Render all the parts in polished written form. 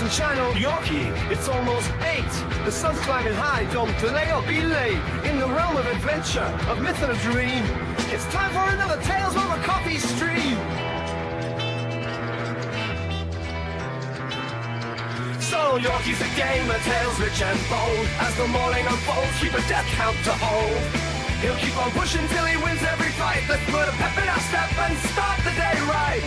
and channel Yorkie. It's almost 8. The sun's climbing high, don't delay or be late. In the realm of adventure, of myth and a dream, it's time for another Tales Over Coffee stream. So Yorkie's a game of tales rich and bold. As the morning unfolds, keep a death count to hold. He'll keep on pushing till he wins every fight. Let's put a pep in our step and start the day right.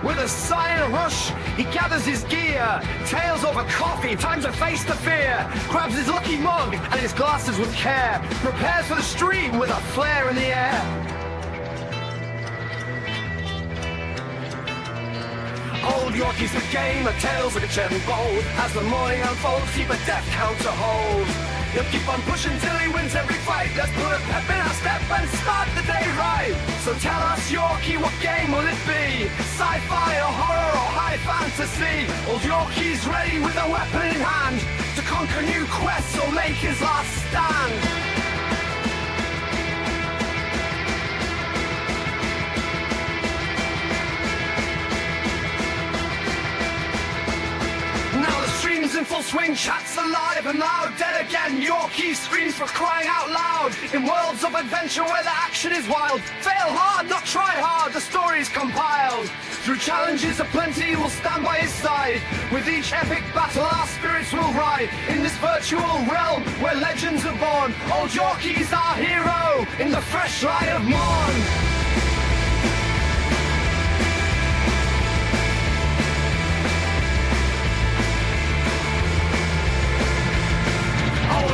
With a sigh and a rush, he gathers his gear. Tales over coffee, time to face the fear. Grabs his lucky mug and his glasses with care. Prepares for the stream with a flare in the air. Old Yorkie's the game of tales rich and bold. As the morning unfolds, keep a death count to hold. He'll keep on pushing till he wins every fight. Let's put a pep in our step and start the day right. So tell us, Yorkie, what game will it be? Sci-fi or horror or high fantasy? Old Yorkie's ready with a weapon in hand to conquer new quests or make his last stand. In full swing, chats alive and loud. Dead again, Yorkie screams for crying out loud. In worlds of adventure where the action is wild, fail hard, not try hard, the story's compiled. Through challenges aplenty, we'll stand by his side. With each epic battle, our spirits will ride. In this virtual realm where legends are born, old Yorkie's our hero in the fresh light of morn.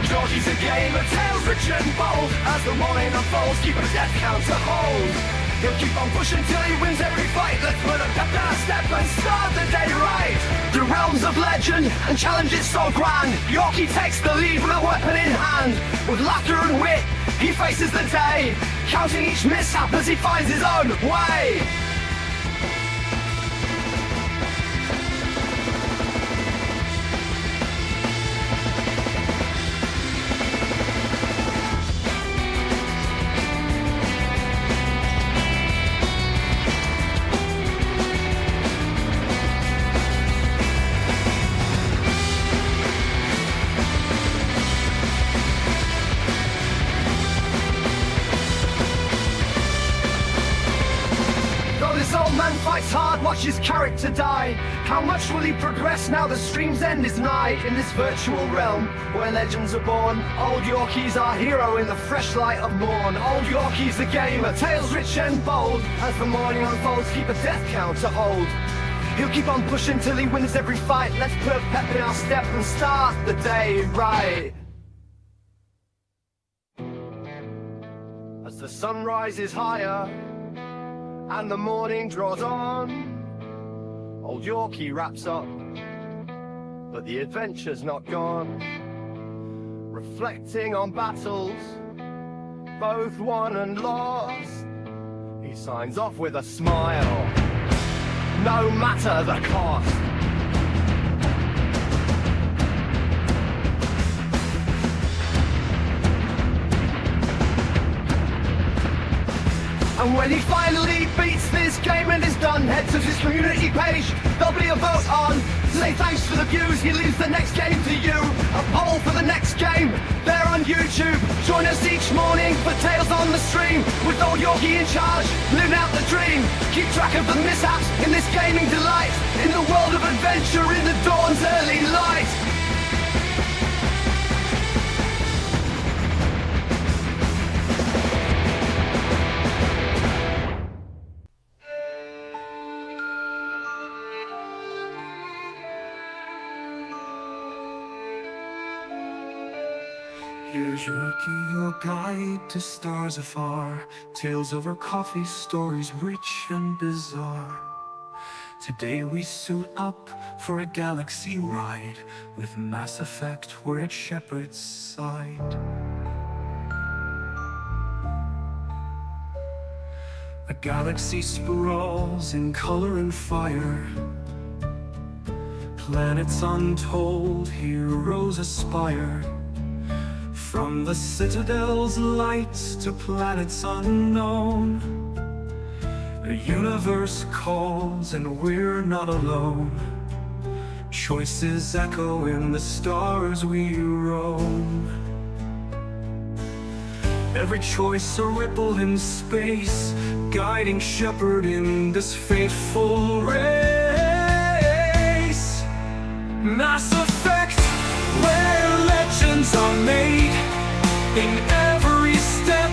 Yorkie's a game of tales rich and bold. As the morning unfolds, keep a death count to hold. He'll keep on pushing till he wins every fight. Let's put a pep in our step and start the day right. Through realms of legend and challenges so grand, Yorkie takes the lead with a weapon in hand. With laughter and wit, he faces the day, counting each mishap as he finds his own way. Fights hard, watch his character die. How much will he progress now the stream's end is nigh? In this virtual realm where legends are born, old Yorkie's our hero in the fresh light of morn. Old Yorkie's the gamer, tales rich and bold. As the morning unfolds, keep a death count to hold. He'll keep on pushing till he wins every fight. Let's put a pep in our step and start the day right. As the sun rises higher and the morning draws on, old Yorkie wraps up, but the adventure's not gone. Reflecting on battles, both won and lost, he signs off with a smile, no matter the cost. And when he finally beats this game and is done, head to his community page, there'll be a vote on. Say thanks for the views, he leaves the next game to you. A poll for the next game, there on YouTube. Join us each morning for Tales on the Stream, with old Yorkie in charge, living out the dream. Keep track of the mishaps in this gaming delight, in the world of adventure in the dawn's early light. Here's Yorkie, your guide to stars afar. Tales over coffee, stories rich and bizarre. Today we suit up for a galaxy ride, with Mass Effect, we're at Shepard's side. A galaxy sprawls in color and fire. Planets untold, heroes aspire. From the Citadel's lights to planets unknown, The universe calls and we're not alone. Choices echo in the stars we roam. Every choice a ripple in space, guiding Shepard in this fateful race. Mass Effect, where legends are made. In every step,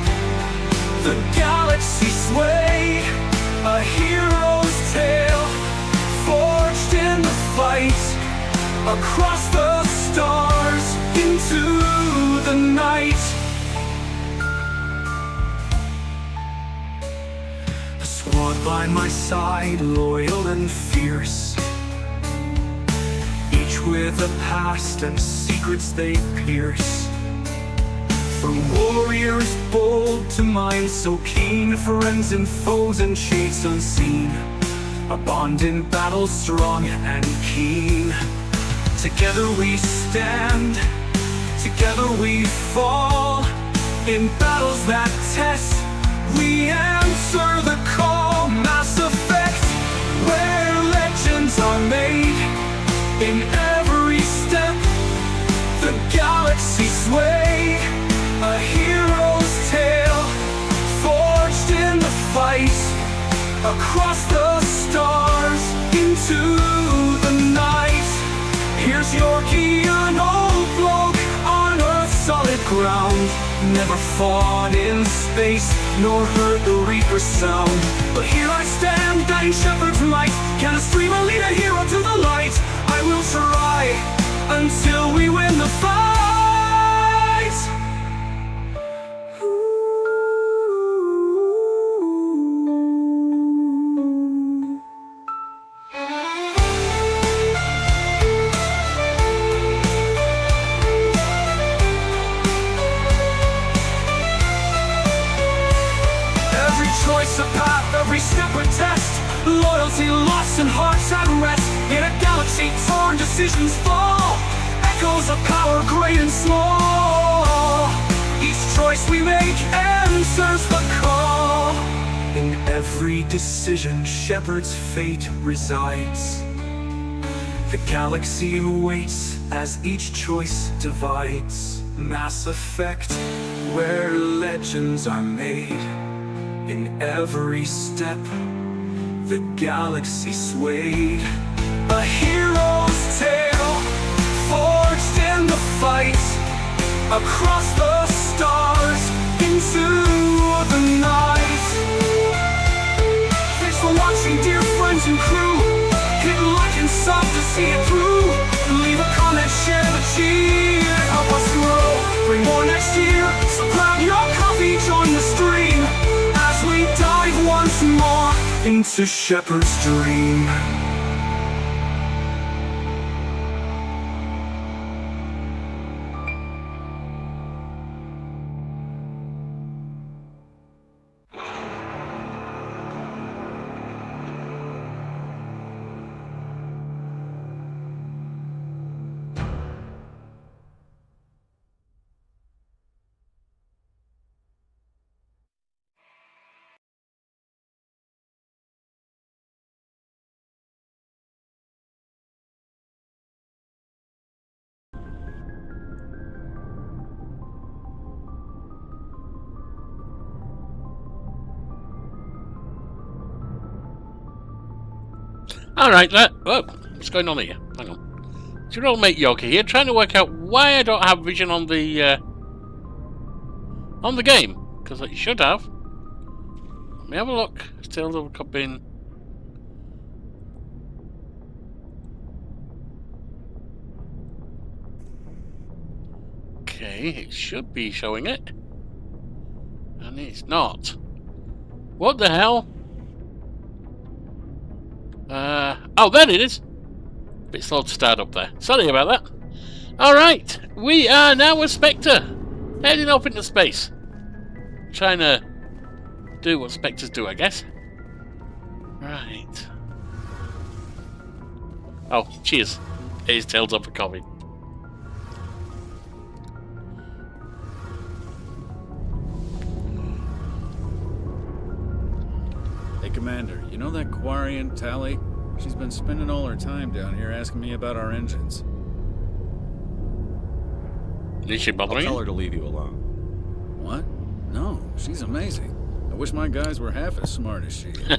the galaxy swayed. A hero's tale, forged in the fight. Across the stars, into the night. A squad by my side, loyal and fierce, each with a past and secrets they pierce. From warriors bold to minds so keen, friends and foes and shades unseen, a bond in battle strong and keen. Together we stand, together we fall. In battles that test, we answer the call. Mass Effect, where legends are made. In every step, the galaxy sway. A hero's tale, forged in the fight. Across the stars, into the night. Here's Yorkie, an old bloke on Earth's solid ground. Never fought in space, nor heard the Reaper's sound. But here I stand, guiding Shepard's might. Can a streamer lead a hero to the light? I will try, until we win the fight. Choice a path, every step a test. Loyalty lost and hearts at rest. In a galaxy torn, decisions fall. Echoes of power, great and small. Each choice we make answers the call. In every decision, Shepard's fate resides. The galaxy waits as each choice divides. Mass Effect, where legends are made. In every step, the galaxy swayed. A hero's tale, forged in the fight. Across the stars, into the night. Thanks for watching, dear friends and crew. Hit like and sub to see it through. Leave a comment, share the cheer. Help us grow, bring more next year. So grab your coffee, join the stream. We dive once more into Shepard's dream. Alright, whoa, what's going on here? Hang on. It's your old mate Yorkie here, trying to work out why I don't have vision on the game. Because I should have. Let me have a look. Still have a in. Okay, it should be showing it. And it's not. What the hell? Oh, there it is. Bit slow to start up there. Sorry about that. Alright, we are now with Spectre. Heading up into space. Trying to do what Spectres do, I guess. Right. Oh, cheers. Here's Tails up for coffee. Hey, Commander, you know that Quarian, Tally? She's been spending all her time down here asking me about our engines. Is she I'll bothering tell you? her to leave you alone. What? No, she's amazing. I wish my guys were half as smart as she is.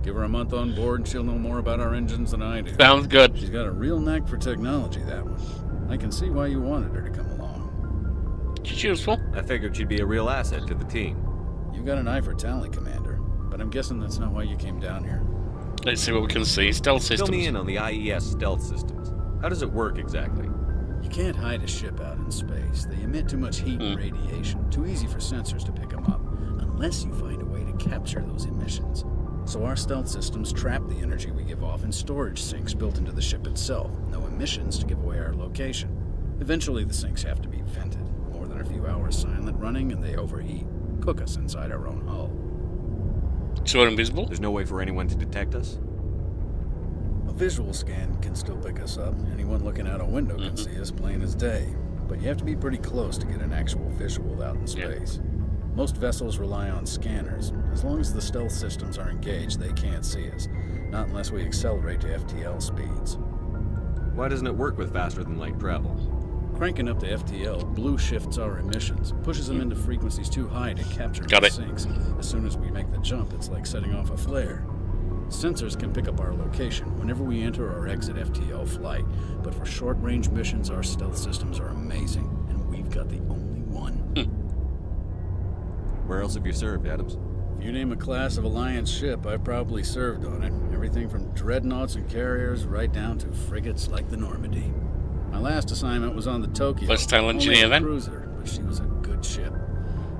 Give her a month on board and she'll know more about our engines than I do. Sounds good. She's got a real knack for technology, that one. I can see why you wanted her to come along. She's useful. I figured she'd be a real asset to the team. You got an eye for Tally, Commander, but I'm guessing that's not why you came down here. Let's see what we can see. Stealth Fill systems. me in on the IES stealth systems. How does it work exactly? You can't hide a ship out in space. They emit too much heat and radiation. Too easy for sensors to pick them up, unless you find a way to capture those emissions. So our stealth systems trap the energy we give off in storage sinks built into the ship itself. No emissions to give away our location. Eventually the sinks have to be vented. More than a few hours silent running and they overheat. Cook us inside our own hull. So we're invisible? There's no way for anyone to detect us? A visual scan can still pick us up. Anyone looking out a window can see us plain as day. But you have to be pretty close to get an actual visual out in space. Most vessels rely on scanners. As long as the stealth systems are engaged, they can't see us. Not unless we accelerate to FTL speeds. Why doesn't it work with faster than light travel? Cranking up to FTL blue shifts our emissions, pushes them into frequencies too high to capture Got in it. sinks. As soon as we make the jump, it's like setting off a flare. Sensors can pick up our location whenever we enter or exit FTL flight, but for short-range missions, our stealth systems are amazing, and we've got the only one. Where else have you served, Adams? If you name a class of Alliance ship, I've probably served on it. Everything from dreadnoughts and carriers right down to frigates like the Normandy. My last assignment was on the Tokyo. Versatile Only engineer, a then. cruiser, but she was a good ship.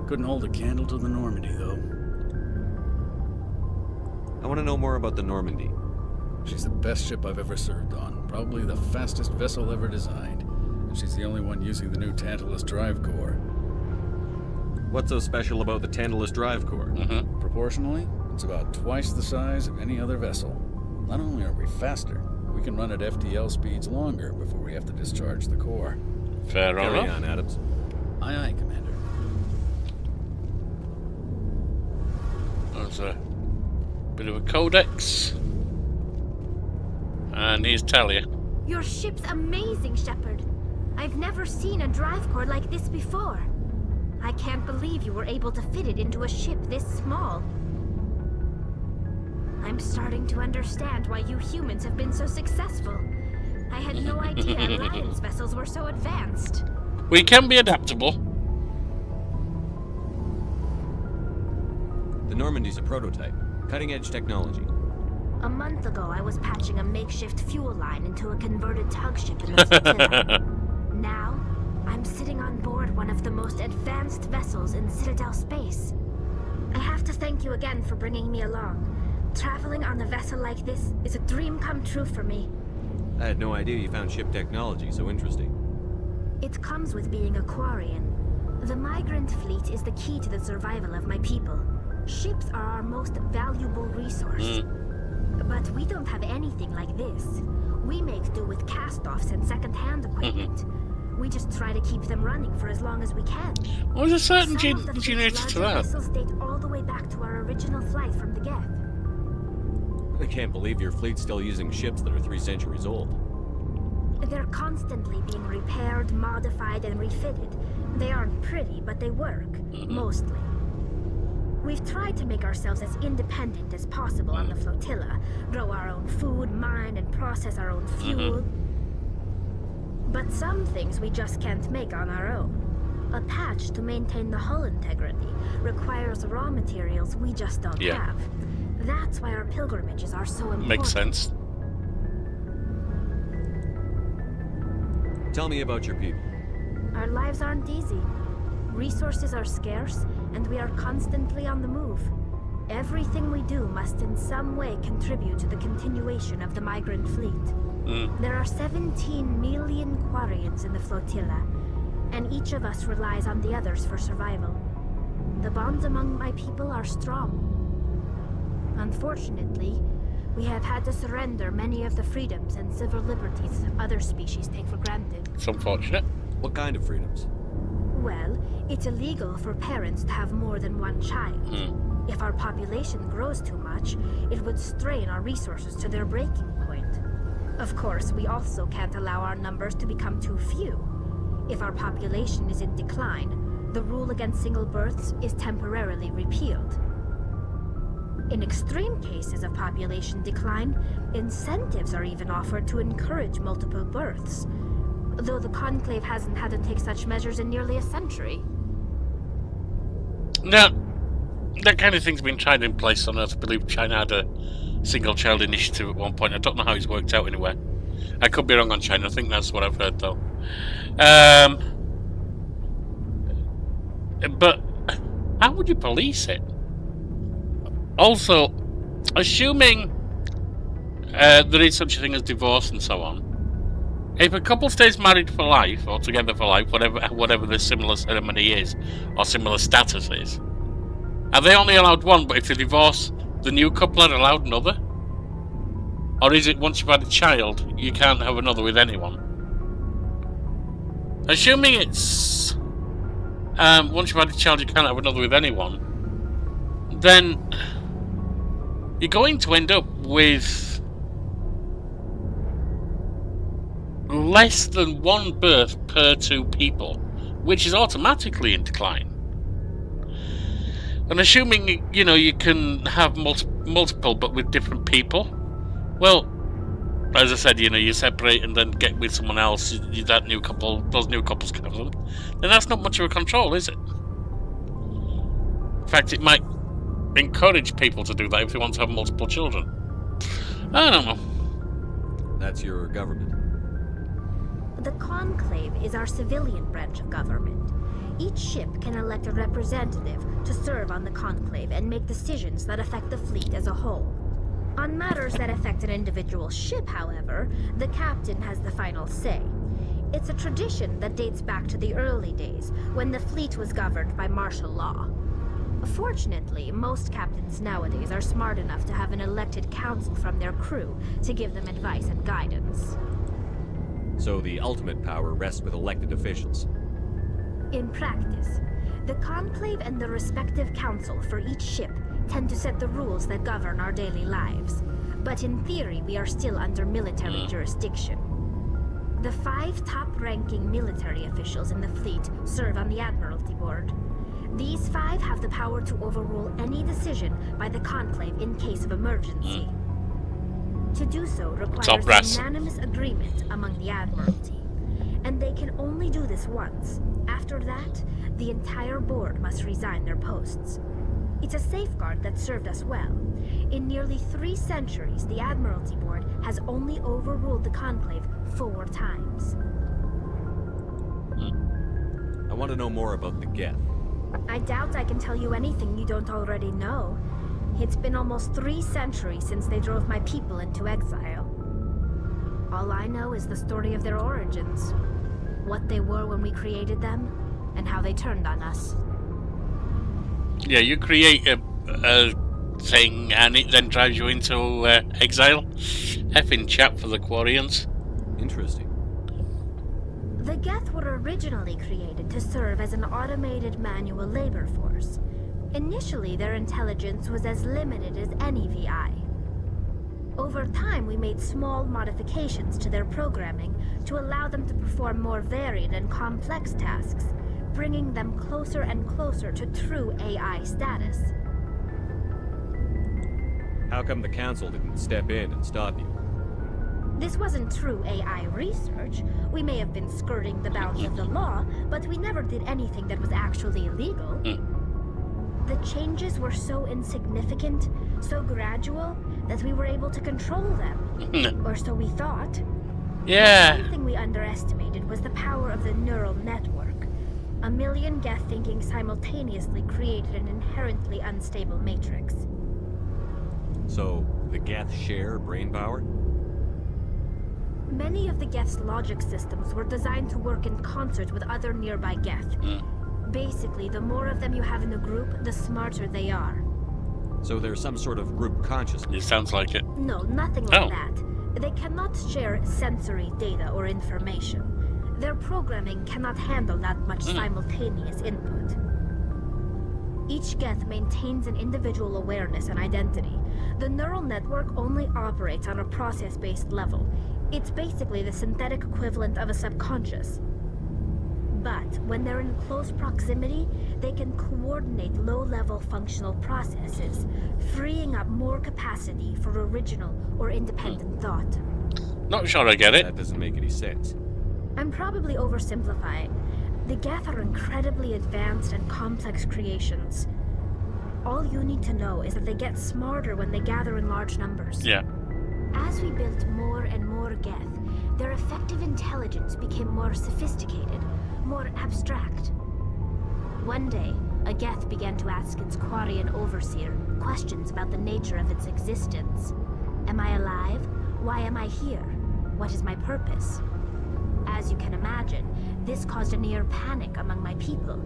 Couldn't hold a candle to the Normandy, though. I want to know more about the Normandy. She's the best ship I've ever served on. Probably the fastest vessel ever designed. And she's the only one using the new Tantalus drive core. What's so special about the Tantalus drive core? Proportionally, it's about twice the size of any other vessel. Not only are we faster, we can run at FTL speeds longer before we have to discharge the core. Fair Carry enough. on, Adams. Aye, aye, Commander. There's a bit of a codex. And here's Talia. Your ship's amazing, Shepard. I've never seen a drive core like this before. I can't believe you were able to fit it into a ship this small. I'm starting to understand why you humans have been so successful. I had no idea Alliance vessels were so advanced. We can be adaptable. The Normandy's a prototype. Cutting-edge technology. A month ago, I was patching a makeshift fuel line into a converted tug ship in the flotilla. Now, I'm sitting on board one of the most advanced vessels in Citadel space. I have to thank you again for bringing me along. Traveling on a vessel like this is a dream come true for me. I had no idea you found ship technology so interesting. It comes with being a Quarian. The migrant fleet is the key to the survival of my people. Ships are our most valuable resource. But we don't have anything like this. We make do with cast-offs and second-hand equipment. We just try to keep them running for as long as we can. Well, there's a certain Some of the ingenuity fleet's to larger that. vessels date all the way back to our original flight from the Geth. I can't believe your fleet's still using ships that are 3 centuries old. They're constantly being repaired, modified, and refitted. They aren't pretty, but they work. Mostly. We've tried to make ourselves as independent as possible on the flotilla. Grow our own food, mine, and process our own fuel. But some things we just can't make on our own. A patch to maintain the hull integrity requires raw materials we just don't have. That's why our pilgrimages are so important. Makes sense. Tell me about your people. Our lives aren't easy. Resources are scarce, and we are constantly on the move. Everything we do must in some way contribute to the continuation of the migrant fleet. There are 17 million Quarians in the flotilla, and each of us relies on the others for survival. The bonds among my people are strong. Unfortunately, we have had to surrender many of the freedoms and civil liberties other species take for granted. It's unfortunate. What kind of freedoms? Well, it's illegal for parents to have more than one child. If our population grows too much, it would strain our resources to their breaking point. Of course, we also can't allow our numbers to become too few. If our population is in decline, the rule against single births is temporarily repealed. In extreme cases of population decline, incentives are even offered to encourage multiple births, though the Conclave hasn't had to take such measures in nearly a century. Now, that kind of thing's been tried in place on Earth. I believe China had a single-child initiative at one point. I don't know how it's worked out anywhere. I could be wrong on China. I think that's what I've heard, though. But how would you police it? Also, assuming there is such a thing as divorce and so on, if a couple stays married for life, or together for life, whatever the similar ceremony is, or similar status is, are they only allowed one, but if they divorce, the new couple are allowed another? Or is it once you've had a child, you can't have another with anyone? Assuming it's once you've had a child, you can't have another with anyone, then you're going to end up with less than one birth per two people, which is automatically in decline. And assuming, you know, you can have multiple but with different people, well, as I said, you know, you separate and then get with someone else, that new couple, those new couples can have them, then that's not much of a control, is it? In fact, it might encourage people to do that if they want to have multiple children. I don't know. That's your government. The Conclave is our civilian branch of government. Each ship can elect a representative to serve on the Conclave and make decisions that affect the fleet as a whole. On matters that affect an individual ship, however, the captain has the final say. It's a tradition that dates back to the early days, when the fleet was governed by martial law. Fortunately, most captains nowadays are smart enough to have an elected council from their crew to give them advice and guidance. So the ultimate power rests with elected officials. In practice, the Conclave and the respective council for each ship tend to set the rules that govern our daily lives. But in theory, we are still under military jurisdiction. The 5 top-ranking military officials in the fleet serve on the Admiralty Board. These 5 have the power to overrule any decision by the Conclave in case of emergency. To do so requires unanimous agreement among the Admiralty, and they can only do this once. After that, the entire board must resign their posts. It's a safeguard that served us well. In nearly 3 centuries, the Admiralty Board has only overruled the Conclave 4 times. I want to know more about the Geth. I doubt I can tell you anything you don't already know. It's been almost 3 centuries since they drove my people into exile. All I know is the story of their origins, what they were when we created them, and how they turned on us. Yeah, you create a thing and it then drives you into exile. Effing chap for the Quarians. Interesting. The Geth were originally created to serve as an automated manual labor force. Initially, their intelligence was as limited as any VI. Over time, we made small modifications to their programming to allow them to perform more varied and complex tasks, bringing them closer and closer to true AI status. How come the Council didn't step in and stop you? This wasn't true AI research. We may have been skirting the bounds of the law, but we never did anything that was actually illegal. The changes were so insignificant, so gradual, that we were able to control them. Or so we thought. Yeah. The one thing we underestimated was the power of the neural network. A million Geth thinking simultaneously created an inherently unstable matrix. So, the Geth share brain power? Many of the Geth's logic systems were designed to work in concert with other nearby Geth. Basically, the more of them you have in a group, the smarter they are. So there's some sort of group consciousness? It sounds like it. No, nothing like that. They cannot share sensory data or information. Their programming cannot handle that much simultaneous input. Each Geth maintains an individual awareness and identity. The neural network only operates on a process-based level. It's basically the synthetic equivalent of a subconscious. But when they're in close proximity, they can coordinate low-level functional processes, freeing up more capacity for original or independent thought. Not sure I get it. That doesn't make any sense. I'm probably oversimplifying. The Geth are incredibly advanced and complex creations. All you need to know is that they get smarter when they gather in large numbers. Yeah. As we built more and more Geth, their effective intelligence became more sophisticated, more abstract. One day, a Geth began to ask its Quarian overseer questions about the nature of its existence. Am I alive? Why am I here? What is my purpose? As you can imagine, this caused a near panic among my people.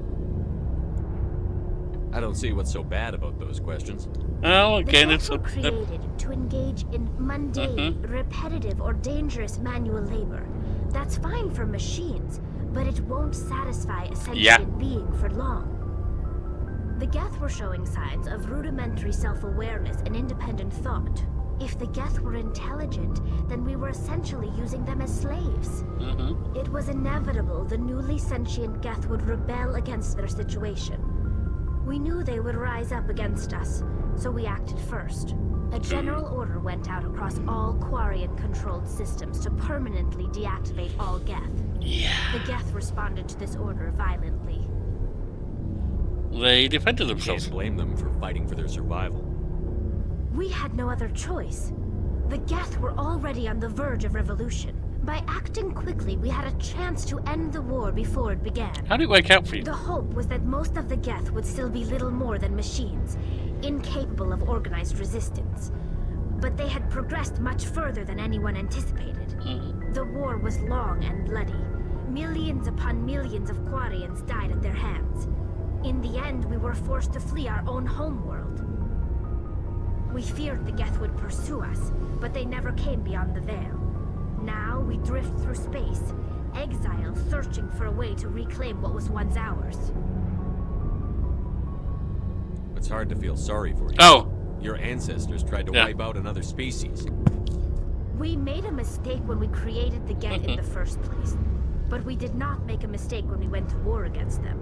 I don't see what's so bad about those questions. Well, again, The it's Geth were created to engage in mundane, repetitive, or dangerous manual labor. That's fine for machines, but it won't satisfy a sentient being for long. The Geth were showing signs of rudimentary self-awareness and independent thought. If the Geth were intelligent, then we were essentially using them as slaves. It was inevitable the newly sentient Geth would rebel against their situation. We knew they would rise up against us, so we acted first. A general order went out across all Quarian-controlled systems to permanently deactivate all Geth. The Geth responded to this order violently. They defended You themselves. can't blame them for fighting for their survival. We had no other choice. The Geth were already on the verge of revolution. By acting quickly, we had a chance to end the war before it began. How did it work out for you? The hope was that most of the Geth would still be little more than machines, incapable of organized resistance. But they had progressed much further than anyone anticipated. The war was long and bloody. Millions upon millions of Quarians died at their hands. In the end, we were forced to flee our own homeworld. We feared the Geth would pursue us, but they never came beyond the veil. Now we drift through space, exile, searching for a way to reclaim what was once ours. It's hard to feel sorry for you. Oh, Your ancestors tried to wipe out another species. We made a mistake when we created the Geth in the first place, but we did not make a mistake when we went to war against them.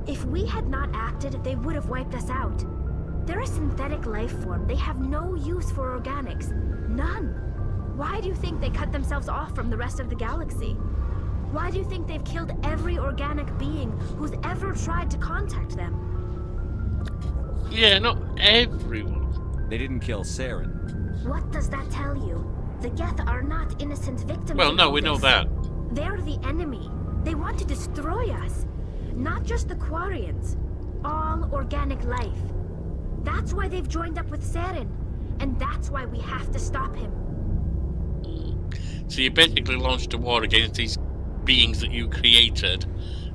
If we had not acted, they would have wiped us out. They're a synthetic life form. They have no use for organics. None. Why do you think they cut themselves off from the rest of the galaxy? Why do you think they've killed every organic being who's ever tried to contact them? yeah, not everyone. They didn't kill Saren. What does that tell you? The Geth are not innocent victims. Well, in no, all we know this. that. They're the enemy. They want to destroy us. Not just the Quarians. All organic life. That's why they've joined up with Saren. And that's why we have to stop him. So you basically launched a war against these beings that you created,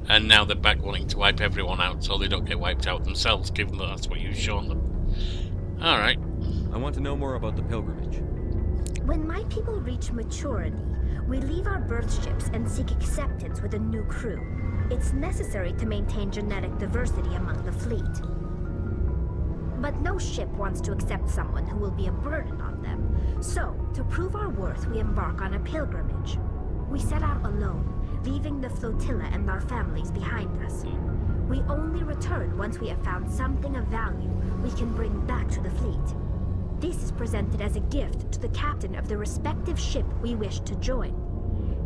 and now they're back wanting to wipe everyone out so they don't get wiped out themselves, given that that's what you've shown them. Alright. I want to know more about the pilgrimage. When my people reach maturity, we leave our birth ships and seek acceptance with a new crew. It's necessary to maintain genetic diversity among the fleet. But no ship wants to accept someone who will be a burden on them. So, to prove our worth, we embark on a pilgrimage. We set out alone, leaving the flotilla and our families behind us. We only return once we have found something of value we can bring back to the fleet. This is presented as a gift to the captain of the respective ship we wish to join.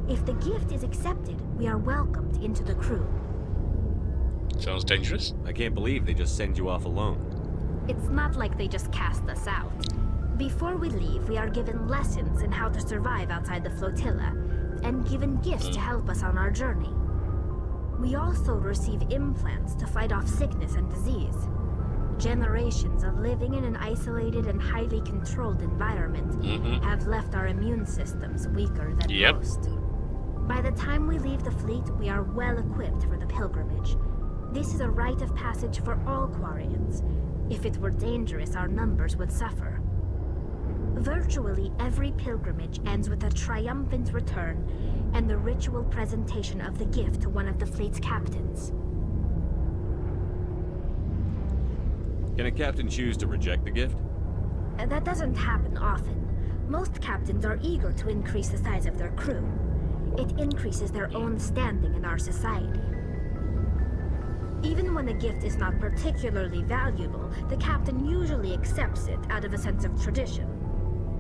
If the gift is accepted, we are welcomed into the crew. Sounds dangerous. I can't believe they just send you off alone. It's not like they just cast us out. Before we leave, we are given lessons in how to survive outside the flotilla, and given gifts to help us on our journey. We also receive implants to fight off sickness and disease. Generations of living in an isolated and highly controlled environment have left our immune systems weaker than most. By the time we leave the fleet, we are well equipped for the pilgrimage. This is a rite of passage for all Quarians. If it were dangerous, our numbers would suffer. Virtually every pilgrimage ends with a triumphant return and the ritual presentation of the gift to one of the fleet's captains. Can a captain choose to reject the gift? That doesn't happen often. Most captains are eager to increase the size of their crew. It increases their own standing in our society. Even when a gift is not particularly valuable, the captain usually accepts it out of a sense of tradition.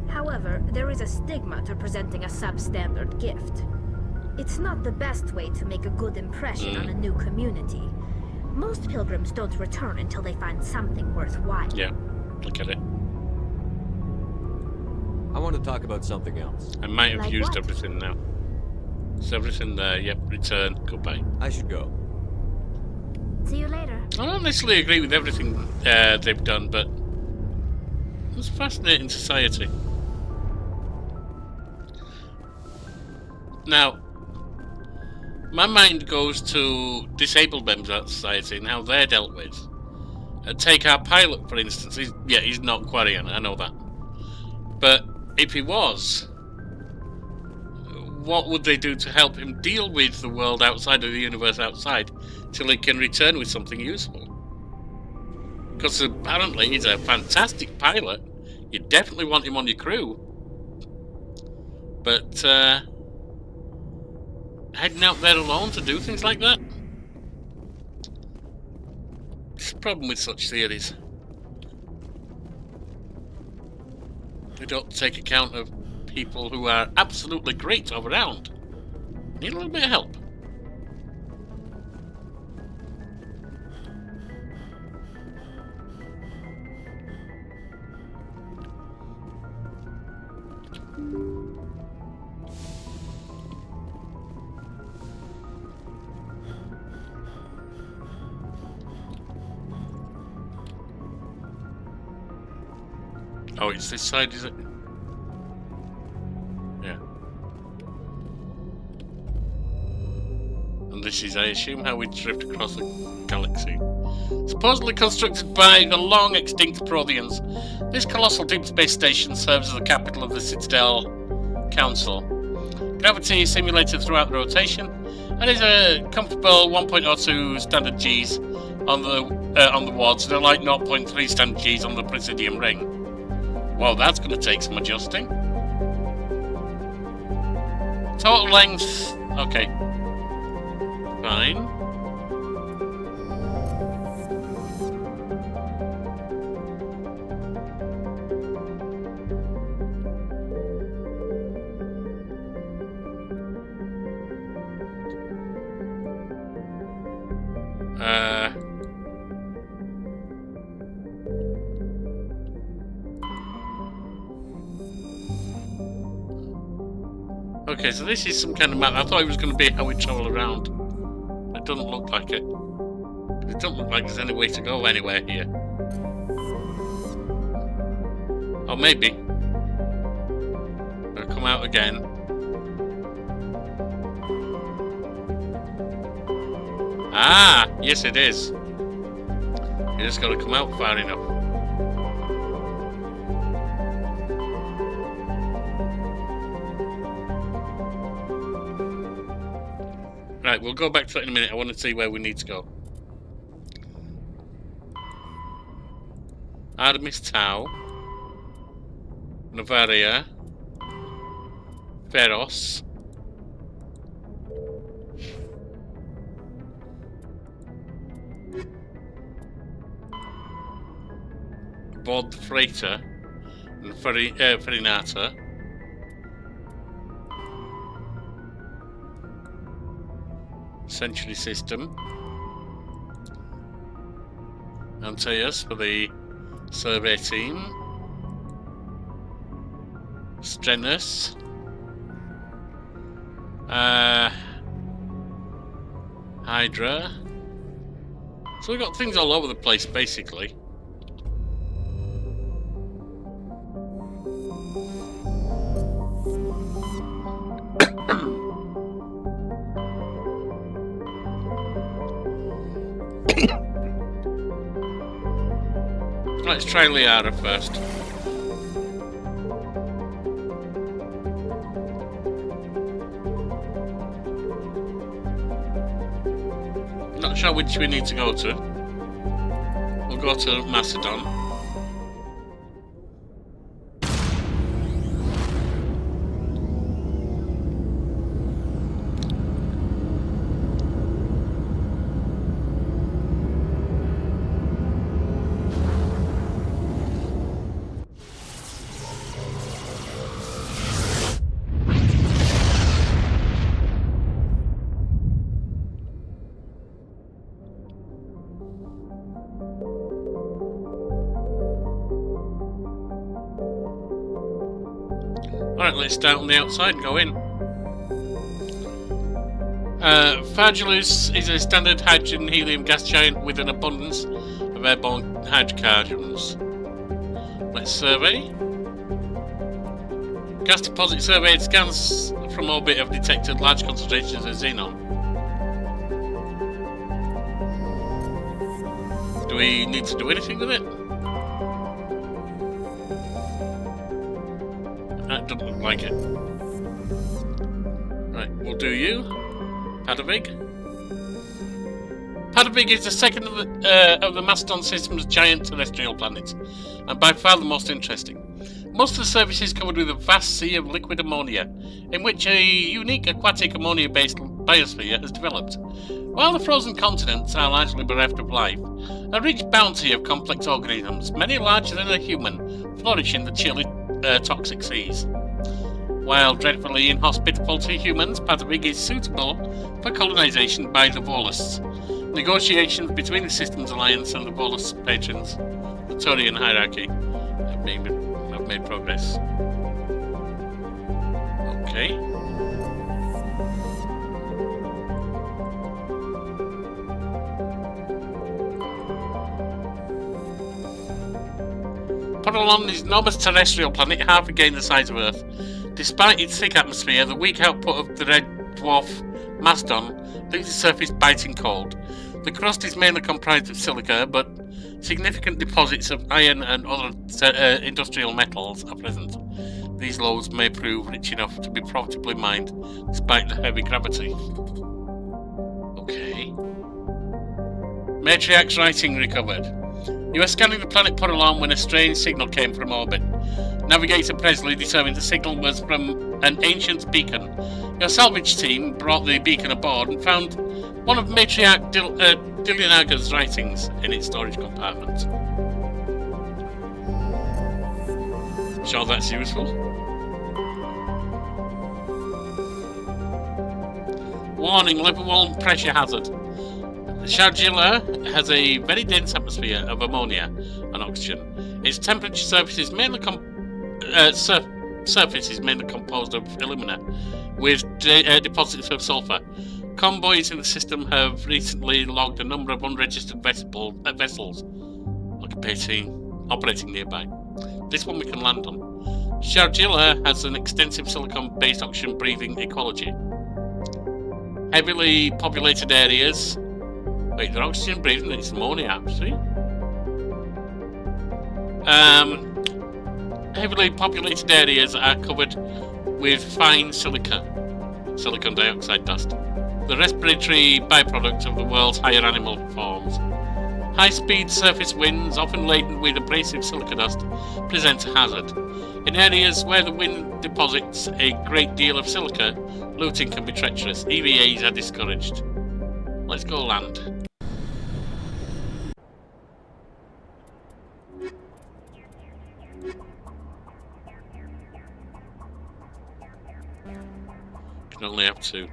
However, there is a stigma to presenting a substandard gift. It's not the best way to make a good impression on a new community. Most pilgrims don't return until they find something worthwhile. Yeah, look at it. I want to talk about something else. I might have Like used what? everything now. Is everything there? Yep, return, goodbye. I should go. See you later. I don't necessarily agree with everything they've done, but it's a fascinating society. Now, my mind goes to disabled members of society and how they're dealt with. Take our pilot, for instance. He's not Quarian, I know that. But if he was, what would they do to help him deal with the world outside of the universe outside till he can return with something useful? Because apparently he's a fantastic pilot. You definitely want him on your crew. But heading out there alone to do things like that? It's a problem with such theories. They don't take account of people who are absolutely great to have around. Need a little bit of help. Oh, it's this side, is it? Yeah. And this is, I assume, how we drift across the galaxy. Supposedly constructed by the long extinct Protheans, this colossal deep space station serves as the capital of the Citadel Council. Gravity is simulated throughout the rotation, and is a comfortable 1.02 standard Gs on the wards. They're like 0.3 standard Gs on the Presidium ring. Well, that's going to take some adjusting. Total length, okay. Fine. Okay, so this is some kind of map. I thought it was going to be how we travel around. It doesn't look like it. It doesn't look like there's any way to go anywhere here. Oh, maybe. Gonna come out again. Ah, yes it is. You just got to come out far enough. Right, we'll go back to that in a minute. I want to see where we need to go. Artemis Tau, Novaria, Veros, Bod the Freighter, and Ferinata. Century System. Antaeus for the survey team. Strenus. Hydra. So we've got things all over the place, basically. Let's try Liara first. Not sure which we need to go to. We'll go to Macedon. Alright, let's start on the outside and go in. Fragilus is a standard hydrogen helium gas giant with an abundance of airborne hydrocarbons. Let's survey. Gas deposit surveyed. Scans from orbit have detected large concentrations of xenon. Do we need to do anything with it? That doesn't look like it. Right, we'll do you. Palythrough. Palythrough is the second of the Macedon system's giant terrestrial planets, and by far the most interesting. Most of the surface is covered with a vast sea of liquid ammonia, in which a unique aquatic ammonia-based biosphere has developed. While the frozen continents are largely bereft of life, a rich bounty of complex organisms, many larger than a human, flourish in the chilly, toxic seas. While dreadfully inhospitable to humans, Palythrough is suitable for colonization by the Volus. Negotiations between the Systems Alliance and the Volus patrons, the Turian hierarchy, have made progress. Okay. Podolon is an enormous terrestrial planet, half again the size of Earth. Despite its thick atmosphere, the weak output of the red dwarf Macedon leaves the surface biting cold. The crust is mainly comprised of silica, but significant deposits of iron and other industrial metals are present. These lodes may prove rich enough to be profitably mined, despite the heavy gravity. Okay. Matriarch's writing recovered. You were scanning the planet Podolon when a strange signal came from orbit. Navigator Presley determined the signal was from an ancient beacon. Your salvage team brought the beacon aboard and found one of Matriarch Dilianaga's writings in its storage compartment. Sure that's useful. Warning, level 1 pressure hazard. Sharjila has a very dense atmosphere of ammonia and oxygen. Its temperature surface is mainly composed of alumina, with deposits of sulfur. Convoys in the system have recently logged a number of unregistered vessels operating nearby. This one we can land on. Sharjila has an extensive silicon-based oxygen-breathing ecology. Heavily populated areas. Wait, they're oxygen breathing, it's ammonia actually. Heavily populated areas are covered with fine silicon dioxide dust, the respiratory byproduct of the world's higher animal forms. High-speed surface winds, often laden with abrasive silica dust, present a hazard. In areas where the wind deposits a great deal of silica, looting can be treacherous. EVAs are discouraged. Let's go land. Can only have two.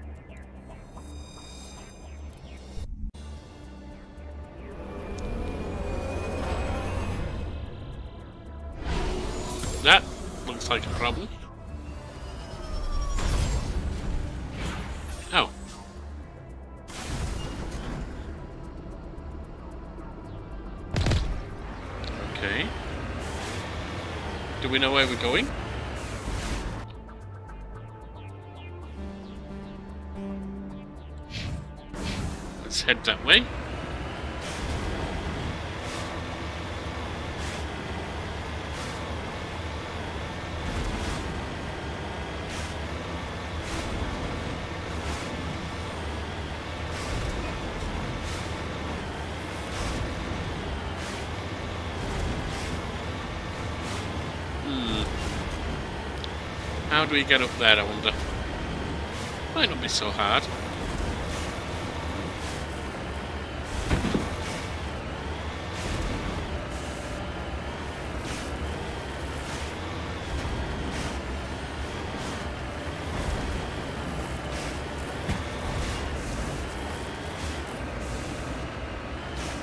That looks like a problem. Oh. Okay. Do we know where we're going? Let's head that way. How do we get up there, I wonder? Might not be so hard.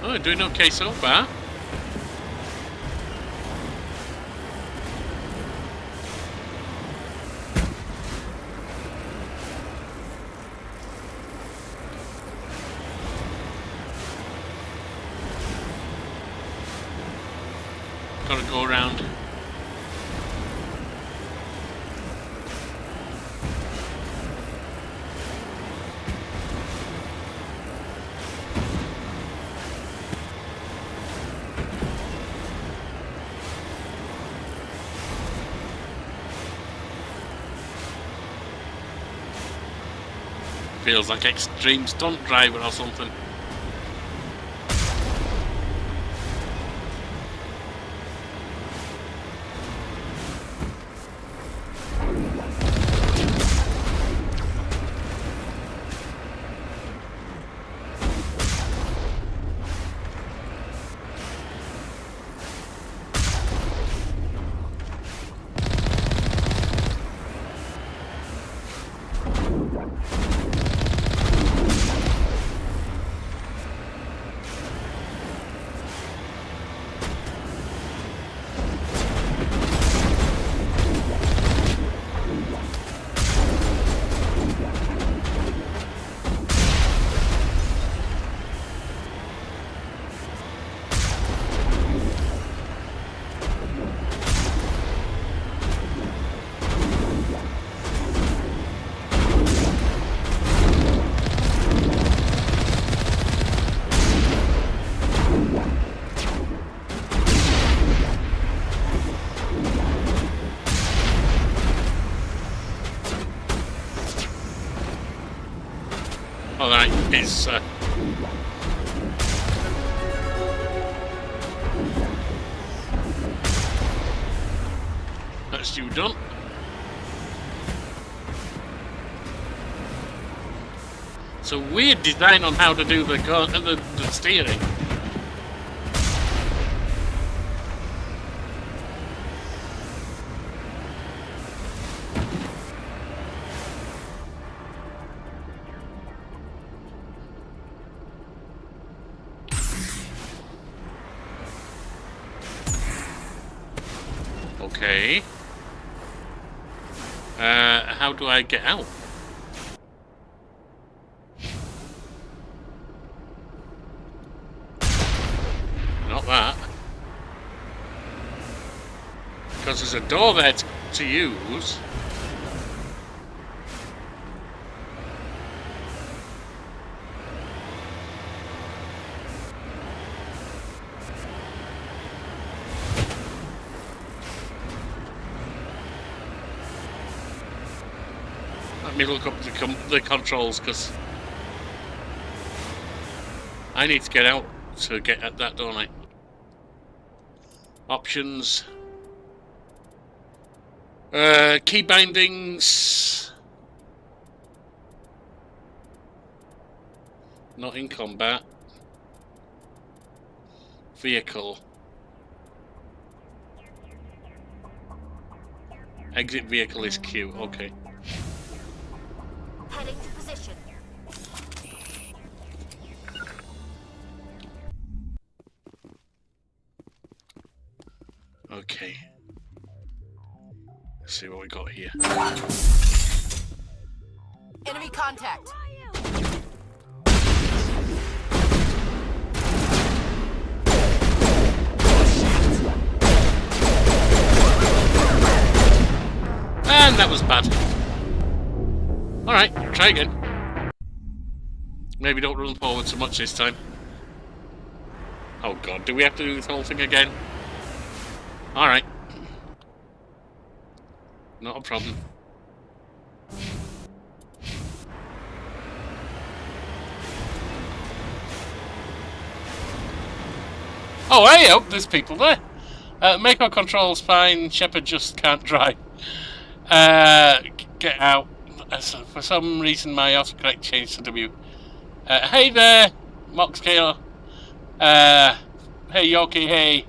Oh, doing okay so far. Gotta go around. Feels like extreme stunt driver or something. Oh, that is that's you done. It's a weird design on how to do the steering. Okay. How do I get out? Not that. Because there's a door there to use. Let me look up the controls, because I need to get out to get at that, don't I? Options. Key bindings. Not in combat. Vehicle. Exit vehicle is Q, okay. Heading to position. Okay. Let's see what we got here. Enemy contact. And that was bad. Alright, try again. Maybe don't run forward so much this time. Oh god, do we have to do this whole thing again? Alright. Not a problem. Oh, hey, oh, there's people there. Mako controls fine, Shepard just can't drive. Get out. For some reason, my autocorrect changed to W. Hey there, Moxcale. Hey Yorkie, hey.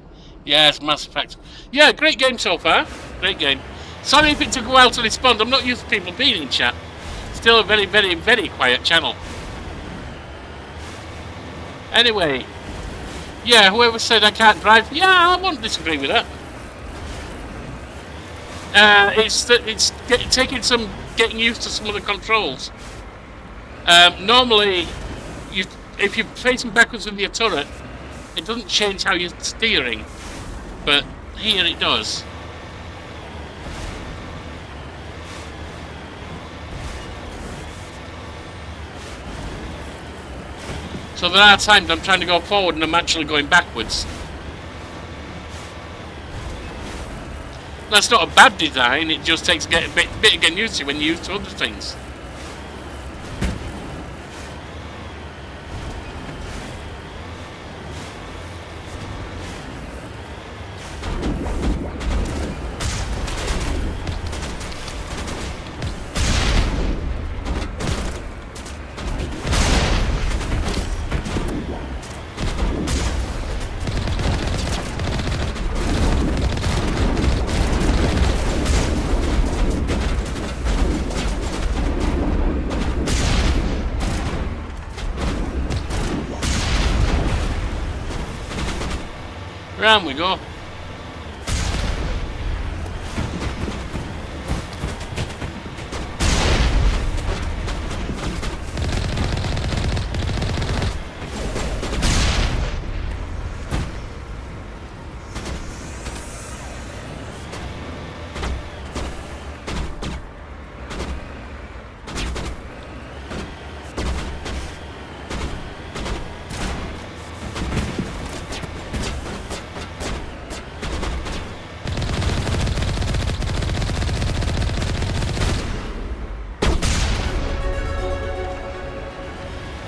Yes, Mass Effect. Yeah, great game so far. Great game. Sorry if it took a while to respond. I'm not used to people being in chat. Still a very, very, very quiet channel. Anyway. Yeah, whoever said I can't drive. Yeah, I won't disagree with that. It's taking some getting used to some of the controls. Normally, if you're facing backwards with your turret, it doesn't change how you're steering, but here it does. So there are times I'm trying to go forward and I'm actually going backwards. That's not a bad design, it just takes a bit of getting used to when you're used to other things. Round we go.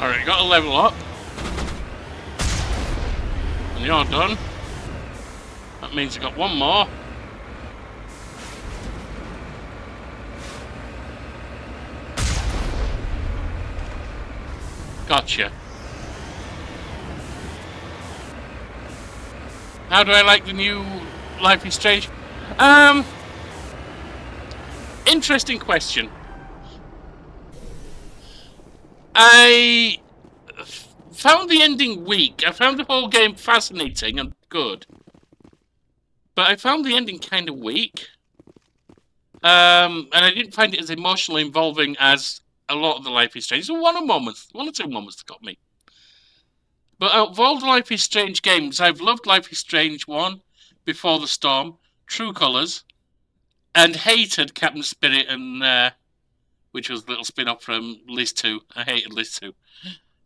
Alright, got a level up. And you're done. That means I got one more. Gotcha. How do I like the new Life is Strange? Interesting question. I found the ending weak. I found the whole game fascinating and good. But I found the ending kind of weak. And I didn't find it as emotionally involving as a lot of the Life is Strange. So one or two moments that got me. But out of all the Life is Strange games, I've loved Life is Strange 1, Before the Storm, True Colours, and hated Captain Spirit and which was a little spin-off from Liz 2. I hated Liz 2.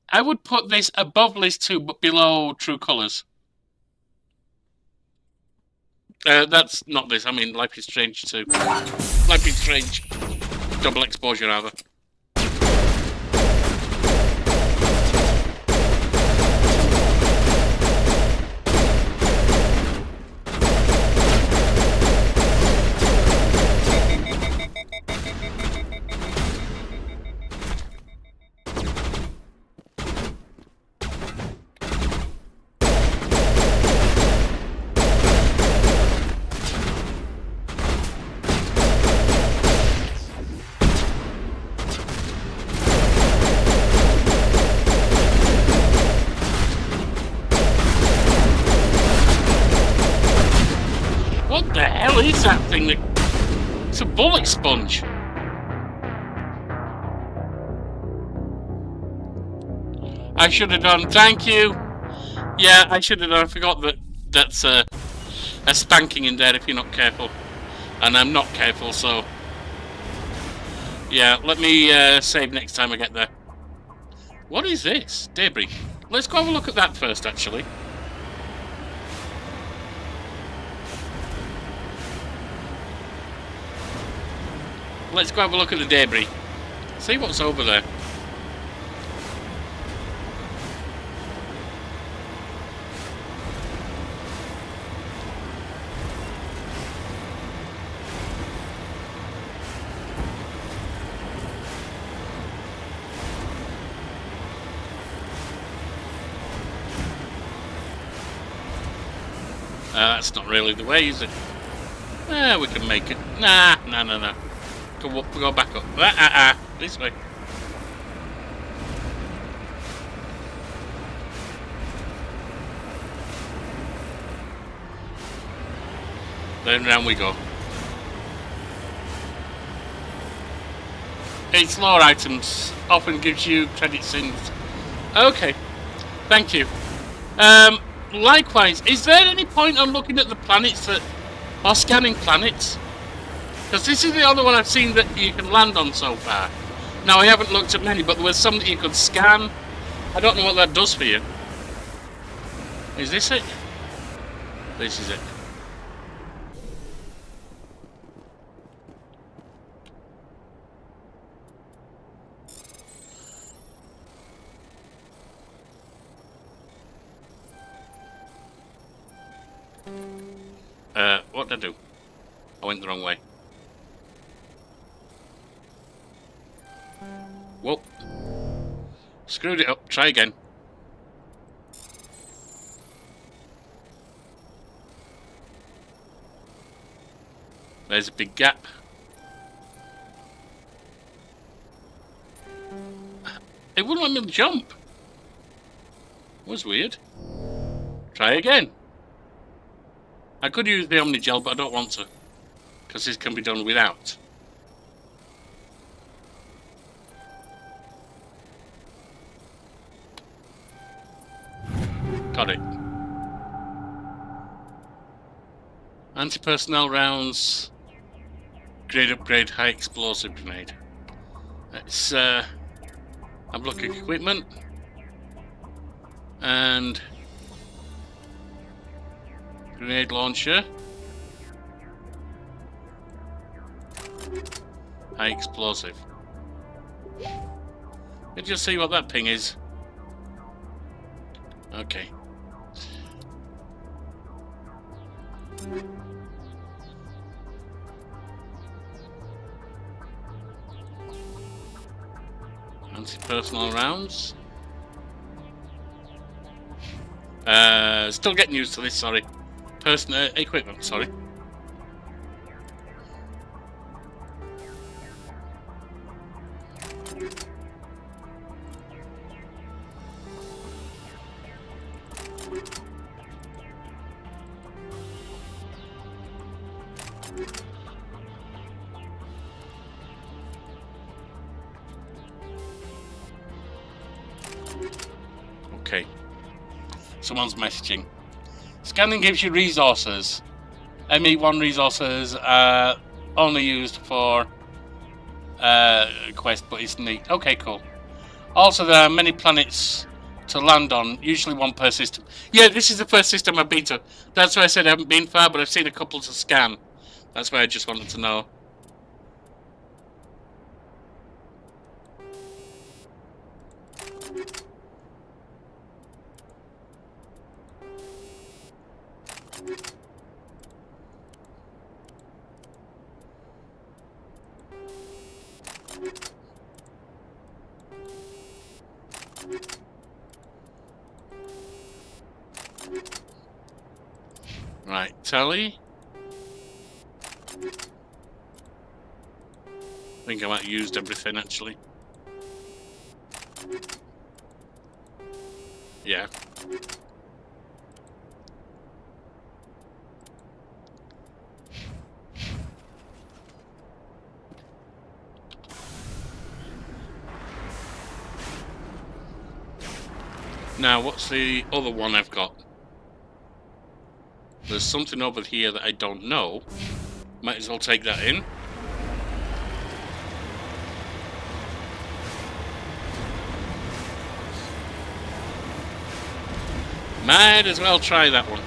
I would put this above Liz 2, but below True Colours. That's not this, I mean Life is Strange 2. Life is Strange. Double exposure, rather. What the hell is that thing? It's a bullet sponge. I should have done. Thank you. Yeah, I should have done. I forgot that that's a spanking in there if you're not careful. And I'm not careful, so... Yeah, let me save next time I get there. What is this? Debris. Let's go have a look at that first, actually. Let's go have a look at the debris. See what's over there. That's not really the way, is it? We can make it. Nah. Go back up. This way. Then round we go. Explore items often gives you credits in. Okay, thank you. Likewise, is there any point on looking at the planets that are scanning planets? Because this is the only one I've seen that you can land on so far. Now, I haven't looked at many, but there was some that you could scan. I don't know what that does for you. Is this it? This is it. What did I do? I went the wrong way. Whoa. Screwed it up. Try again. There's a big gap. It wouldn't let me jump. It was weird. Try again. I could use the Omnigel, but I don't want to, because this can be done without. Got it. Anti-personnel rounds. Grade upgrade, high explosive grenade. Let's have a look at equipment. And grenade launcher. High explosive. Let's just see what that ping is. Okay. Anti-personnel rounds. Still getting used to this, sorry. Equipment, sorry. Okay. Someone's messaging. Scanning gives you resources. ME1 resources are only used for quest, but it's neat. Okay, cool. Also, there are many planets to land on, usually one per system. Yeah, this is the first system I've been to. That's why I said I haven't been far, but I've seen a couple to scan. That's why I just wanted to know. Right, tally. I think I might have used everything actually. Yeah. Now, what's the other one I've got? There's something over here that I don't know. Might as well take that in. Might as well try that one.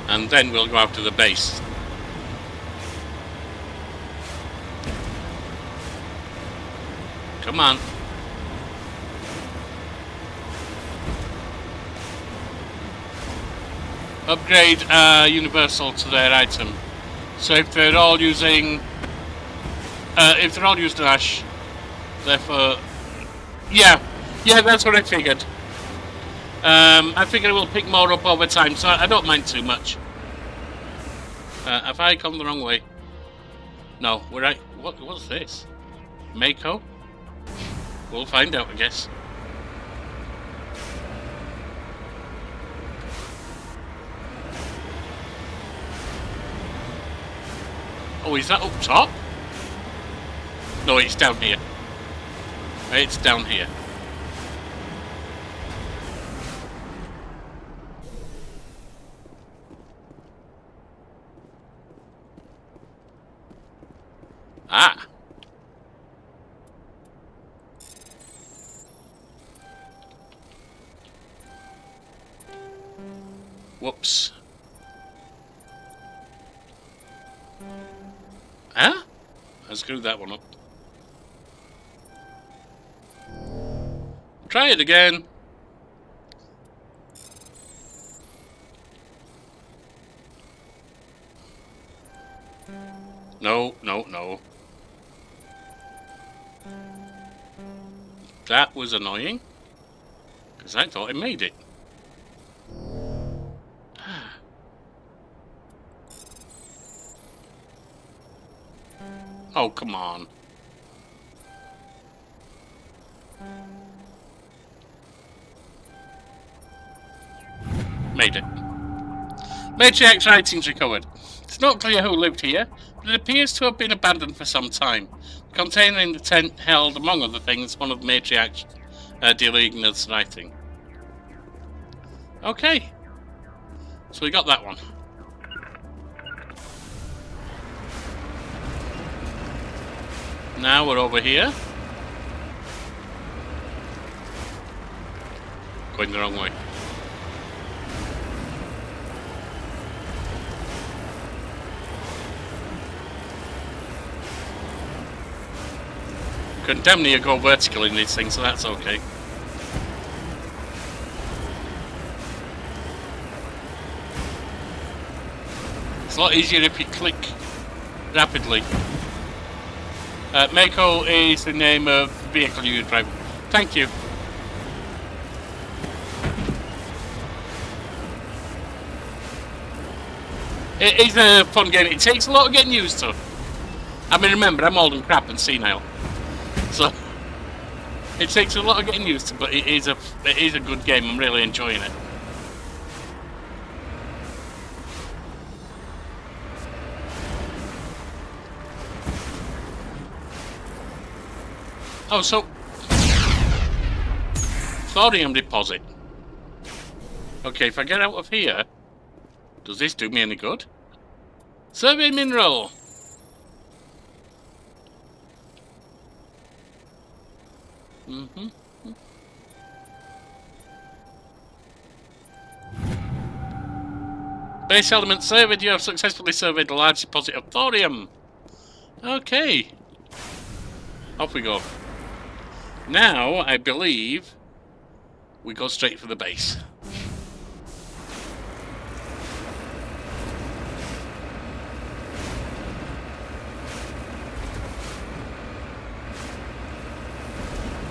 And then we'll go out to the base. Come on. upgrade Universal to their item. So if they're all using Ash, therefore, yeah, that's what I figured. I figured it will pick more up over time, so I don't mind too much. Have I come the wrong way? No, we're right. What's this? Mako? We'll find out, I guess. Oh, is that up top? No, it's down here. It's down here. Ah. Whoops. Huh? I screwed that one up. Try it again. No. That was annoying, because I thought I made it. Oh, come on. Made it. Matriarch's writings recovered. It's not clear who lived here, but it appears to have been abandoned for some time. The container in the tent held, among other things, one of the Matriarch's Deligna's writing. Okay. So we got that one. Now we're over here. Going the wrong way. Can damn near go vertical in these things, so that's okay. It's a lot easier if you click rapidly. Mako is the name of the vehicle you drive. Thank you. It is a fun game. It takes a lot of getting used to. I mean, remember, I'm old and crap and senile. So, it takes a lot of getting used to, but it is a good game. I'm really enjoying it. Oh, so thorium deposit. Okay, if I get out of here, does this do me any good? Survey mineral. Base element surveyed. You have successfully surveyed a large deposit of thorium. Okay. Off we go. Now, I believe we go straight for the base.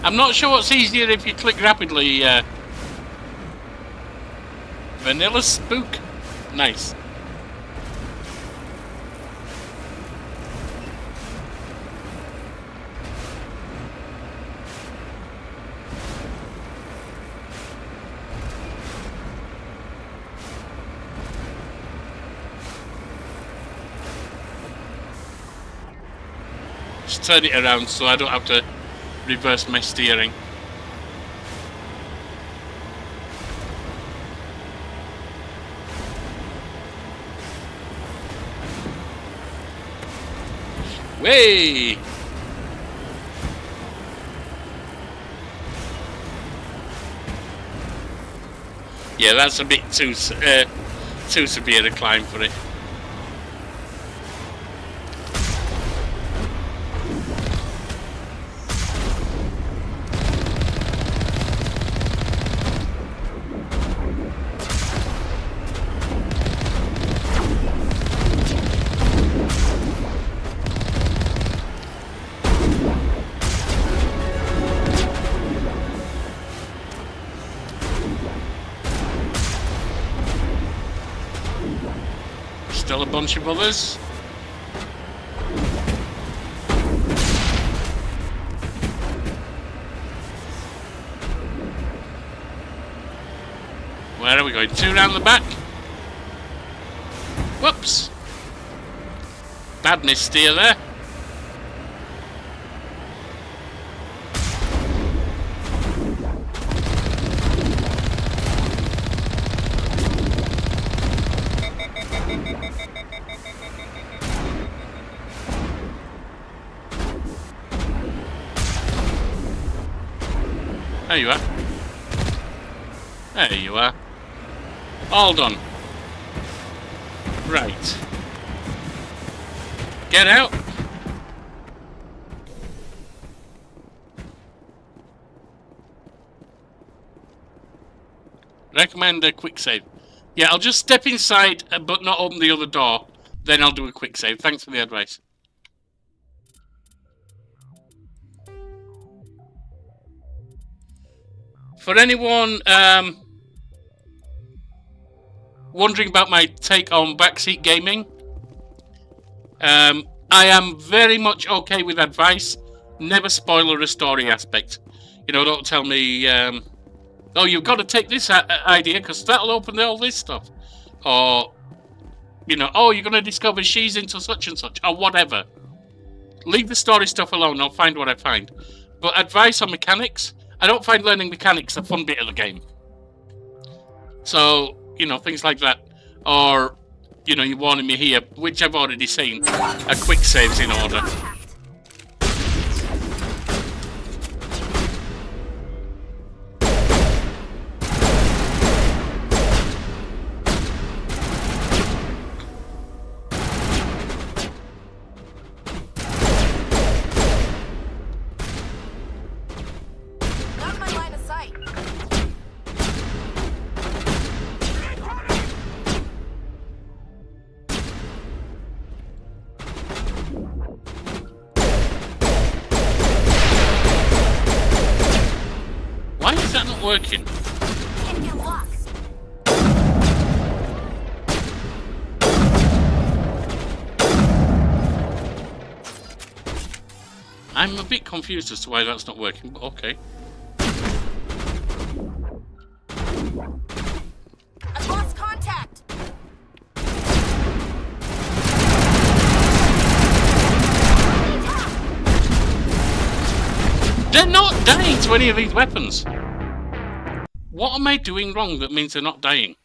I'm not sure what's easier if you click rapidly. Vanilla Spook. Nice. Just turn it around so I don't have to reverse my steering. Way! Yeah, that's a bit too severe a climb for it. Still a bunch of others. Where are we going? 2 round the back? Whoops! Bad missteer there. There you are. There you are. All done. Right. Get out. Recommend a quick save. Yeah, I'll just step inside but not open the other door. Then I'll do a quick save. Thanks for the advice. For anyone wondering about my take on backseat gaming, I am very much okay with advice. Never spoiler a story aspect. You know, don't tell me, oh, you've got to take this idea because that'll open all this stuff. Or, you know, oh, you're going to discover she's into such and such, or whatever. Leave the story stuff alone. I'll find what I find. But advice on mechanics, I don't find learning mechanics a fun bit of the game. So, you know, things like that. Or, you know, you're warning me here, which I've already seen. A quick save's in order. Not my line of sight. Why is that not working? Can't get lost. I'm a bit confused as to why that's not working, but okay. I've lost contact. They're not dying to any of these weapons. What am I doing wrong that means they're not dying?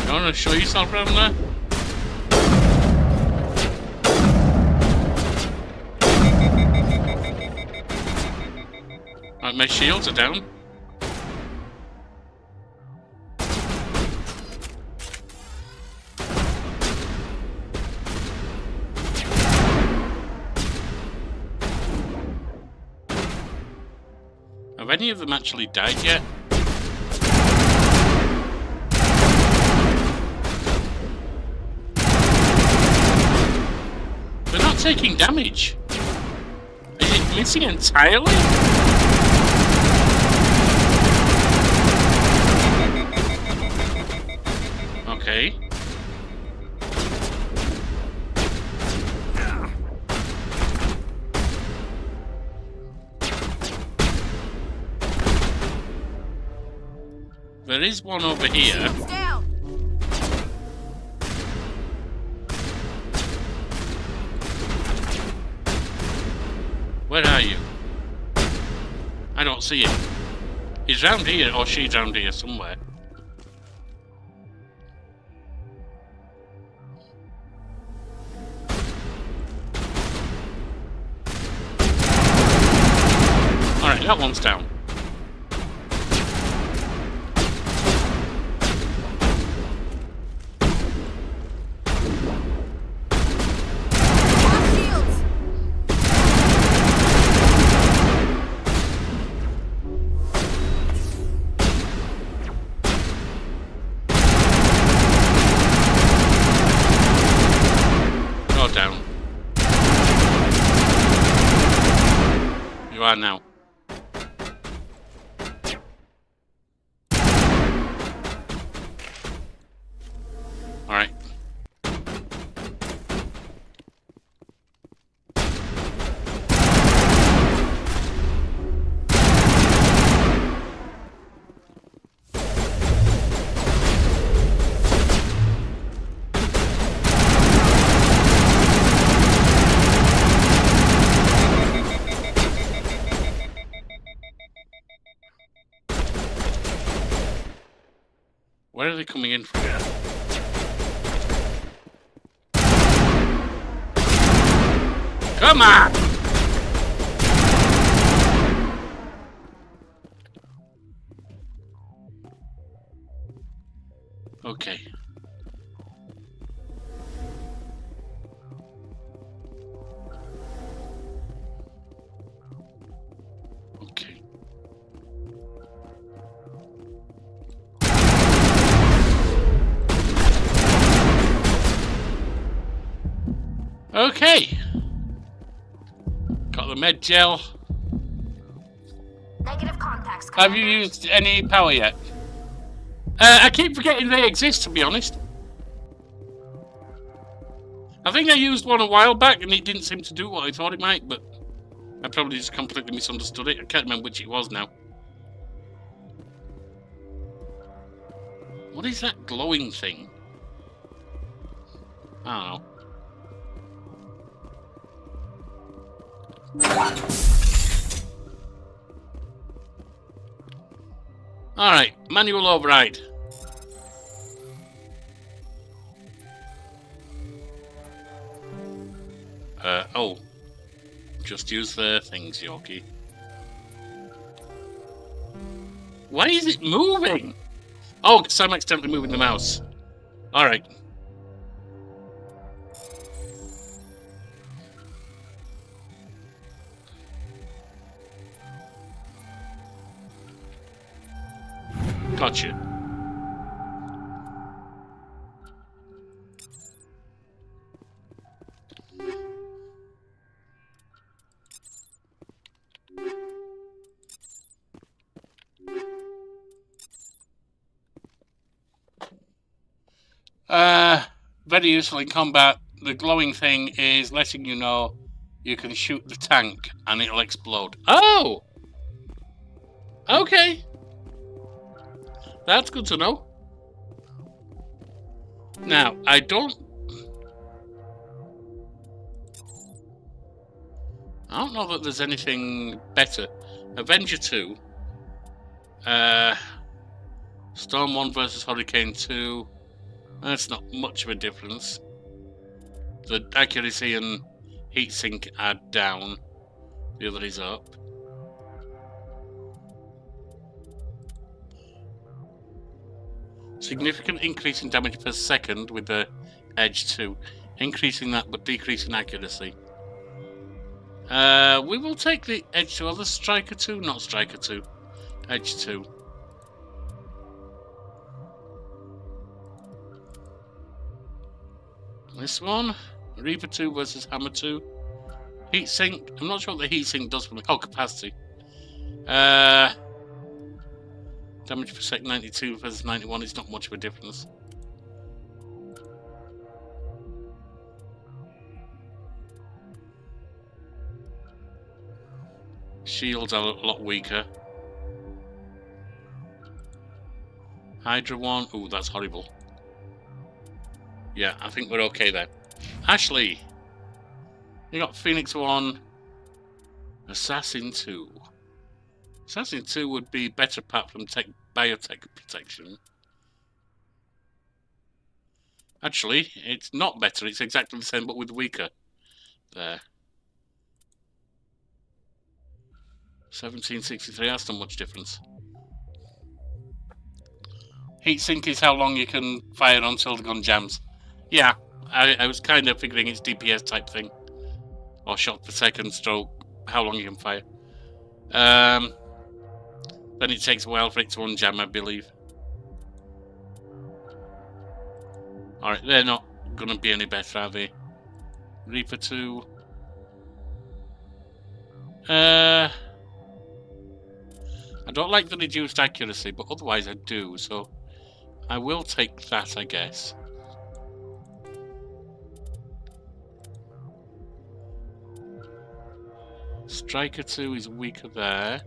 You want to show yourself around there? Right, my shields are down. Have any of them actually died yet? They're not taking damage. Is it missing entirely? Okay. There is one over here. Shields down. Where are you? I don't see him. He's round here, or she's round here somewhere. Alright, that one's down. Lock shields. Go down. You are now. Alright. Where are they coming in from? Come on! Okay. Okay. Okay. Got the med gel. Negative contacts. Have you used any power yet? I keep forgetting they exist, to be honest. I think I used one a while back and it didn't seem to do what I thought it might, but I probably just completely misunderstood it. I can't remember which it was now. What is that glowing thing? I don't know. Alright, manual override. Oh. Just use the things, Yorkie. Why is it moving? Oh, because I'm accidentally moving the mouse. Alright. Gotcha. Very useful in combat. The glowing thing is letting you know you can shoot the tank and it'll explode. Oh! Okay. That's good to know. Now, I don't know that there's anything better. Avenger 2. Storm 1 versus Hurricane 2. That's not much of a difference. The accuracy and heatsink are down. The other is up. Significant increase in damage per second with the Edge 2. Increasing that but decreasing accuracy. We will take the Edge 2. Or the Striker 2? Not Striker 2. Edge 2. This one. Reaper 2 versus Hammer 2. Heatsink. I'm not sure what the heatsink does for me. Oh, capacity. Damage per sec 92 versus 91 is not much of a difference. Shields are a lot weaker. Hydra 1. Ooh, that's horrible. Yeah, I think we're okay there. Ashley! You got Phoenix 1. Assassin 2. Assassin 2 would be better apart from biotech protection. Actually, it's not better. It's exactly the same, but with weaker. There. 1763, that's not much difference. Heatsink is how long you can fire until the gun jams. Yeah, I was kind of figuring it's DPS type thing. Or shot per second stroke, how long you can fire. Then it takes a while for it to unjam, I believe. Alright, they're not going to be any better, are they? Reaper 2. I don't like the reduced accuracy, but otherwise I do, so I will take that, I guess. Striker 2 is weaker there.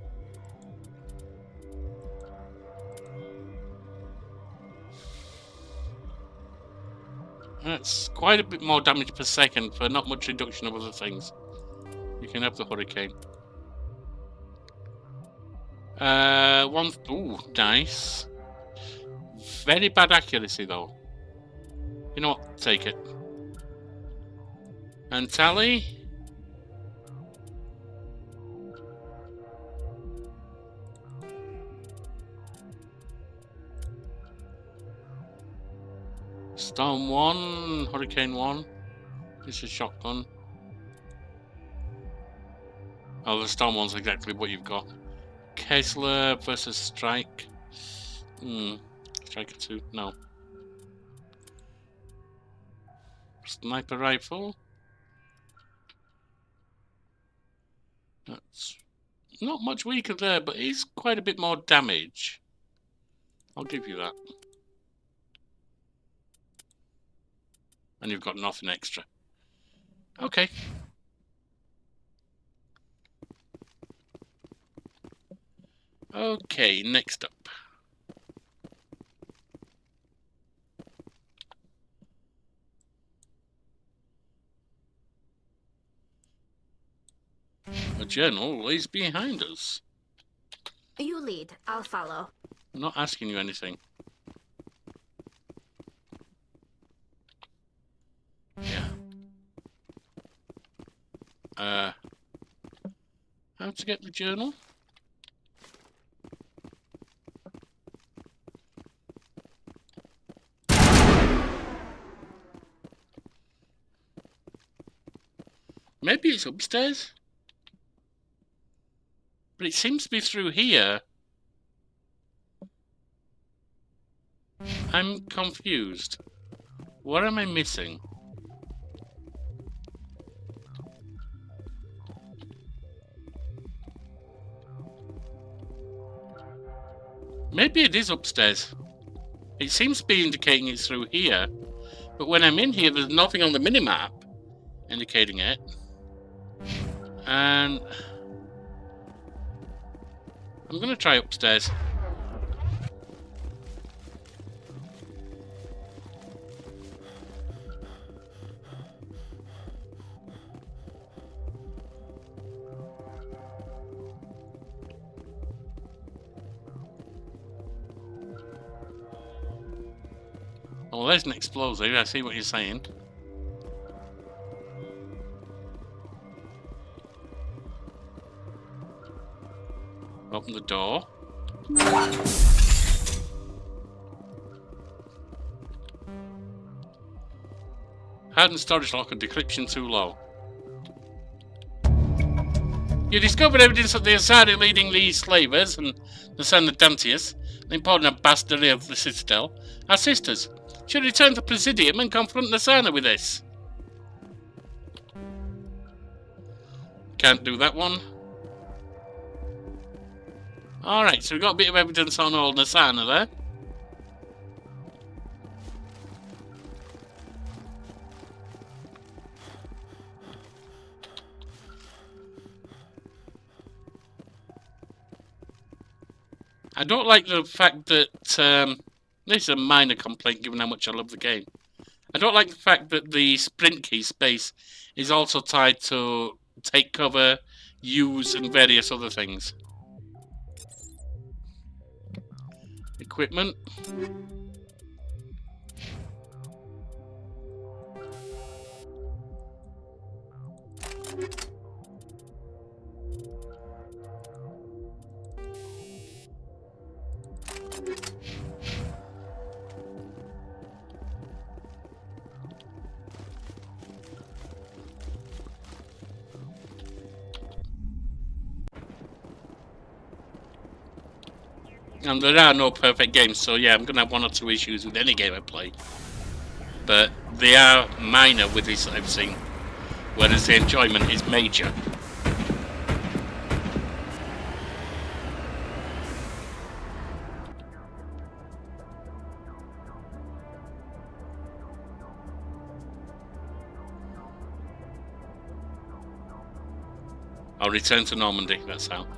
That's quite a bit more damage per second for not much reduction of other things. You can have the Hurricane. Ooh, nice. Very bad accuracy though. You know what? Take it. And Tally? Storm 1, Hurricane 1. This is shotgun. Oh, the Storm 1's exactly what you've got. Kessler versus Strike. Striker 2, no. Sniper rifle. That's not much weaker there, but it's quite a bit more damage. I'll give you that. And you've got nothing extra. Okay. Okay, next up. A journal is behind us. You lead. I'll follow. I'm not asking you anything. Yeah. How to get the journal? Maybe it's upstairs? But it seems to be through here. I'm confused. What am I missing? Maybe it is upstairs. It seems to be indicating it's through here. But when I'm in here, there's nothing on the minimap indicating it. And I'm going to try upstairs. Oh, there's an explosive. I see what you're saying. Open the door. Hardened storage lock and decryption too low. You discovered evidence of the Asari leading the slavers and the son of Dantius, the important ambassador of the Citadel, our sisters. Should return to Presidium and confront Nasana with this. Can't do that one. Alright, so we've got a bit of evidence on old Nasana there. I don't like the fact that This is a minor complaint given how much I love the game. I don't like the fact that the sprint key space is also tied to take cover, use, and various other things. Equipment. And there are no perfect games, so yeah, I'm going to have one or two issues with any game I play. But they are minor with this that I've seen, whereas the enjoyment is major. I'll return to Normandy, that's how.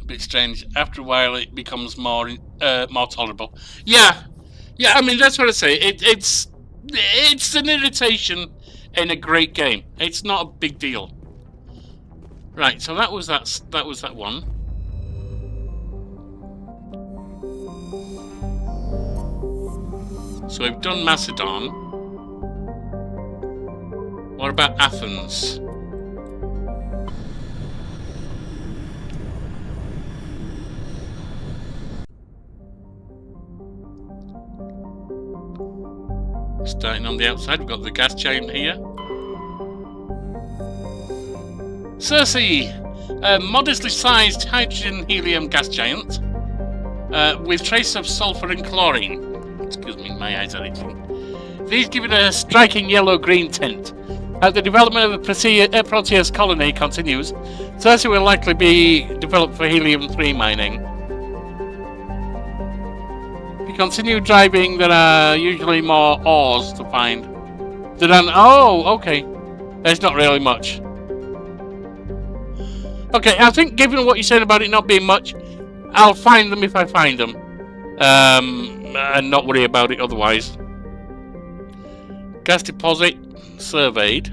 Bit strange. After a while, it becomes more tolerable. Yeah, I mean that's what I say. It's an irritation in a great game. It's not a big deal. Right. So that was that one. So we've done Macedon. What about Athens? Starting on the outside, we've got the gas giant here. Circe, a modestly sized hydrogen-helium gas giant with trace of sulfur and chlorine. Excuse me, my eyes are itching. These give it a striking yellow-green tint. As the development of the Proteus colony continues, Circe will likely be developed for helium-3 mining. Continue driving, there are usually more ores to find. Oh, okay. There's not really much. Okay, I think given what you said about it not being much, I'll find them if I find them. And not worry about it otherwise. Gas deposit surveyed.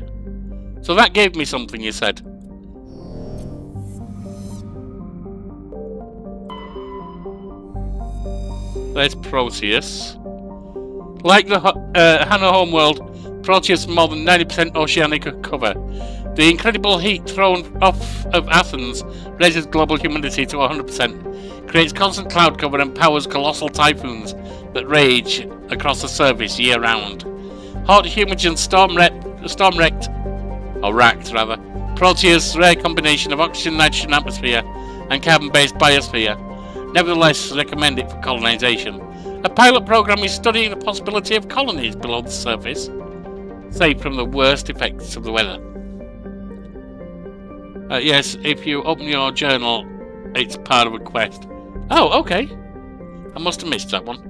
So that gave me something, you said. There's Proteus. Like the Hannah homeworld, Proteus has more than 90% oceanic cover. The incredible heat thrown off of Athens raises global humidity to 100%, creates constant cloud cover and powers colossal typhoons that rage across the surface year-round. Hot, humid and storm-wrecked, or racked rather, Proteus' rare combination of oxygen-nitrogen atmosphere and carbon-based biosphere nevertheless recommend it for colonization. A pilot program is studying the possibility of colonies below the surface, safe from the worst effects of the weather. Yes, if you open your journal, it's part of a quest. Oh, okay. I must have missed that one.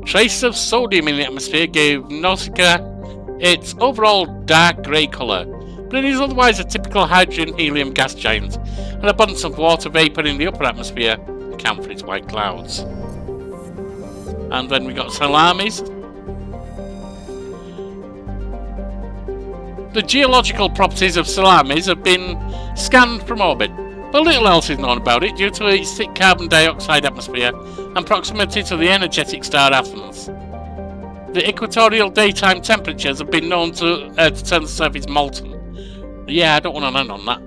Trace of sodium in the atmosphere gave Nausicaa its overall dark grey colour, but it is otherwise a typical hydrogen-helium gas giant. An abundance of water vapour in the upper atmosphere account for its white clouds. And then we got Salamis. The geological properties of Salamis have been scanned from orbit, but little else is known about it due to its thick carbon dioxide atmosphere and proximity to the energetic star Athens. The equatorial daytime temperatures have been known to turn the surface molten. Yeah, I don't want to land on that.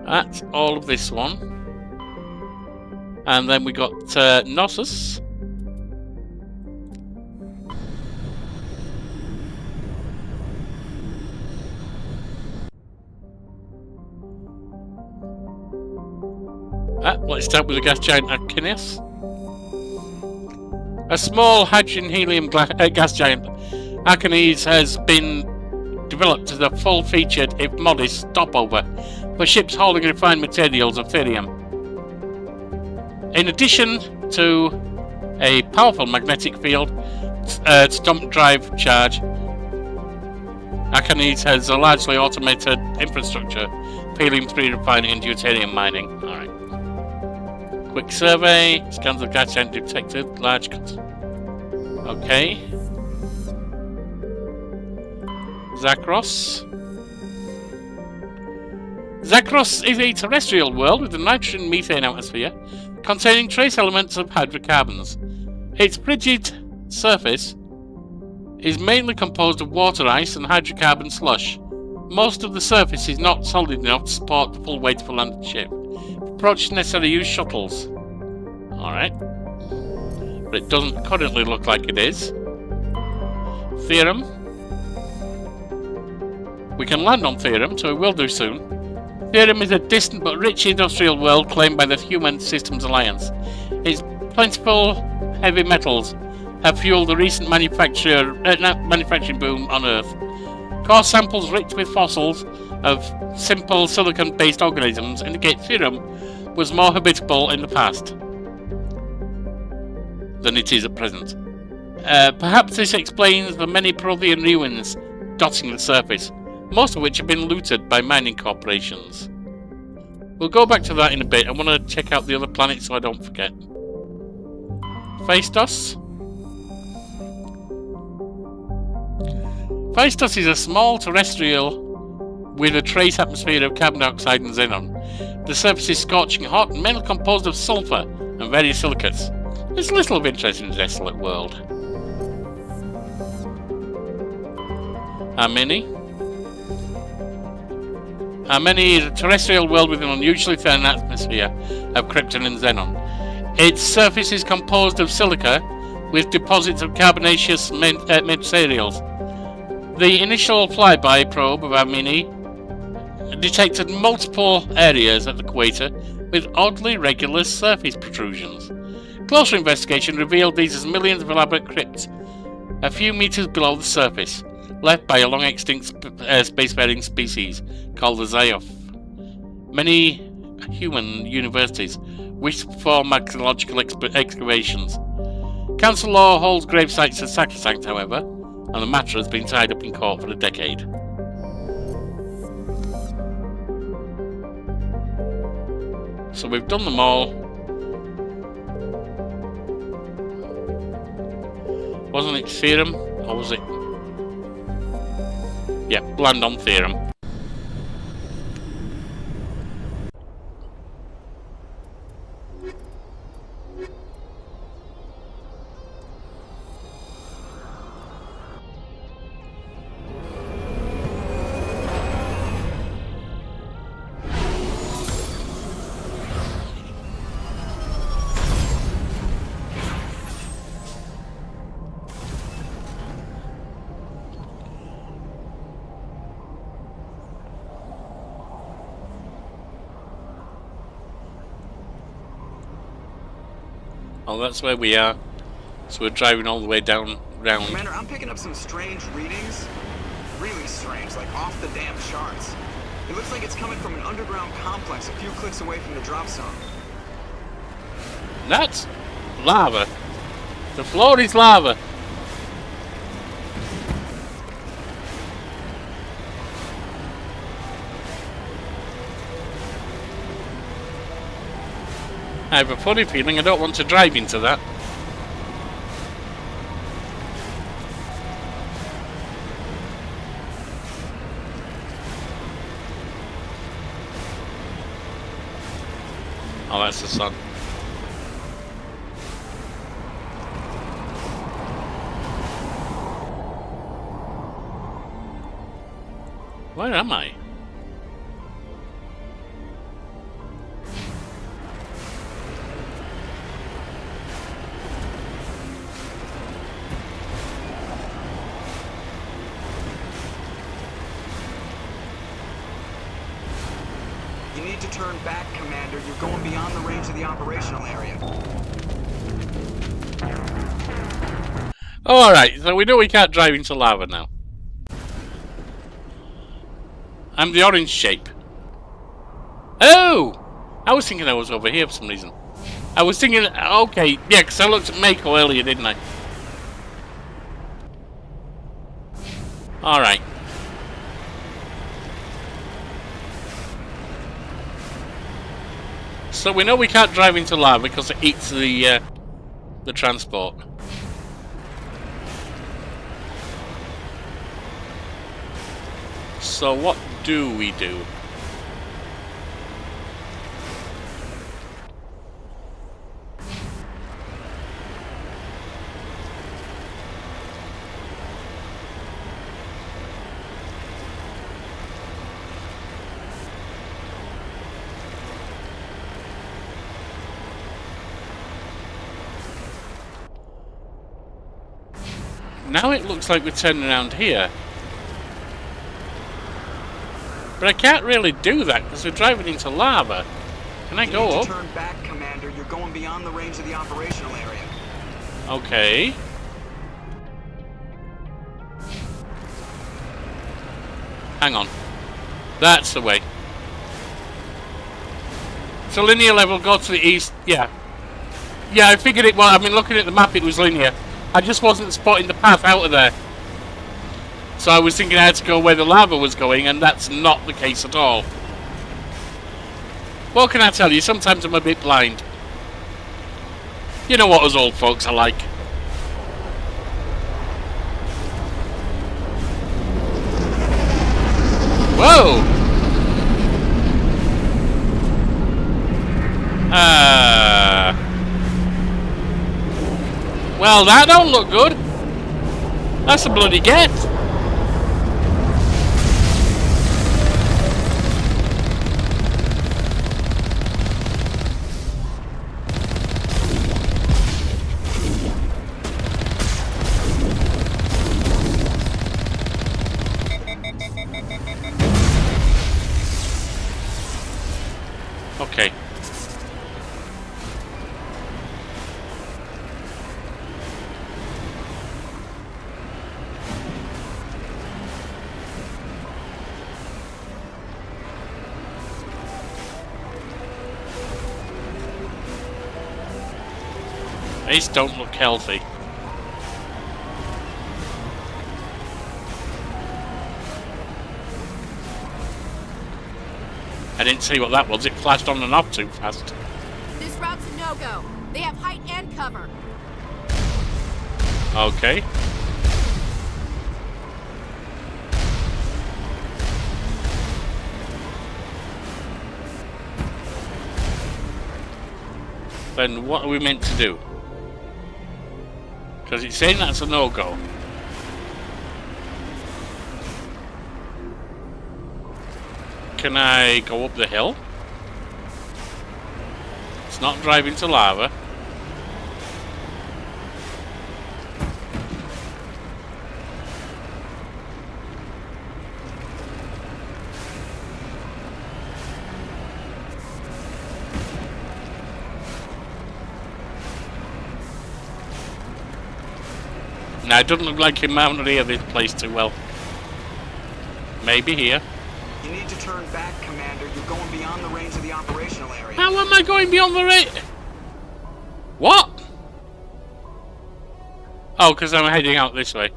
That's all of this one. And then we got Knossos. Let's start with the gas giant Archineus. A small hydrogen-helium gas giant, Archineus has been developed as a full-featured, if modest, stopover for ships hauling refined materials of therium. In addition to a powerful magnetic field, stump drive charge. Arcanese has a largely automated infrastructure, peeling through refining and deuterium mining. Alright. Quick survey, scans of gas tank detected, large... Okay. Zakros. Zakros is a terrestrial world with a nitrogen methane atmosphere containing trace elements of hydrocarbons. Its frigid surface is mainly composed of water ice and hydrocarbon slush. Most of the surface is not solid enough to support the full weight of a landed ship. Approach necessary use shuttles. Alright. But it doesn't currently look like it is. Theorem. We can land on Theorem, so we will do soon. Theorem is a distant but rich industrial world claimed by the Human Systems Alliance. Its plentiful heavy metals have fueled the recent manufacturing boom on Earth. Core samples rich with fossils of simple silicon-based organisms indicate Theorem was more habitable in the past than it is at present. Perhaps this explains the many Prothean ruins dotting the surface, most of which have been looted by mining corporations. We'll go back to that in a bit. I want to check out the other planets so I don't forget. Phaistos. Phaistos is a small terrestrial with a trace atmosphere of carbon dioxide and xenon. The surface is scorching hot and mainly composed of sulfur and various silicates. There's little of interest in this desolate world. Amini. Amini is a terrestrial world with an unusually thin atmosphere of krypton and xenon. Its surface is composed of silica with deposits of carbonaceous materials. The initial flyby probe of Amini detected multiple areas at the equator with oddly regular surface protrusions. Closer investigation revealed these as millions of elaborate crypts a few meters below the surface, left by a long-extinct spacefaring species called the Zioff. Many human universities wish to perform archaeological excavations. Council law holds grave sites as sacrosanct, however, and the matter has been tied up in court for a decade. So we've done them all. Wasn't it Theorem, or was it... Yeah, land on Theorem. Oh, that's where we are. So we're driving all the way down round. Commander, I'm picking up some strange readings. Really strange, like off the damn charts. It looks like it's coming from an underground complex a few clicks away from the drop zone. That's lava. The floor is lava. I have a funny feeling I don't want to drive into that. Oh, that's the sun. Where am I? You need to turn back, Commander. You're going beyond the range of the operational area. Oh, alright, so we know we can't drive into lava now. I'm the orange shape. Oh! I was thinking I was over here for some reason. I was thinking, okay, yeah, because I looked at Mako earlier, didn't I? Alright. So we know we can't drive into lava because it eats the transport. So what do we do? Now it looks like we're turning around here. But I can't really do that because we're driving into lava. Can I go up? Turn back, Commander. You're going beyond the range of the operational area. Okay. Hang on. That's the way. So linear level, go to the east. Yeah. Yeah, I figured it was. I mean, looking at the map, it was linear. I just wasn't spotting the path out of there. So I was thinking I had to go where the lava was going, and that's not the case at all. What can I tell you? Sometimes I'm a bit blind. You know what us old folks are like. Whoa! Well, that don't look good. That's a bloody get. Okay. These don't look healthy. I didn't see what that was. It flashed on and off too fast. This route's a no-go. They have height and cover. Okay. Then what are we meant to do? Because it's saying that's a no-go. Can I go up the hill? It's not driving to lava. Now, it doesn't look like you mounted here this place too well. Maybe here. You need to turn back, Commander. You're going beyond the range of the operational area. How am I going beyond the range? What? Oh, because I'm heading out this way.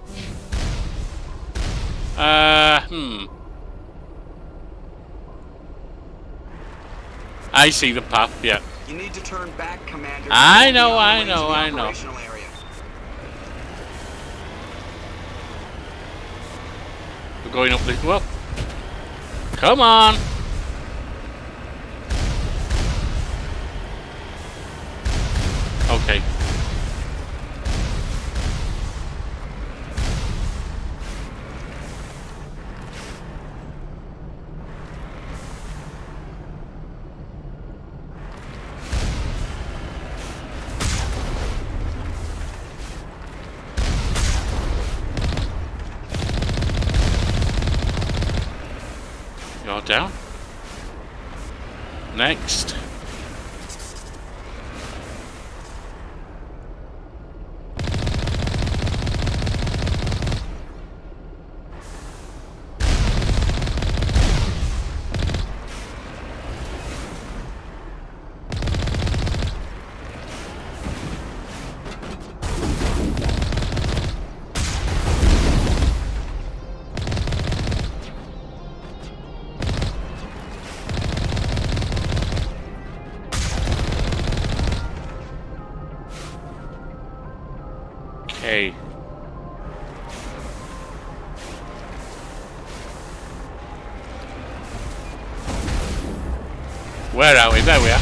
I see the path, yeah. You need to turn back, Commander. I know. We're going up this... Well, come on! Okay. You're down. Next. Where are we? There we are.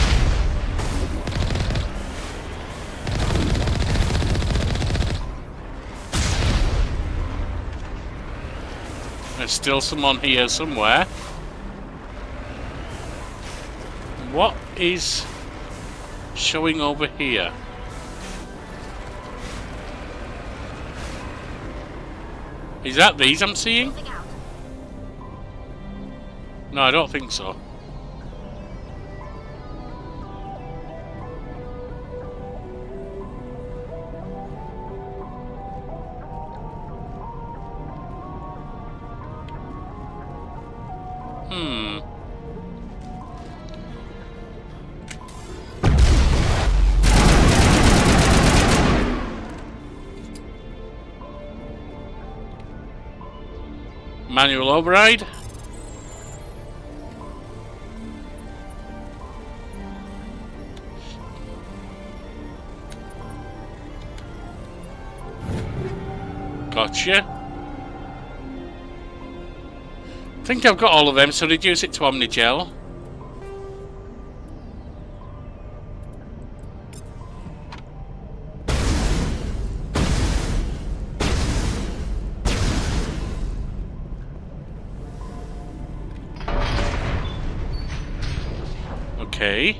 There's still someone here somewhere. What is showing over here? Is that these I'm seeing? No, I don't think so. Manual override. Gotcha. I think I've got all of them, so reduce it to Omnigel. Okay.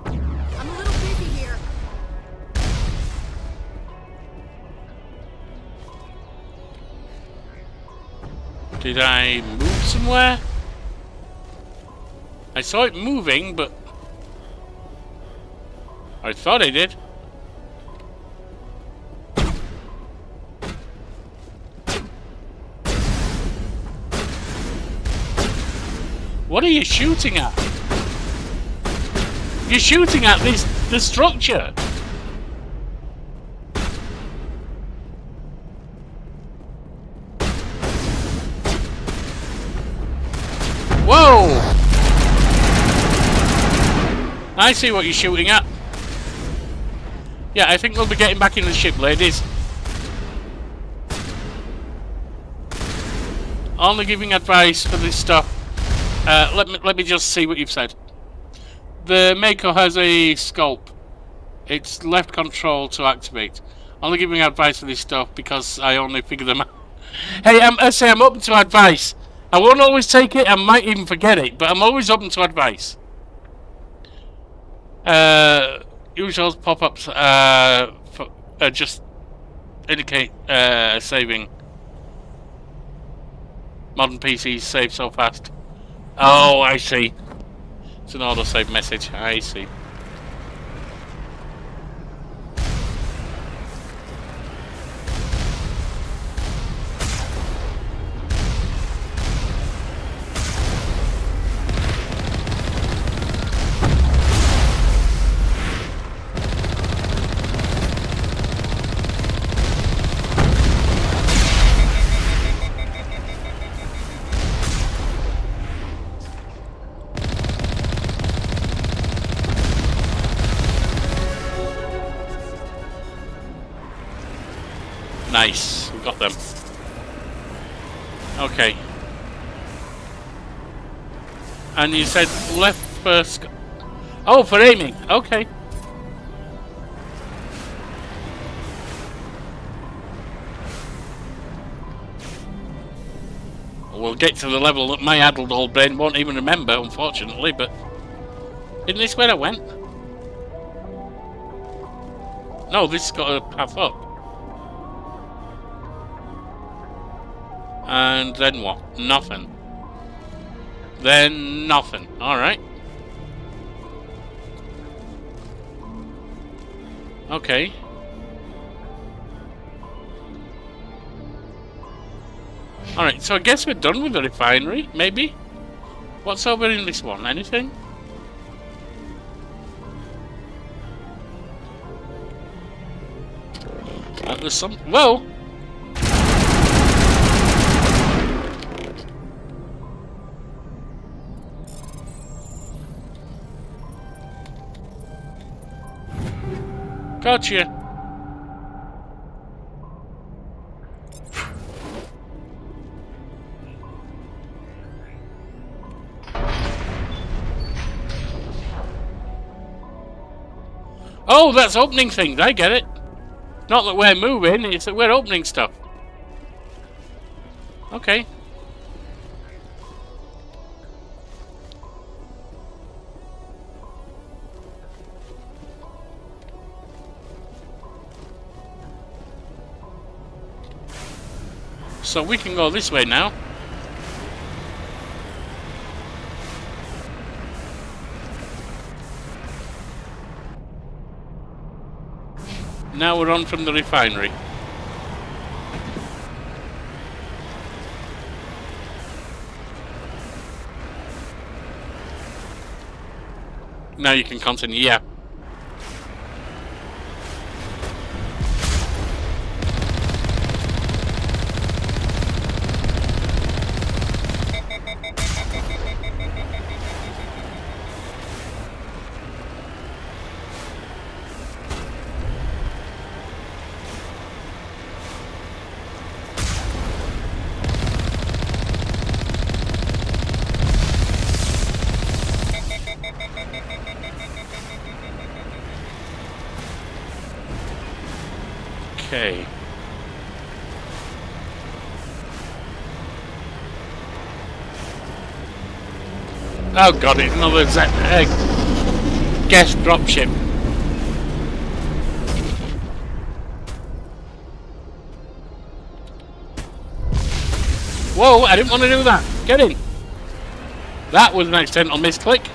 I'm a little busy here. Did I move somewhere? I saw it moving, but I thought I did. What are you shooting at? You're shooting at the structure. Whoa! I see what you're shooting at. Yeah, I think we'll be getting back in the ship, ladies. Only giving advice for this stuff. Let me just see what you've said. The Mako has a scope. It's left control to activate. Only giving advice for this stuff because I only figure them out. Hey, I'm open to advice. I won't always take it. I might even forget it, but I'm always open to advice. Usual pop-ups just indicate saving. Modern PCs save so fast. Oh, I see. It's an autosave message. I see. Nice, we got them. Okay. And you said left first. Oh, for aiming. Okay. We'll get to the level that my addled old brain won't even remember, unfortunately, but isn't this where I went? No, this has got a path up. And then what? Nothing. Then nothing. Alright. Okay. Alright, so I guess we're done with the refinery, maybe? What's over in this one? Anything? There's some... Whoa! Gotcha. Oh, that's opening things. I get it. Not that we're moving, it's that we're opening stuff. Okay. So we can go this way now. Now we're on from the refinery. Now you can continue, yeah. Okay. Oh god, it's another guest dropship. Whoa, I didn't want to do that. Get in. That was an accidental misclick.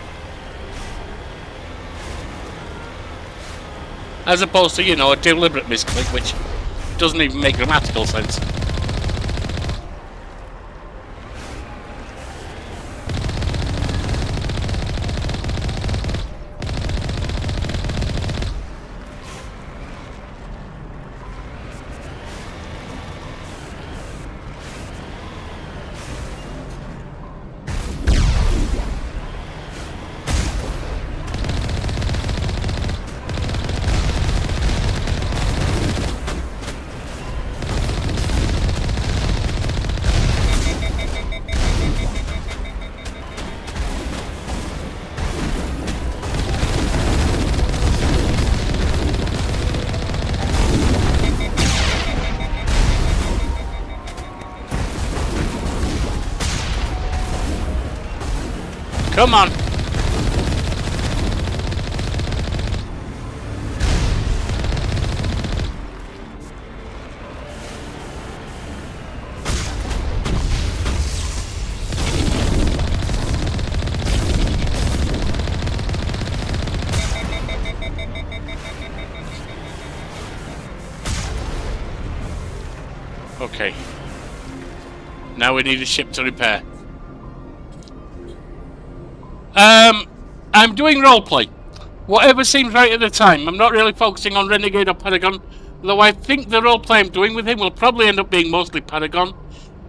As opposed to, you know, a deliberate misclick, which doesn't even make grammatical sense. Come on. Okay. Now we need a ship to repair. I'm doing roleplay. Whatever seems right at the time. I'm not really focusing on Renegade or Paragon, though I think the roleplay I'm doing with him will probably end up being mostly Paragon.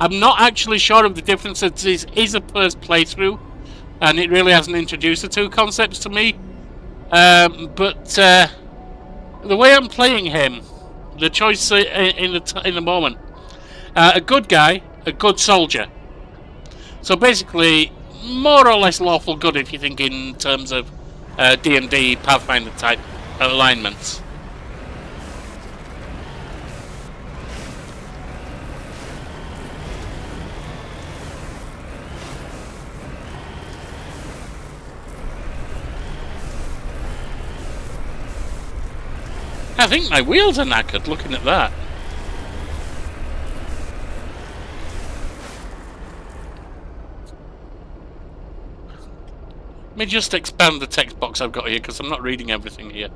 I'm not actually sure of the differences. This is a first playthrough, and it really hasn't introduced the two concepts to me. But the way I'm playing him, the choice in the moment, a good guy, a good soldier. So basically, more or less lawful good if you think in terms of D&D Pathfinder type alignments. I think my wheels are knackered looking at that. Let me just expand the text box I've got here because I'm not reading everything here.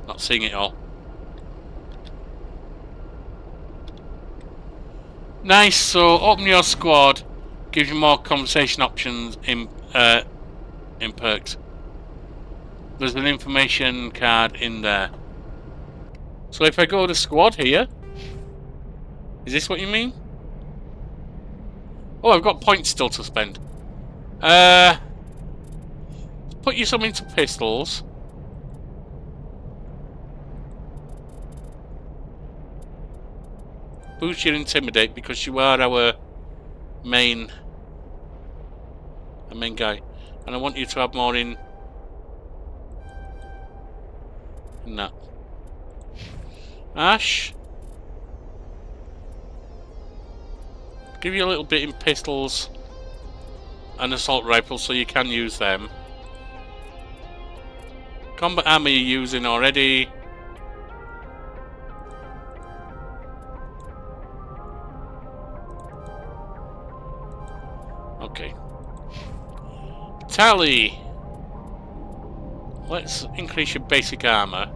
Not seeing it all. Nice, so open your squad, gives you more conversation options in perks. There's an information card in there. So if I go to squad here, is this what you mean? Oh, I've got points still to spend. Put you some into pistols. Boost your intimidate because you are our main guy, and I want you to have more in No. Ash? Give you a little bit in pistols and assault rifles so you can use them. Combat armor you're using already. Okay. Tally! Let's increase your basic armor.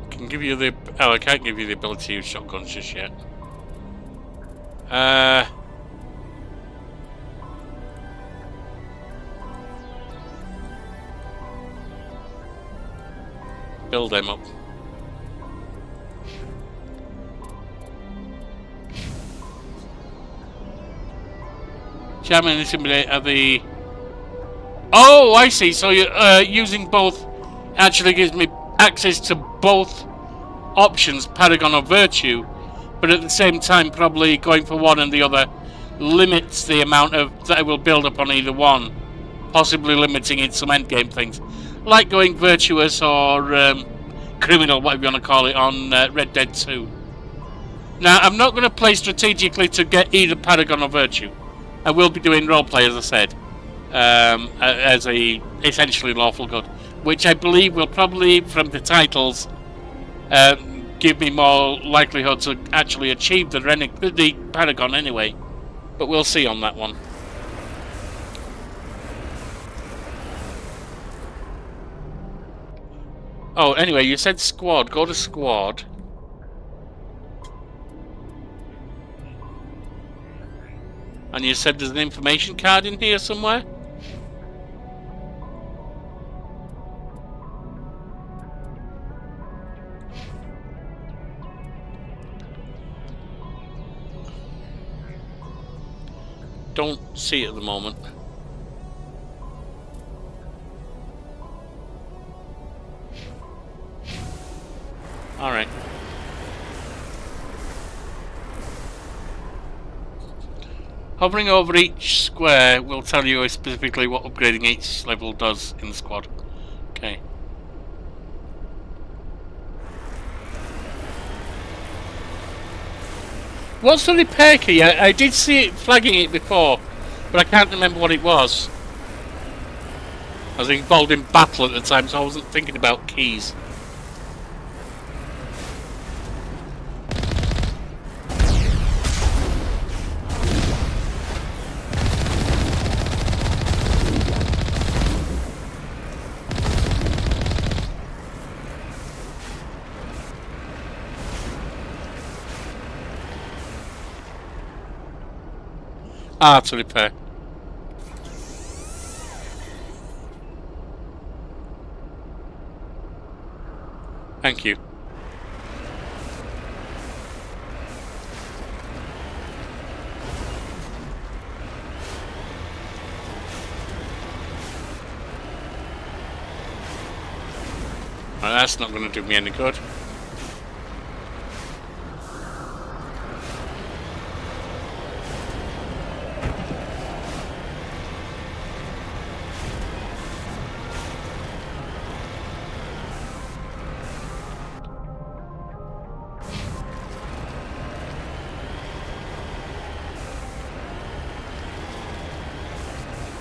Can give you the... Oh, I can't give you the ability to use shotguns just yet. Build them up. Shaman and Intimidate are the... Oh, I see. So you're using both actually gives me access to both options, Paragon or Virtue, but at the same time probably going for one and the other limits the amount of that I will build up on either one, possibly limiting in some endgame things, like going Virtuous or Criminal, whatever you want to call it, on Red Dead 2. Now, I'm not going to play strategically to get either Paragon or Virtue. I will be doing roleplay, as I said, as a essentially lawful good, which I believe will probably, from the titles, give me more likelihood to actually achieve the Paragon anyway. But we'll see on that one. Oh, anyway, you said squad. Go to squad. And you said there's an information card in here somewhere? Don't see it at the moment. Alright. Hovering over each square will tell you specifically what upgrading each level does in the squad. Okay. What's the repair key? I did see it flagging it before, but I can't remember what it was. I was involved in battle at the time, so I wasn't thinking about keys. Ah, to repair. Thank you. Well, that's not going to do me any good.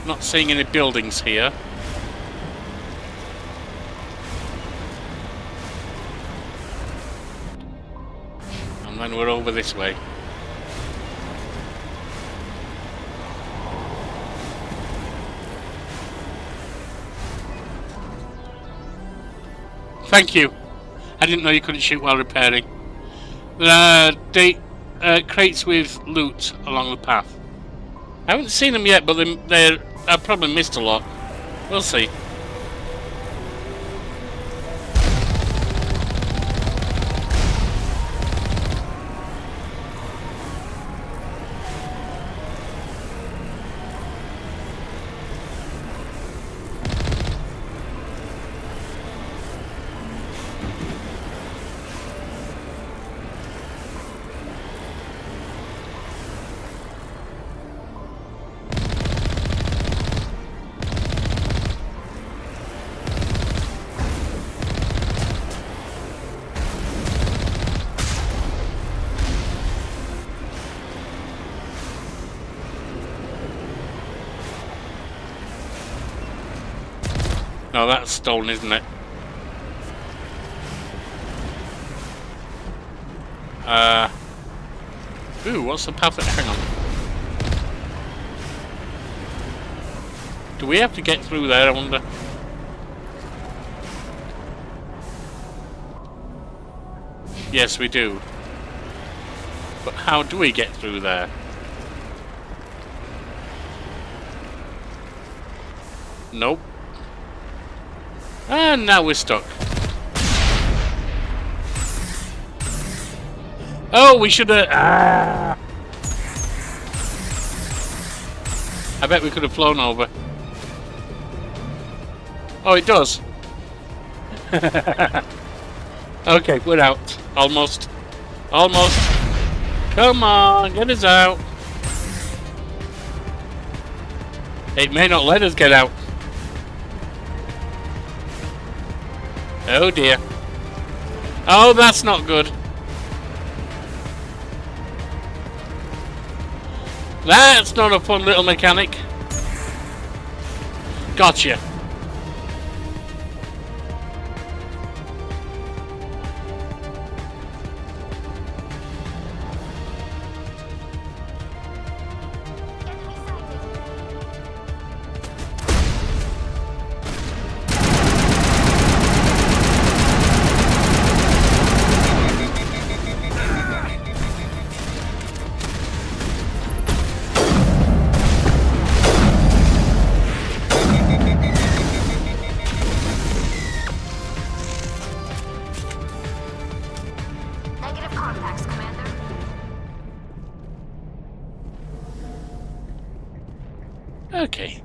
Not seeing any buildings here. And then we're over this way. Thank you. I didn't know you couldn't shoot while repairing. Crates with loot along the path. I haven't seen them yet, but I've probably missed a lot. We'll see. No, that's stone, isn't it? Ooh, what's the path? Hang on. Do we have to get through there, I wonder? Yes, we do. But how do we get through there? Nope. And now we're stuck. Oh, we should have... Ah. I bet we could have flown over. Oh, it does. Okay, we're out. Almost. Almost. Come on, get us out. It may not let us get out. Oh dear. Oh, that's not good. That's not a fun little mechanic. Gotcha. Okay.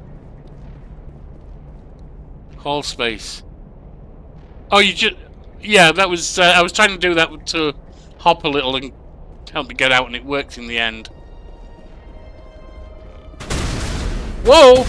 Hall space. Oh, you just... Yeah, that was... I was trying to do that to hop a little and help me get out, and it worked in the end. Whoa!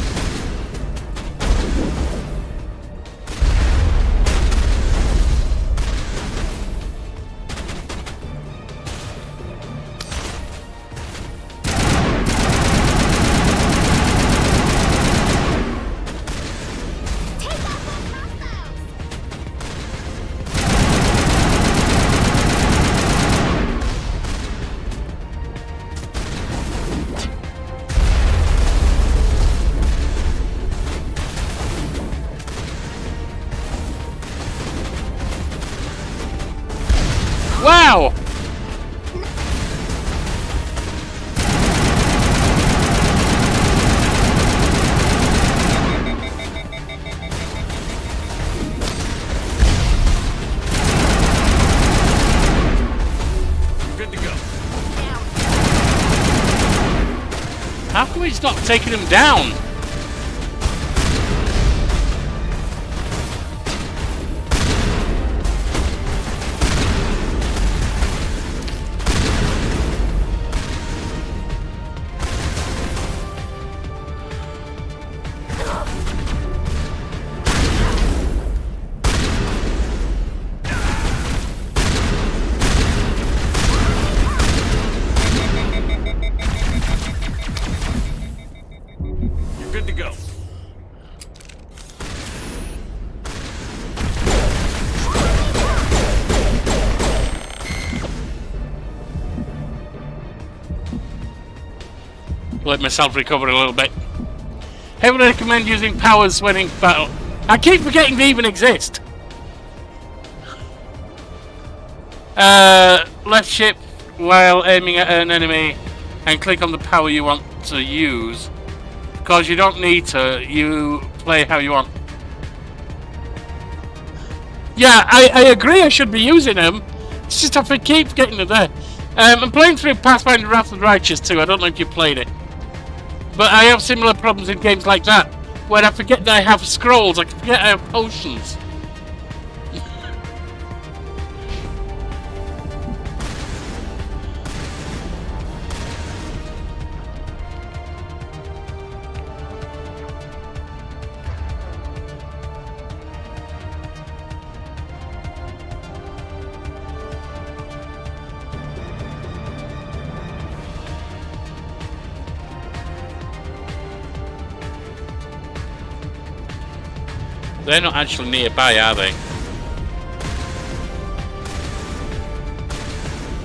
Wow! Good to go. How come he's not taking him down? Good to go. Let myself recover a little bit. Heavily recommend using powers when in battle. I keep forgetting they even exist. Left shift while aiming at an enemy and click on the power you want to use. Because you don't need to, you play how you want. Yeah, I agree I should be using them. It's just I keep getting to there. I'm playing through Pathfinder Wrath of the Righteous too. I don't know if you played it. But I have similar problems in games like that, where I forget that I have scrolls, I forget I have potions. They're not actually nearby, are they?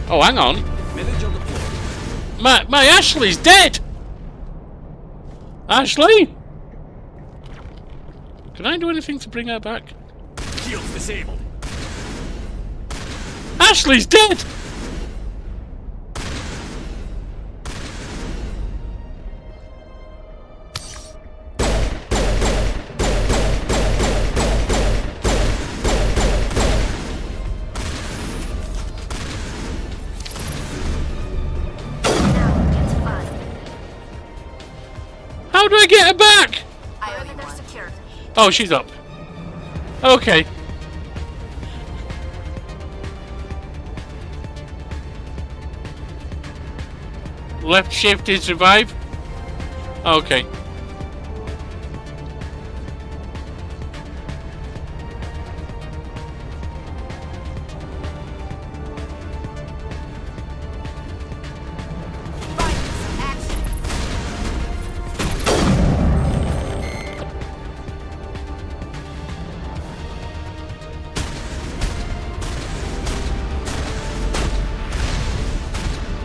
Oh, hang on. Village on the floor. My Ashley's dead! Ashley? Can I do anything to bring her back? Shields disabled. Ashley's dead! How do I get her back? Perimeter secured. Oh, she's up. Okay. Left shift is revive. Okay.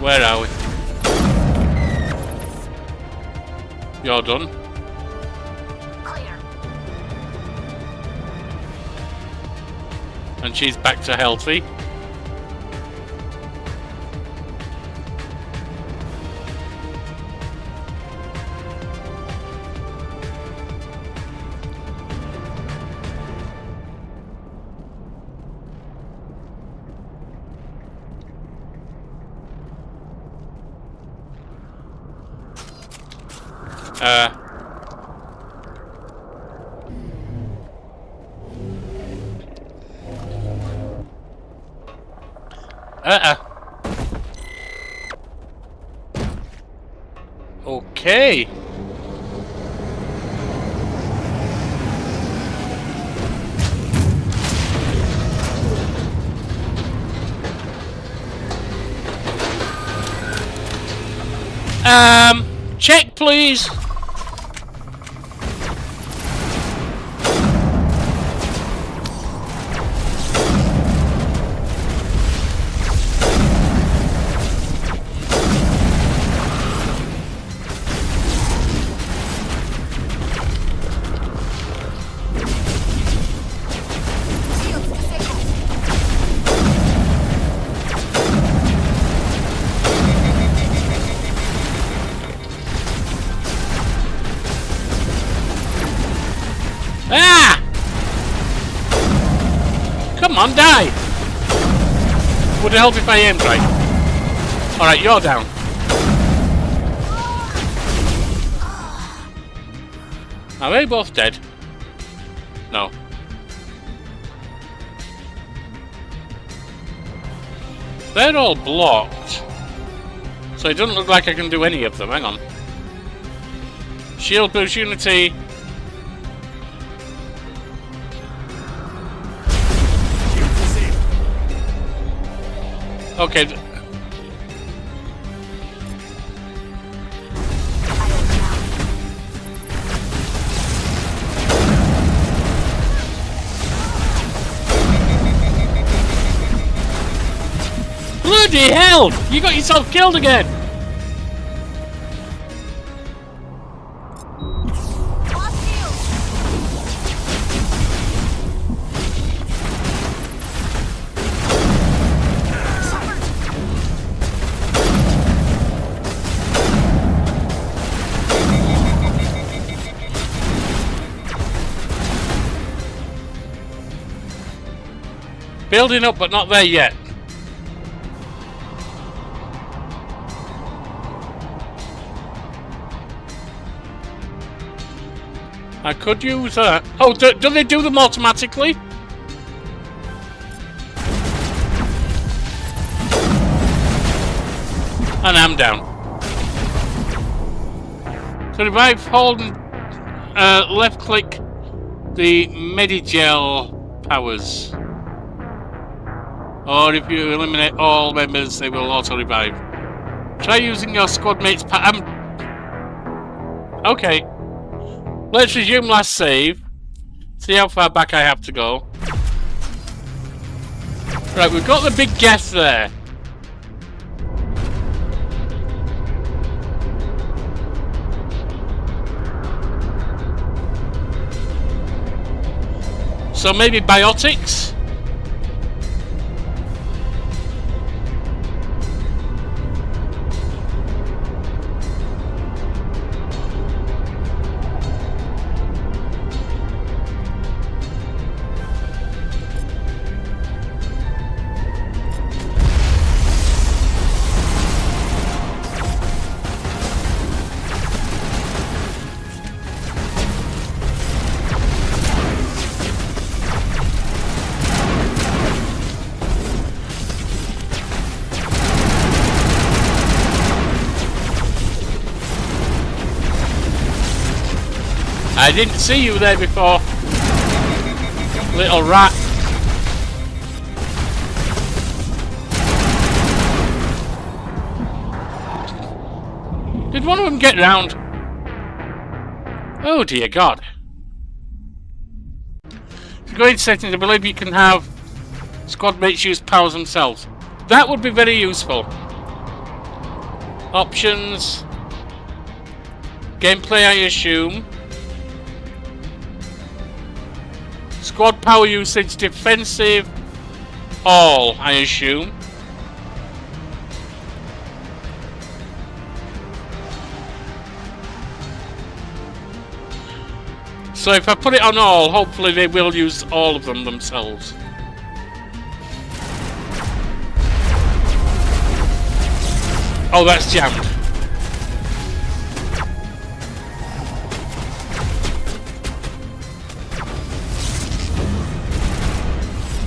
Where are we? You're done. Clear. And she's back to healthy. Okay. Check, please. Ah! Come on, die! Would it help if I aimed right? Alright, you're down. Are they both dead? No. They're all blocked. So it doesn't look like I can do any of them. Hang on. Shield boost unity. Okay. Bloody hell! You got yourself killed again! Building up, but not there yet. I could use that. Oh, do they do them automatically? And I'm down. So revive, hold, and left click the Medigel powers. Or if you eliminate all members, they will auto revive. Try using your squad mate's okay. Let's resume last save. See how far back I have to go. Right, we've got the big guess there. So maybe biotics? I didn't see you there before, little rat. Did one of them get round? Oh dear God. To go into settings, I believe you can have squad mates use powers themselves. That would be very useful. Options. Gameplay, I assume. Squad power usage, defensive, all, I assume. So if I put it on all, hopefully they will use all of them themselves. Oh, that's jammed.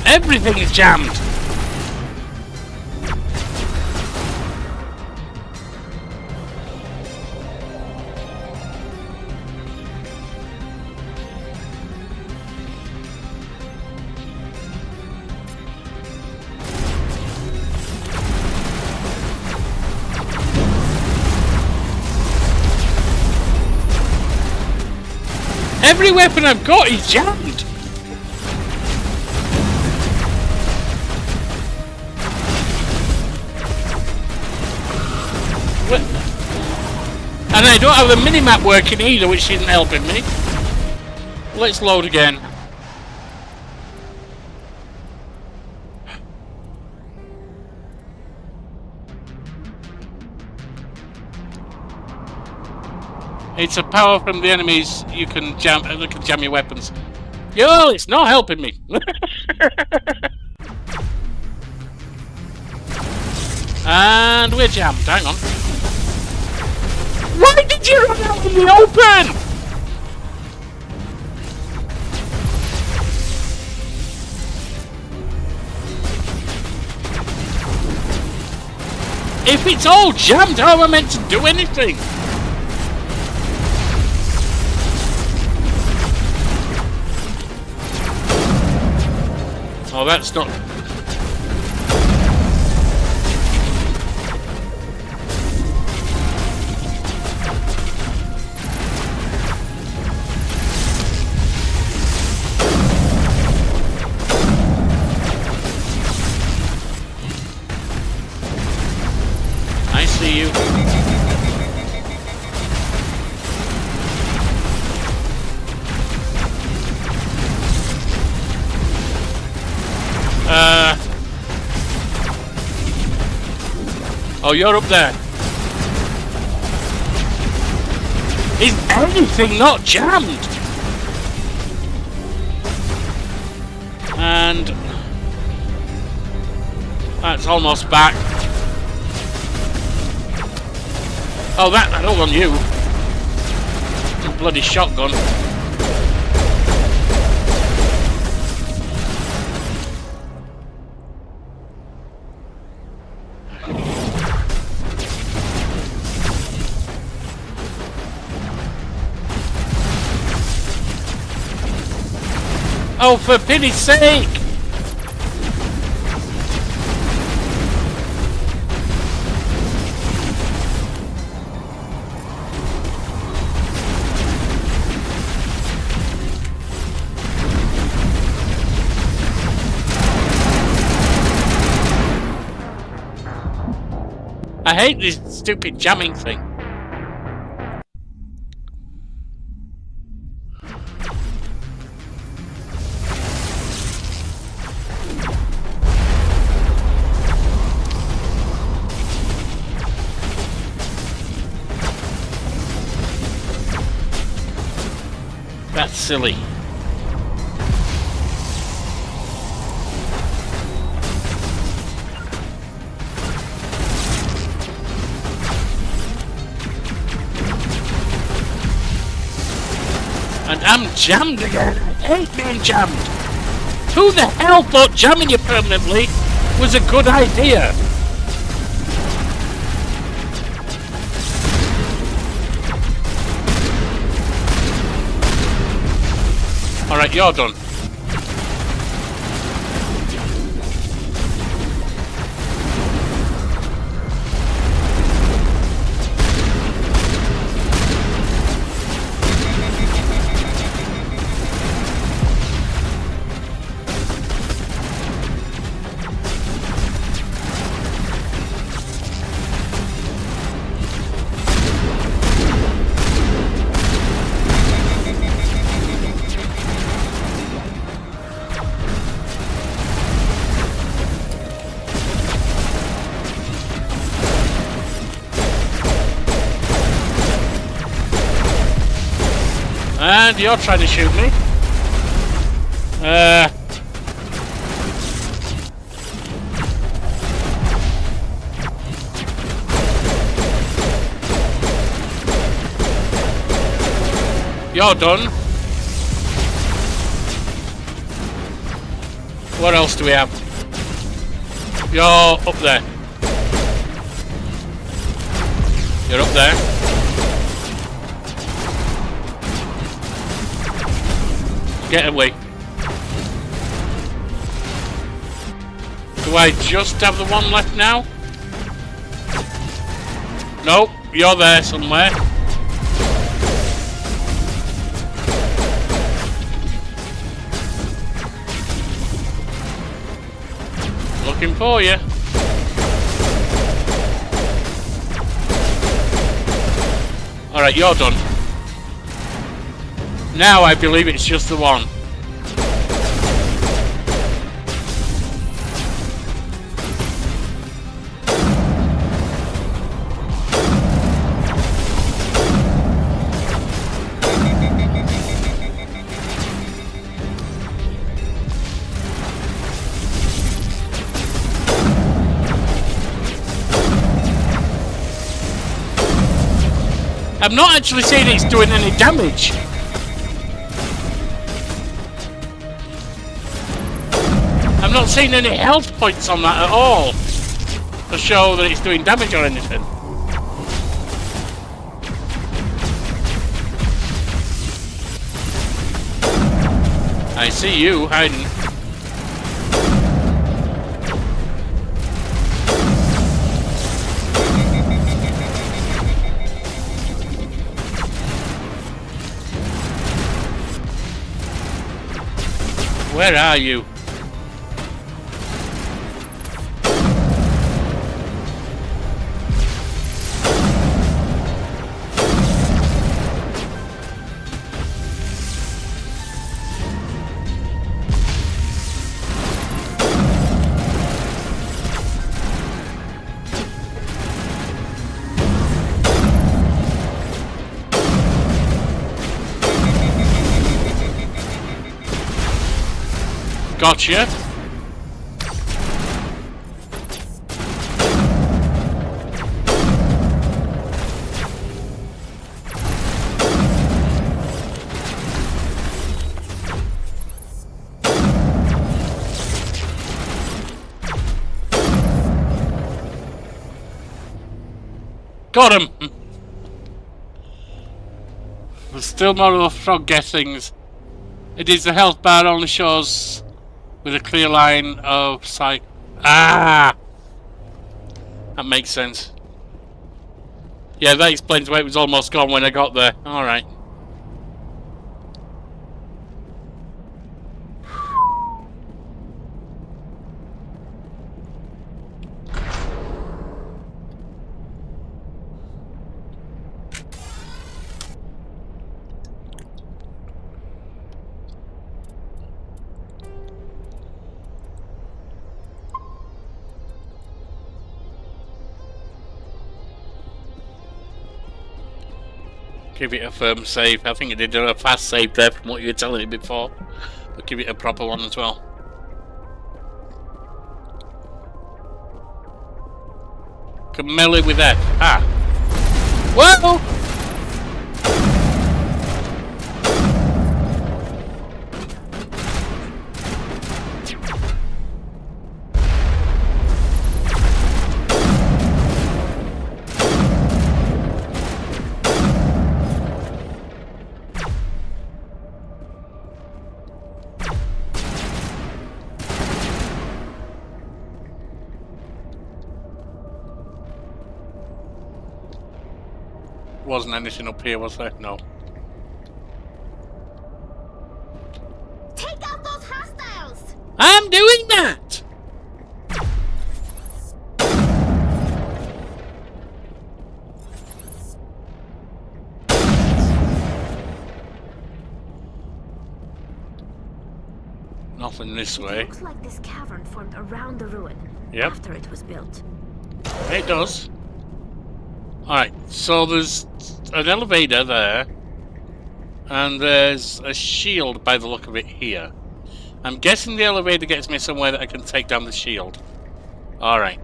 Everything is jammed. Every weapon I've got is jammed. And I don't have the minimap working either, which isn't helping me. Let's load again. It's a power from the enemies. You can jam. Look at jam your weapons. Yo, it's not helping me. And we're jammed. Hang on. Why did you run out in the open? If it's all jammed, how am I meant to do anything? Oh, that's not... I see you. Oh, you're up there. Is anything not jammed? And that's almost back. Oh, that all on you. Bloody shotgun. Oh, for pity's sake! I hate this stupid jamming thing. That's silly. And I'm jammed again. I hate being jammed. Who the hell thought jamming you permanently was a good idea? Alright, you're done. And you're trying to shoot me. You're done. What else do we have? You're up there. You're up there. Get away. Do I just have the one left now? Nope, you're there somewhere. Looking for you. Alright, you're done. Now I believe it's just the one. I'm not actually saying it's doing any damage. I'm not seeing any health points on that at all to show that it's doing damage or anything. I see you hiding. Where are you? Gotcha. Got him! There's still more of the frog guessings. It is the health bar only shows with a clear line of sight. Ah! That makes sense. Yeah, that explains why it was almost gone when I got there. Alright. Give it a firm save. I think it did a fast save there from what you were telling me before. But give it a proper one as well. Can melee with that. Ah! Whoa! Wasn't anything up here, was there? No. Take out those hostiles! I'm doing that! Nothing this way. It looks like this cavern formed around the ruin after it was built. It does. Alright, so there's an elevator there, and there's a shield by the look of it here. I'm guessing the elevator gets me somewhere that I can take down the shield. Alright.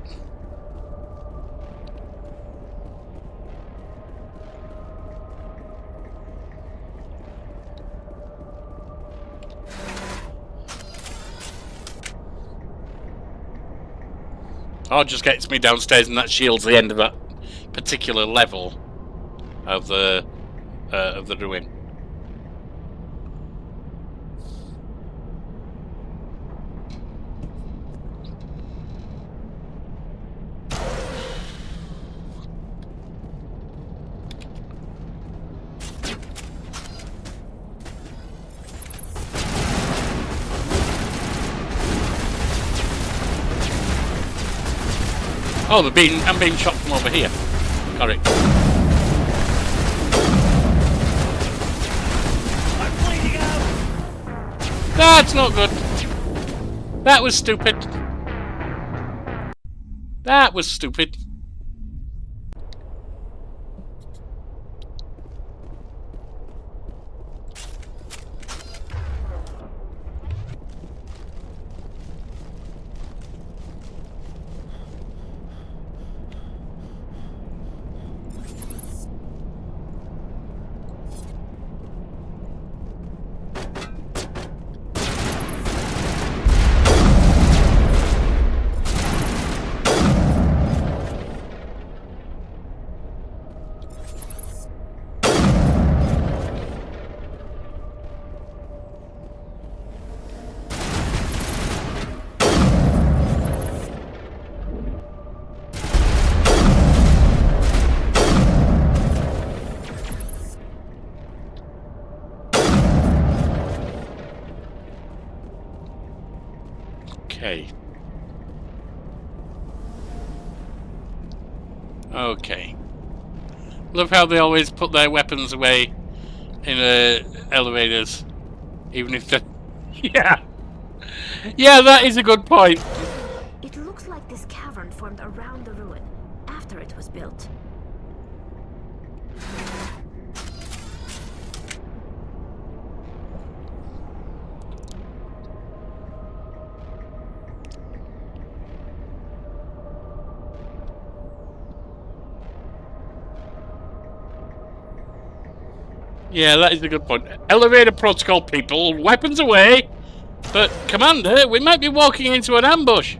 Oh, it just gets me downstairs, and that shield's the end of that particular level of the ruin. Oh, I'm being shot from over here. Got it. I'm bleeding out! That's not good. That was stupid. That was stupid. Okay. Love how they always put their weapons away in elevators, even if they're... Yeah! Yeah, that is a good point. It looks like this cavern formed around the ruin after it was built. Yeah, that is a good point. Elevator protocol, people. Weapons away. But, Commander, we might be walking into an ambush.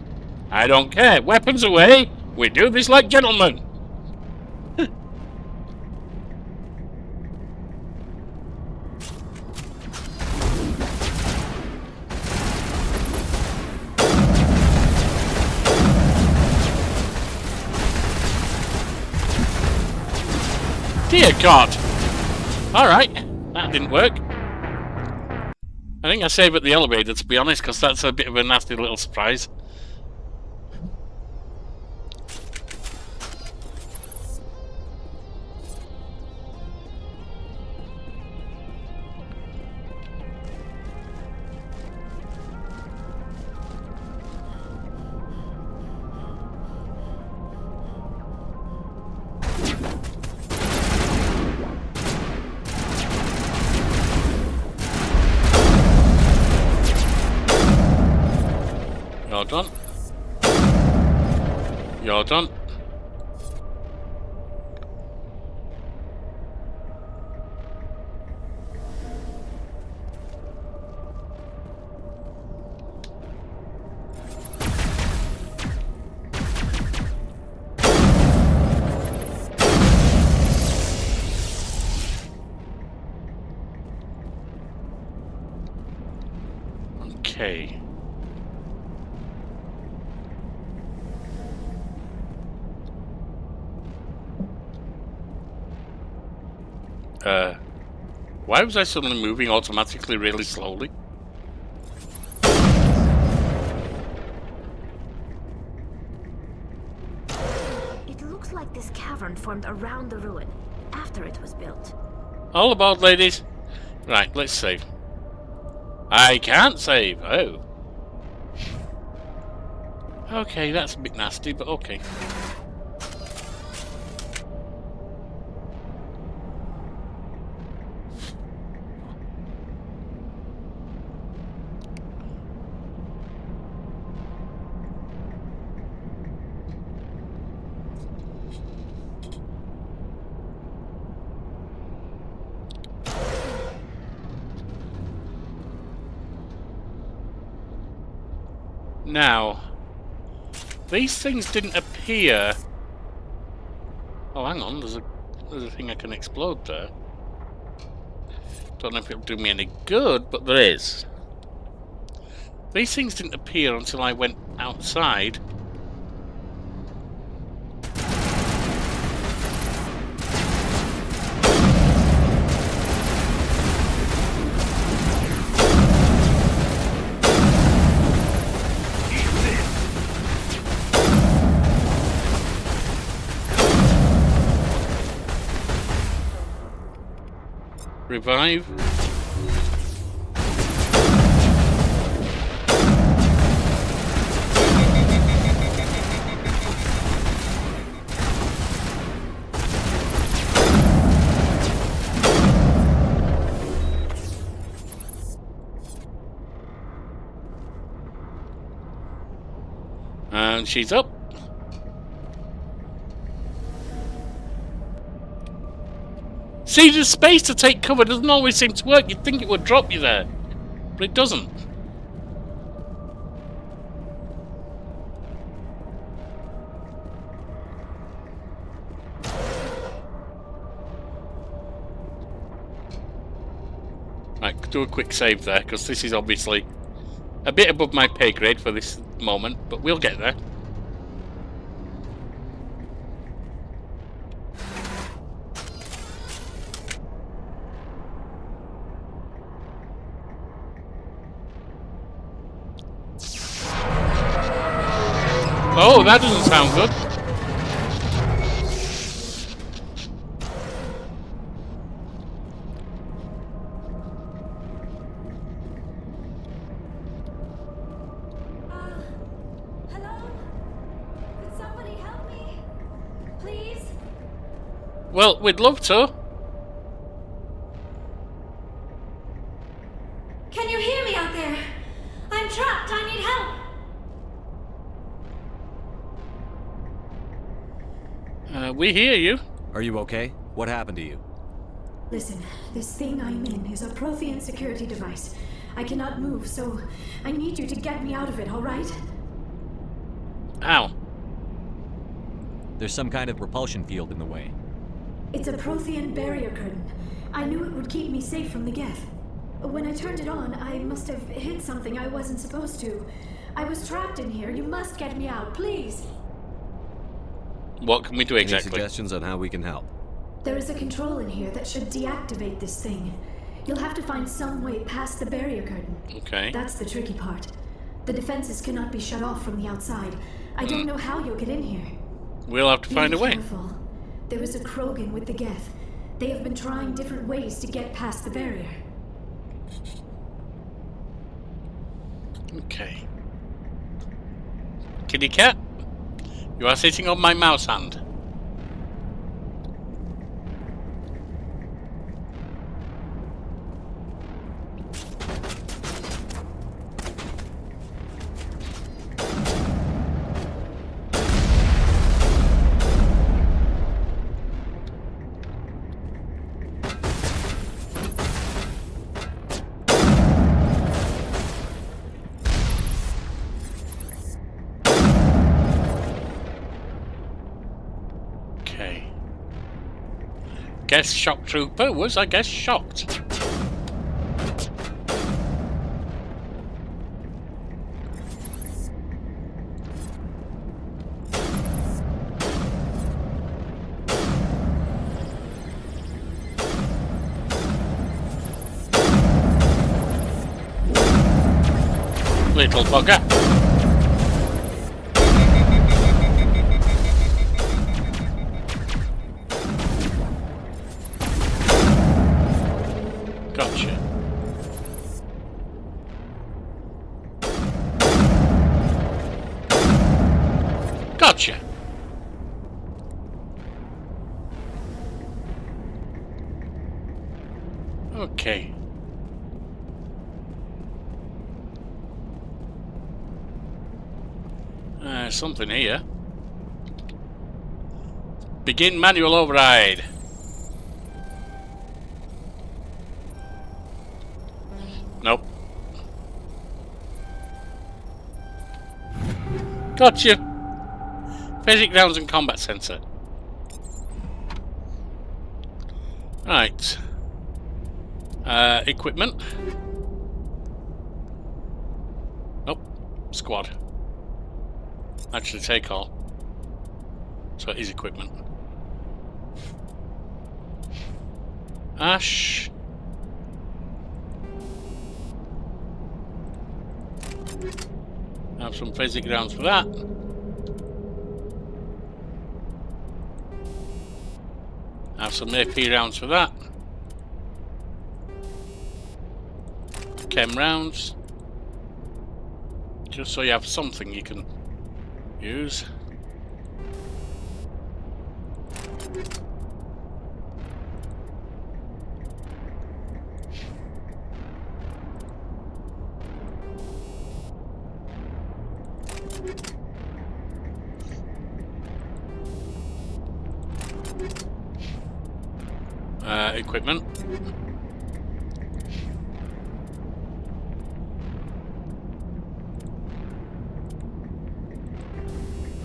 I don't care. Weapons away. We do this like gentlemen. Dear God. Alright, that didn't work. I think I save at the elevator, to be honest, because that's a bit of a nasty little surprise. You're done. You're done. Okay. Why was I suddenly moving automatically really slowly? It looks like this cavern formed around the ruin, after it was built. All aboard, ladies. Right, let's save. I can't save. Oh. Okay, that's a bit nasty, but okay. Now, these things didn't appear. Oh, hang on, there's a thing I can explode there. Don't know if it'll do me any good, but there is. These things didn't appear until I went outside. Revive. And she's up. See, the space to take cover doesn't always seem to work. You'd think it would drop you there, but it doesn't. Right, do a quick save there, because this is obviously a bit above my pay grade for this moment, but we'll get there. Oh, that doesn't sound good. Hello? Could somebody help me? Please? Well, we'd love to. Can you hear me out there? I'm trapped. I need help. We hear you. Are you okay? What happened to you? Listen, this thing I'm in is a Prothean security device. I cannot move, so I need you to get me out of it, all right? Ow. There's some kind of repulsion field in the way. It's a Prothean barrier curtain. I knew it would keep me safe from the Geth. When I turned it on, I must have hit something I wasn't supposed to. I was trapped in here. You must get me out, please. What can we do exactly? Any suggestions on how we can help? There is a control in here that should deactivate this thing. You'll have to find some way past the barrier curtain. Okay. That's the tricky part. The defenses cannot be shut off from the outside. I don't know how you'll get in here. We'll have to find a way. Be careful. There is a Krogan with the Geth. They have been trying different ways to get past the barrier. Okay. Kitty cat, you are sitting on my mouse hand. guess shock trooper was, I guess, shocked. Little bugger. Gotcha. Gotcha. Okay. Something here. Begin manual override. Nope. Gotcha. Basic grounds and combat sensor. Right. Equipment. Nope. Squad. Actually, take all. So it is equipment. Ash. Have some basic grounds for that. Have some AP rounds for that. Chem rounds. Just so you have something you can use. Equipment.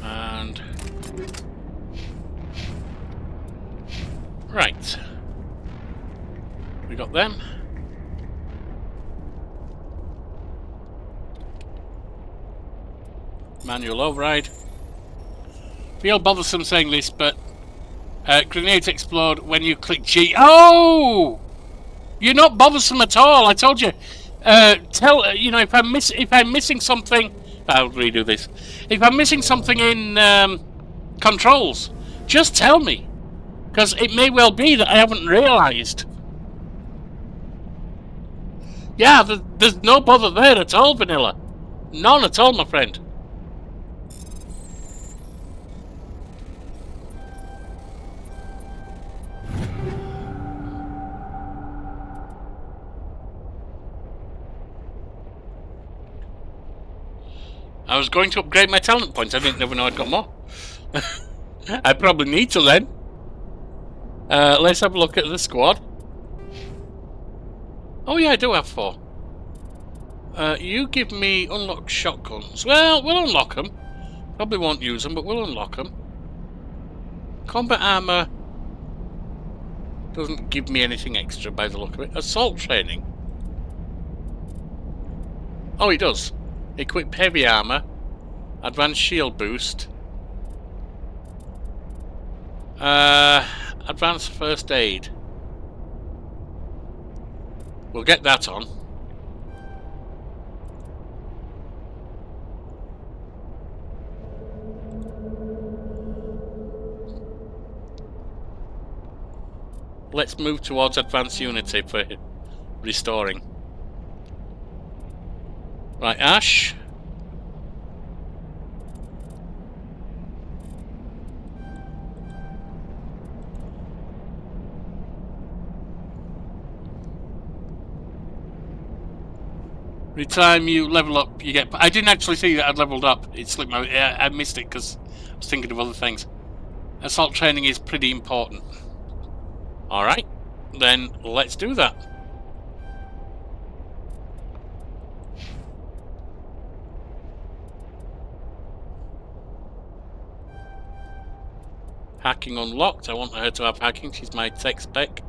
And right, we got them. Manual override. Feel bothersome saying this, but grenades explode when you click G. Oh, you're not bothersome at all. I told you. You know, if I'm missing something, I'll redo this. If I'm missing something in controls, just tell me, because it may well be that I haven't realised. Yeah, there's no bother there at all, Vanilla. None at all, my friend. I was going to upgrade my talent points. I didn't never know I'd got more. I probably need to then. Let's have a look at the squad. Oh yeah, I do have 4. You give me unlocked shotguns. Well, we'll unlock them. Probably won't use them, but we'll unlock them. Combat armor doesn't give me anything extra by the look of it. Assault training. Oh, it does. Equip heavy armor. Advanced shield boost. Advanced first aid. We'll get that on. Let's move towards advanced unity for restoring. Right, Ash. Every time you level up, you get... I didn't actually see that I'd leveled up. It slipped my... I missed it because I was thinking of other things. Assault training is pretty important. Alright, then let's do that. Hacking unlocked. I want her to have hacking. She's my tech spec.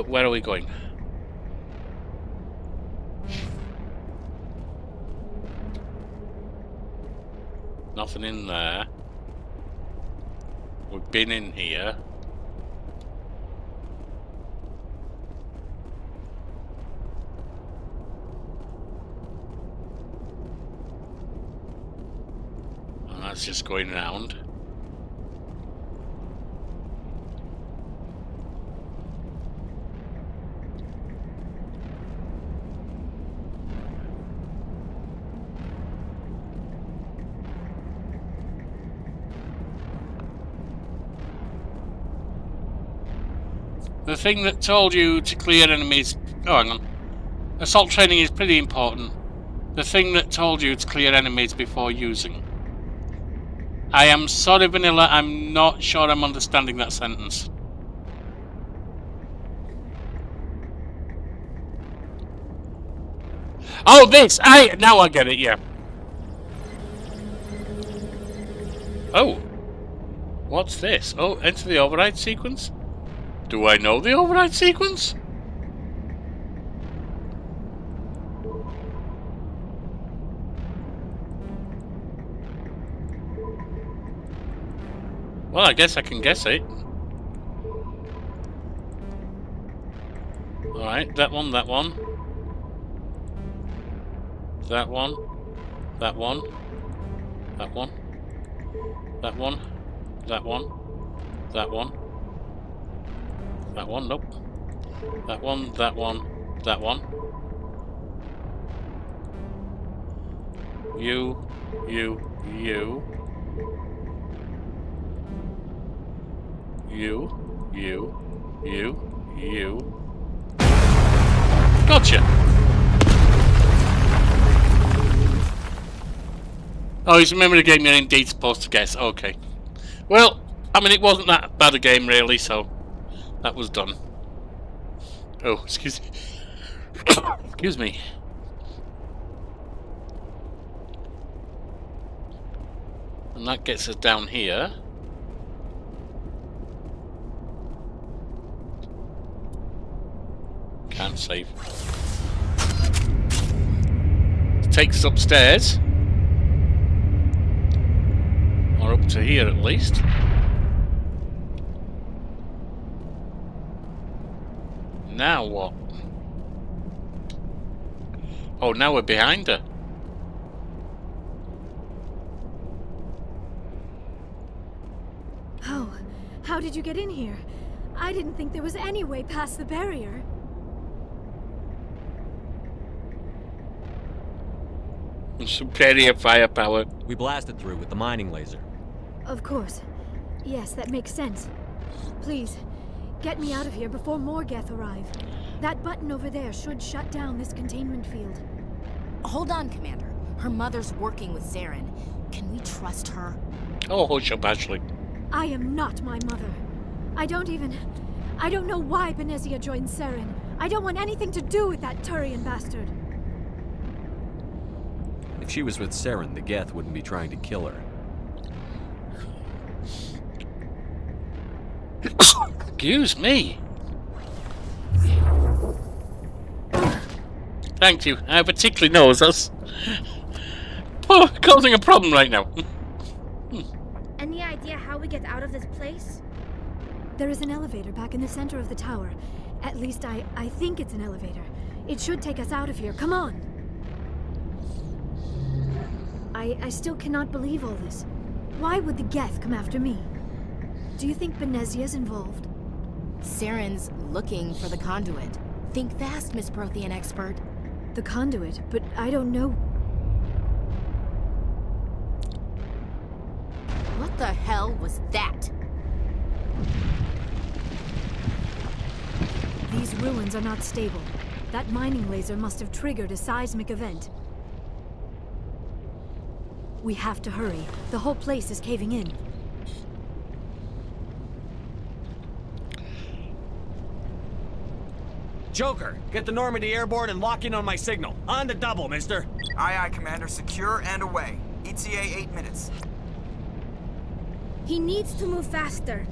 Where are we going? Nothing in there. We've been in here. And that's just going round. The thing that told you to clear enemies... Oh, hang on. Assault training is pretty important. The thing that told you to clear enemies before using. I am sorry, Vanilla, I'm not sure I'm understanding that sentence. Oh, this! Now I get it, yeah. Oh. What's this? Oh, enter the override sequence? Do I know the override sequence? Well, I guess I can guess it. Alright, that one, that one. That one. That one. That one. That one. That one. That one. That one, nope. That one, that one, that one. You. You. Gotcha! Oh, he's remember the game you're indeed supposed to guess. Okay. Well, I mean, it wasn't that bad a game, really, so... That was done. Oh, excuse me. Excuse me. And that gets us down here. Can't save. Takes us upstairs. Or up to here at least. Now what? Oh, now we're behind her. Oh, how did you get in here? I didn't think there was any way past the barrier. Superior firepower. We blasted through with the mining laser. Of course. Yes, that makes sense. Please, get me out of here before more Geth arrive. That button over there should shut down this containment field. Hold on, Commander. Her mother's working with Saren. Can we trust her? Oh, hush up, Ashley. I am not my mother. I don't know why Benezia joined Saren. I don't want anything to do with that Turian bastard. If she was with Saren, the Geth wouldn't be trying to kill her. Excuse me. Thank you. I particularly knows us. Causing a problem right now. Any idea how we get out of this place? There is an elevator back in the center of the tower. At least I think it's an elevator. It should take us out of here. Come on. I still cannot believe all this. Why would the Geth come after me? Do you think Benezia's involved? Saren's looking for the conduit. Think fast, Miss Prothean expert. The conduit, but I don't know. What the hell was that? These ruins are not stable. That mining laser must have triggered a seismic event. We have to hurry. The whole place is caving in. Joker, get the Normandy airborne and lock in on my signal. On the double, mister. Aye, aye, Commander. Secure and away. ETA 8 minutes. He needs to move faster.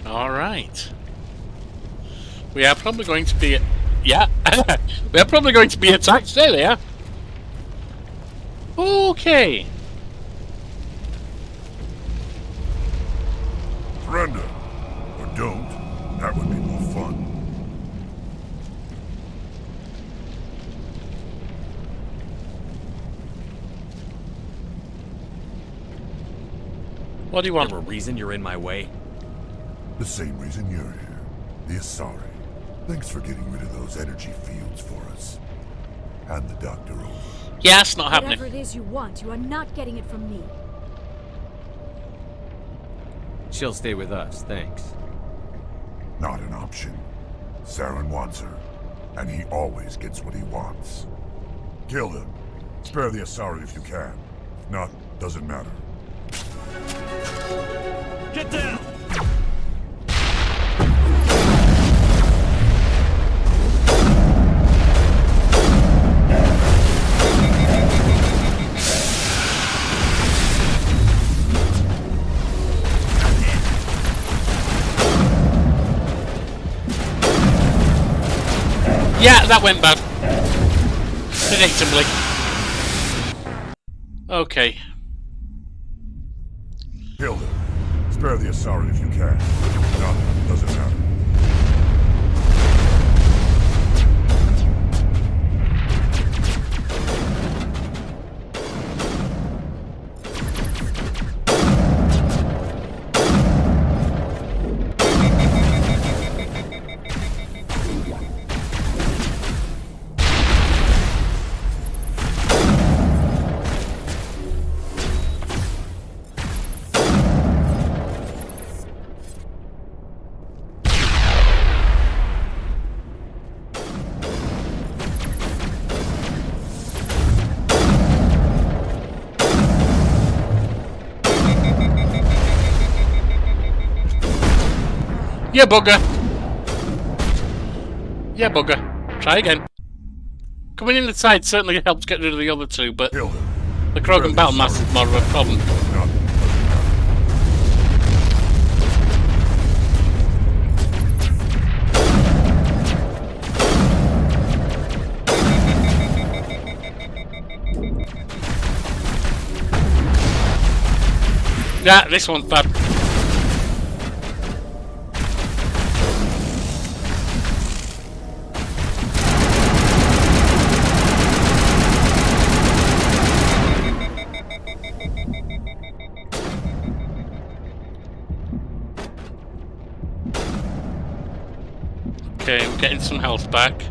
All right. We are probably going to be... Yeah. We are probably going to be attacked. There they are. Okay. Surrender. Or don't. That would be more fun. What do you want? There a reason you're in my way? The same reason you're here. The Asari. Thanks for getting rid of those energy fields for us. Hand the doctor over. Yeah, it's not happening. Whatever it is you want, you are not getting it from me. She'll stay with us, thanks. Not an option. Saren wants her. And he always gets what he wants. Kill him. Spare the Asari if you can. If not, doesn't matter. Get down! Yeah, that went bad. Predictably. Okay. Kill him. Spare the Asari if you can. If not, doesn't matter. Yeah, bugger. Yeah, bugger. Try again. Coming in the side certainly helps get rid of the other two, but Kill him. the Krogan Battle Mass is more of a problem. Not Yeah, this one's bad. Okay, I'm getting some health back.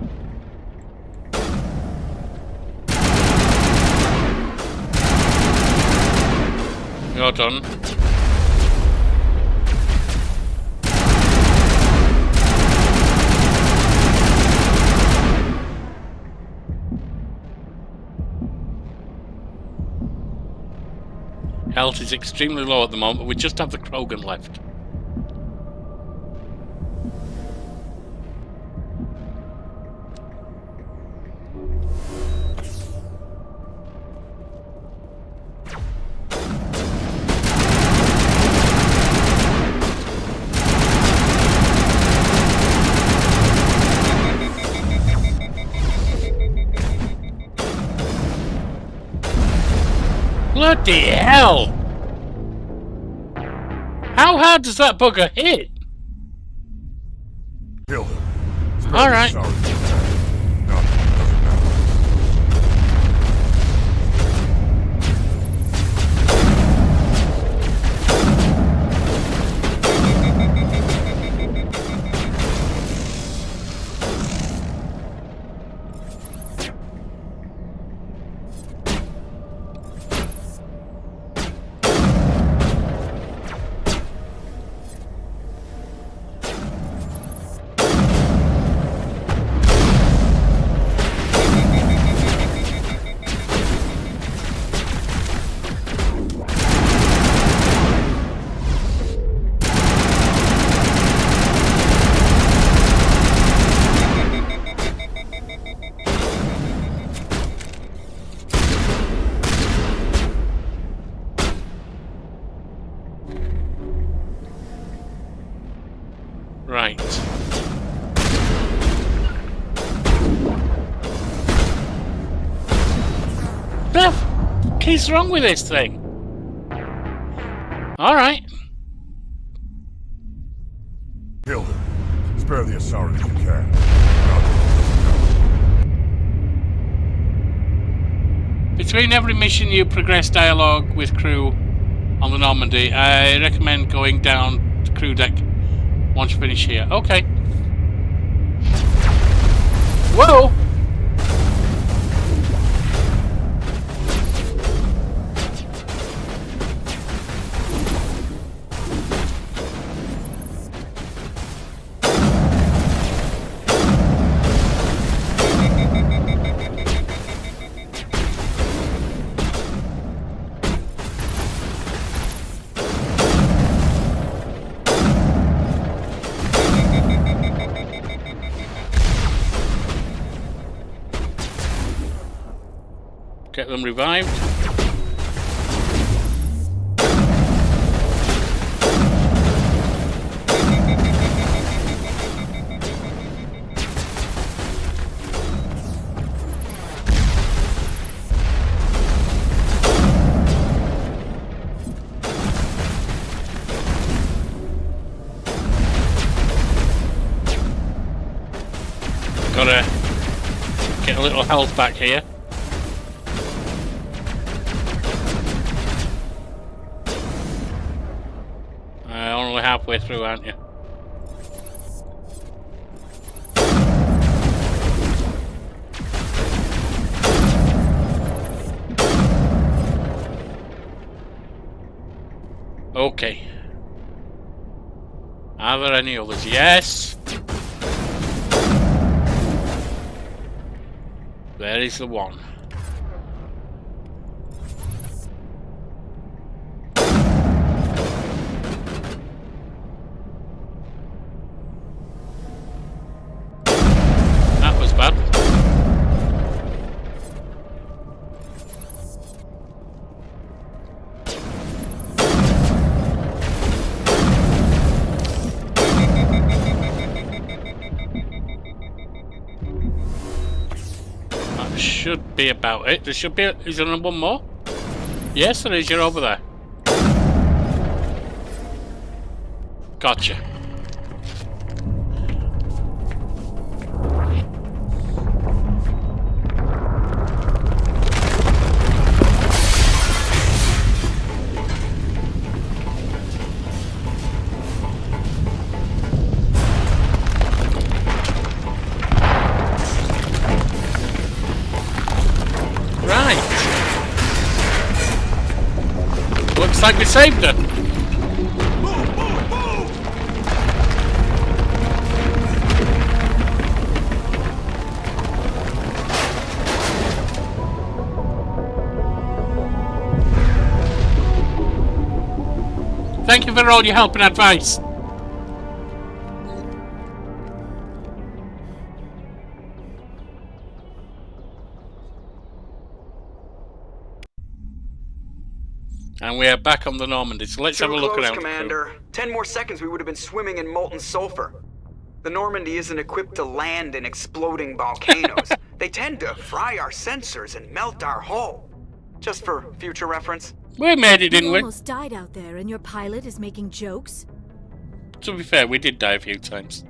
You're done. Health is extremely low at the moment. We just have the Krogan left. Bloody hell! How hard does that bugger hit? kill him. Alright. Not doesn't matter. The fuck is wrong with this thing? Alright. Kill him. Spare the Asari if you can. Between every mission you progress dialogue with crew on the Normandy. I recommend going down to crew deck once you finish here. Okay. Whoa! Get them revived. Gotta get a little health back here. Only halfway through, aren't you? Okay. Are there any others? Yes! There is the one. Should be about it. There should be. Is there one more? Yes, there is. You're over there. Gotcha. Looks like we saved her. Thank you for all your help and advice. And we are back on the Normandy, so let's have a look around. Commander. 10 more seconds we would have been swimming in molten sulfur. The Normandy isn't equipped to land in exploding volcanoes. They tend to fry our sensors and melt our hull. Just for future reference. We made it, didn't You we? almost died out there, and your pilot is making jokes? To be fair, we did die a few times.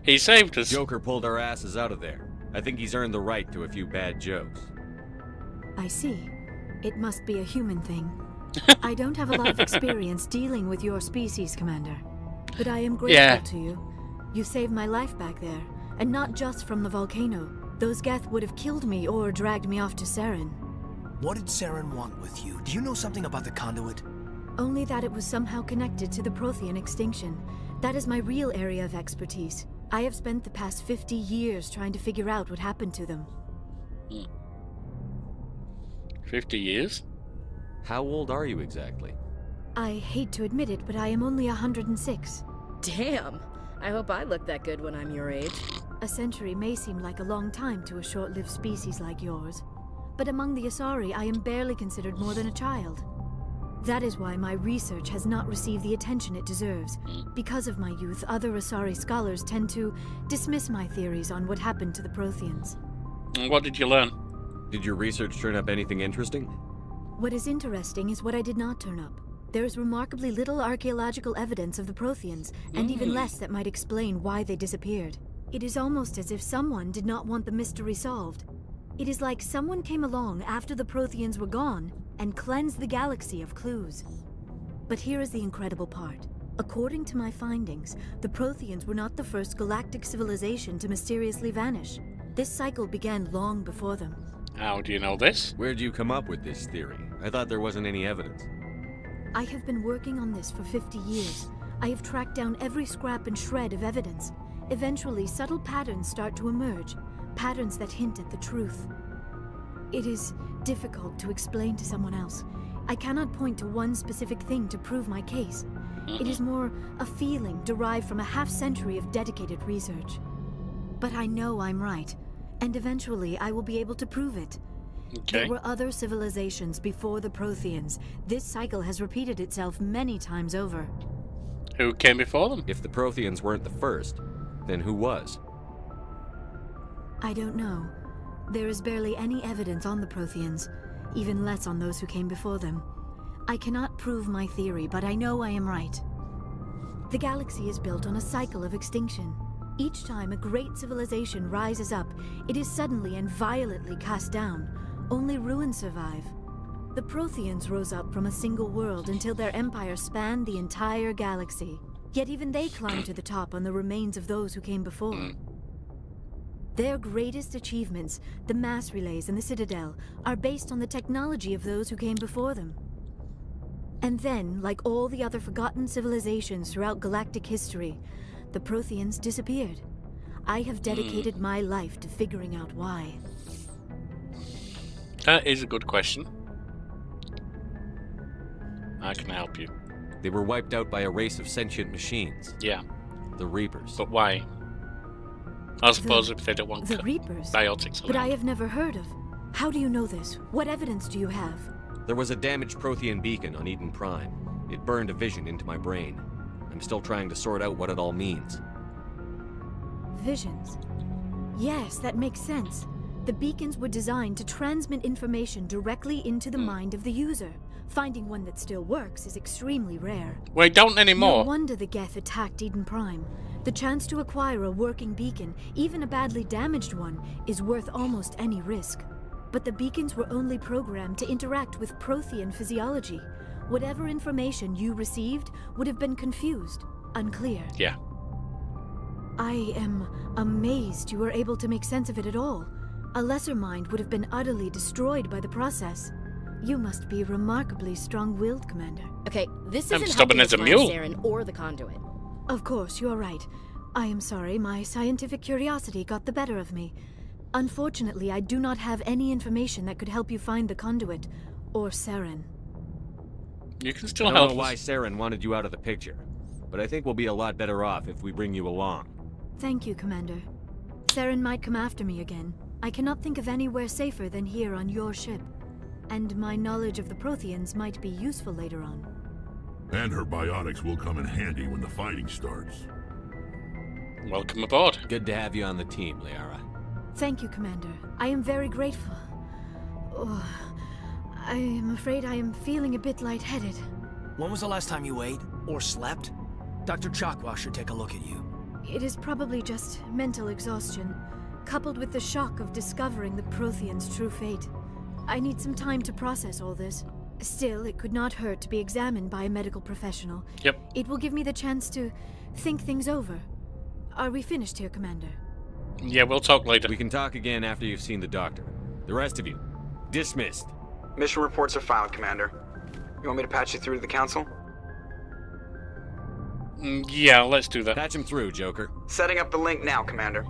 He saved us. Joker pulled our asses out of there. I think he's earned the right to a few bad jokes. I see. It must be a human thing. I don't have a lot of experience dealing with your species, Commander. But I am grateful to you. You saved my life back there, and not just from the volcano. Those Geth would have killed me or dragged me off to Saren. What did Saren want with you? Do you know something about the conduit? Only that it was somehow connected to the Prothean extinction. That is my real area of expertise. I have spent the past 50 years trying to figure out what happened to them. 50 years? How old are you exactly? I hate to admit it, but I am only 106. Damn! I hope I look that good when I'm your age. A century may seem like a long time to a short-lived species like yours, but among the Asari, I am barely considered more than a child. That is why my research has not received the attention it deserves. Because of my youth, other Asari scholars tend to dismiss my theories on what happened to the Protheans. And what did you learn? Did your research turn up anything interesting? What is interesting is what I did not turn up. There is remarkably little archaeological evidence of the Protheans, and even less that might explain why they disappeared. It is almost as if someone did not want the mystery solved. It is like someone came along after the Protheans were gone and cleansed the galaxy of clues. But here is the incredible part. According to my findings, the Protheans were not the first galactic civilization to mysteriously vanish. This cycle began long before them. How do you know this? Where'd you come up with this theory? I thought there wasn't any evidence. I have been working on this for 50 years. I have tracked down every scrap and shred of evidence. Eventually, subtle patterns start to emerge, patterns that hint at the truth. It is difficult to explain to someone else. I cannot point to one specific thing to prove my case. It is more a feeling derived from a half-century of dedicated research. But I know I'm right, and eventually I will be able to prove it. Okay. There were other civilizations before the Protheans. This cycle has repeated itself many times over. Who came before them? If the Protheans weren't the first, then who was? I don't know. There is barely any evidence on the Protheans, even less on those who came before them. I cannot prove my theory, but I know I am right. The galaxy is built on a cycle of extinction. Each time a great civilization rises up, it is suddenly and violently cast down. Only ruins survive. The Protheans rose up from a single world until their empire spanned the entire galaxy. Yet even they climbed to the top on the remains of those who came before. Their greatest achievements, the mass relays and the Citadel, are based on the technology of those who came before them. And then, like all the other forgotten civilizations throughout galactic history, the Protheans disappeared. I have dedicated my life to figuring out why. That is a good question. I can help you. They were wiped out by a race of sentient machines. Yeah. The Reapers. But why? I suppose if they don't want the Reapers? biotics around. But I have never heard of. How do you know this? What evidence do you have? There was a damaged Prothean beacon on Eden Prime. It burned a vision into my brain. I'm still trying to sort out what it all means. Visions. Yes, that makes sense. The beacons were designed to transmit information directly into the mind of the user. Finding one that still works is extremely rare. Wait, don't anymore. No wonder the Geth attacked Eden Prime. The chance to acquire a working beacon, even a badly damaged one, is worth almost any risk. But the beacons were only programmed to interact with Prothean physiology. Whatever information you received would have been confused, unclear. Yeah. I am amazed you were able to make sense of it at all. A lesser mind would have been utterly destroyed by the process. You must be remarkably strong-willed, Commander. Okay, this I'm isn't stubborn helping as a us find mule. Saren or the conduit. Of course, you are right. I am sorry, my scientific curiosity got the better of me. Unfortunately, I do not have any information that could help you find the conduit, or Saren. You can still I help don't know us. why Saren wanted you out of the picture, but I think we'll be a lot better off if we bring you along. Thank you, Commander. Saren might come after me again. I cannot think of anywhere safer than here on your ship. And my knowledge of the Protheans might be useful later on. And her biotics will come in handy when the fighting starts. Welcome aboard. Good to have you on the team, Liara. Thank you, Commander. I am very grateful. Oh, I am afraid I am feeling a bit lightheaded. When was the last time you ate or slept? Dr. Chakwa should take a look at you. It is probably just mental exhaustion, coupled with the shock of discovering the Protheans' true fate. I need some time to process all this. Still, it could not hurt to be examined by a medical professional. Yep. It will give me the chance to think things over. Are we finished here, Commander? Yeah, we'll talk later. We can talk again after you've seen the doctor. The rest of you, dismissed. Mission reports are filed, Commander. You want me to patch you through to the Council? Yeah, let's do that. Patch him through, Joker. Setting up the link now, Commander.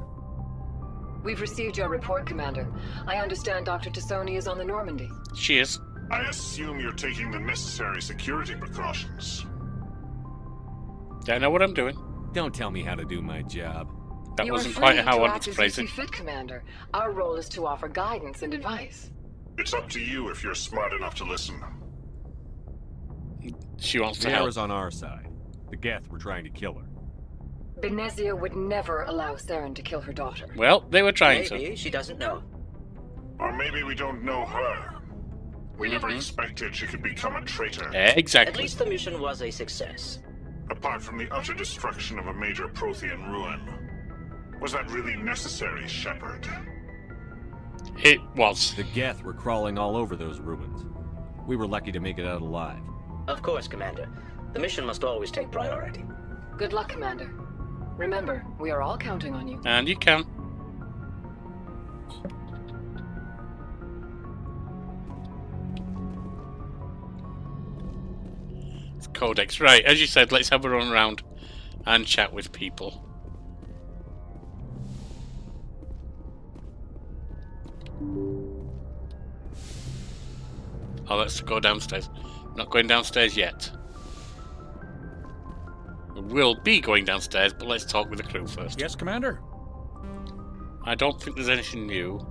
We've received your report, Commander. I understand Dr. Tassoni is on the Normandy. She is. I assume you're taking the necessary security precautions. I know what I'm doing. Don't tell me how to do my job. That You wasn't are quite free how I to wanted act to as phrase you it. see fit, Commander. Our role is to offer guidance and advice. It's up to you if you're smart enough to listen. She wants to help. Liara's on our side. The Geth were trying to kill her. Benezia would never allow Saren to kill her daughter. Well, they were trying to. Maybe she doesn't know. Or maybe we don't know her. We never expected she could become a traitor. Exactly. At least the mission was a success. Apart from the utter destruction of a major Prothean ruin. Was that really necessary, Shepard? It was. The Geth were crawling all over those ruins. We were lucky to make it out alive. Of course, Commander. The mission must always take priority. Good luck, Commander. Remember, we are all counting on you. And you can. It's Codex. Right, as you said, let's have a run around and chat with people. Oh, let's go downstairs. Not going downstairs yet. We'll be going downstairs, but let's talk with the crew first. Yes, Commander. I don't think there's anything new.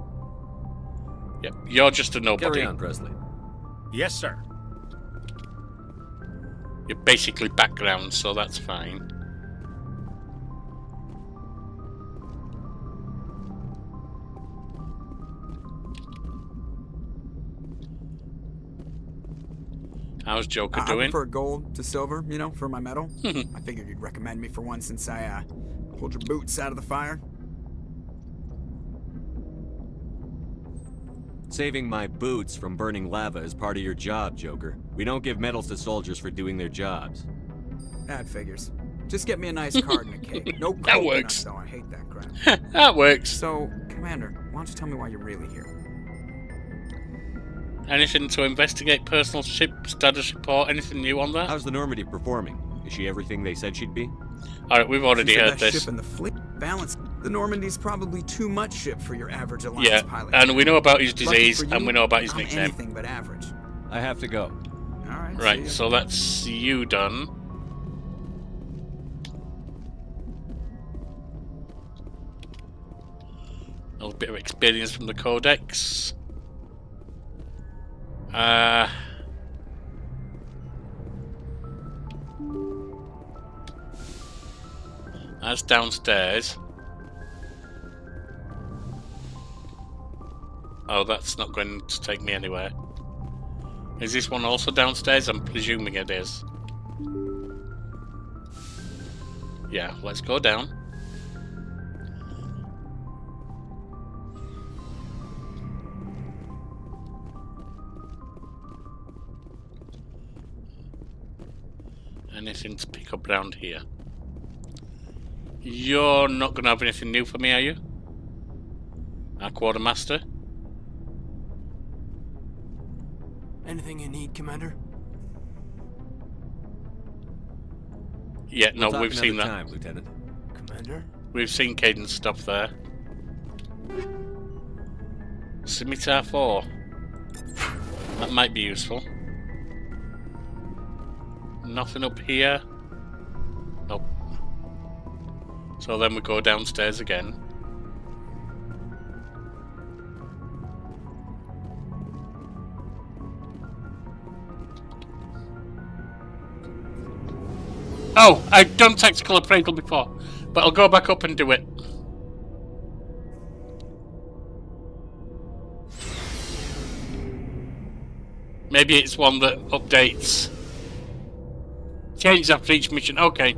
Yep, you're just a nobody. Carry on, Presley. Yes, sir. You're basically background, so that's fine. How's Joker doing? I prefer gold to silver, you know, for my medal. I figured you'd recommend me for one since I pulled your boots out of the fire. Saving my boots from burning lava is part of your job, Joker. We don't give medals to soldiers for doing their jobs. That figures. Just get me a nice card and a cake. No That coconut, works. though. I hate that crap. That works. So, Commander, why don't you tell me why you're really here? Anything to investigate? Personal ship status report? Anything new on that? How's the Normandy performing? Is she everything they said she'd be? Alright, we've already She's the heard best this. ship in the fleet. Balance. The Normandy's probably too much ship for your average Alliance Yeah, pilot. and we know about his Lucky disease, for you, and we know about his I'm nickname. anything but average. I have to go. All right. see Right, ya. so that's you done. A little bit of experience from the Codex. That's downstairs. Oh, that's not going to take me anywhere. Is this one also downstairs? I'm presuming it is. Yeah, let's go down. Anything to pick up round here? You're not going to have anything new for me, are you? Our quartermaster? Anything you need, Commander? Yeah, no, We'll talk we've seen that. another time, Lieutenant. Commander? We've seen Caden's stuff there. Scimitar 4. That might be useful. Nothing up here. Nope. So then we go downstairs again. Oh, I've done tactical appraisal before, but I'll go back up and do it. Maybe it's one that updates. Changes after each mission. Okay.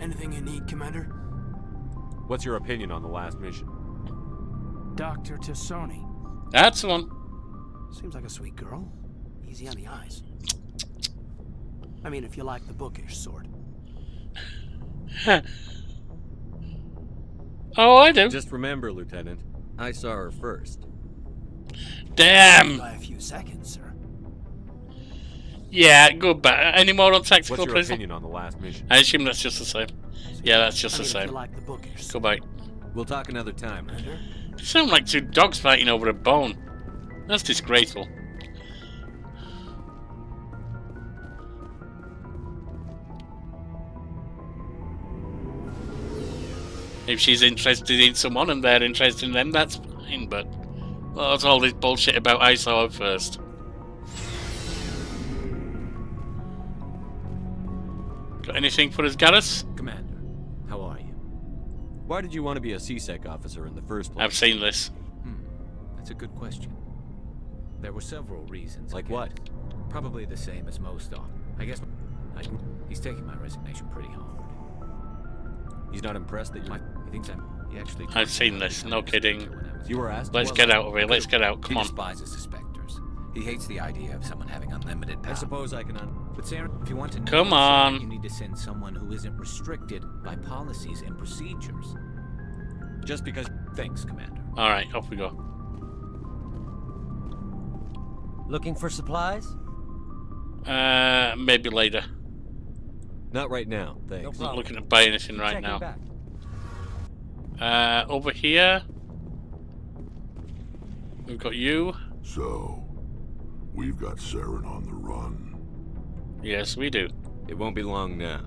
Anything you need, Commander? What's your opinion on the last mission? Dr. Tassoni. That's the one. Seems like a sweet girl. Easy on the eyes. I mean, if you like the bookish sort. Oh, I do. Just remember, Lieutenant, I saw her first. Damn. By a few seconds, sir. Yeah, good back. Any more on tactical What's your appraisal? opinion on the last mission? I assume that's just the same. Yeah, that's just I the mean, if same. you like the bookish Goodbye. We'll talk another time. Commander? You sound like two dogs fighting over a bone. That's disgraceful. If she's interested in someone and they're interested in them, that's fine, but well, that's all this bullshit about I saw her first. Got anything for us, Garrus? Commander, how are you? Why did you want to be a CSEC officer in the first place? I've seen this. That's a good question. There were several reasons. Like what? Probably the same as most of. I guess he's taking my resignation pretty hard. He's not impressed that you're... He thinks he actually... I've seen this, no kidding. You were asked... Let's get out of here, let's get out, come on. He despises the Spectres. He hates the idea of someone having unlimited power. I suppose I can... But Sarah, if you want to know... Come on! You need to send someone who isn't restricted by policies and procedures. Just because... Thanks, Commander. Alright, off we go. Looking for supplies? Maybe later. Not right now, thanks. No Not problem. looking to buy anything right now. Over here, we've got you. So, we've got Saren on the run. Yes, we do. It won't be long now.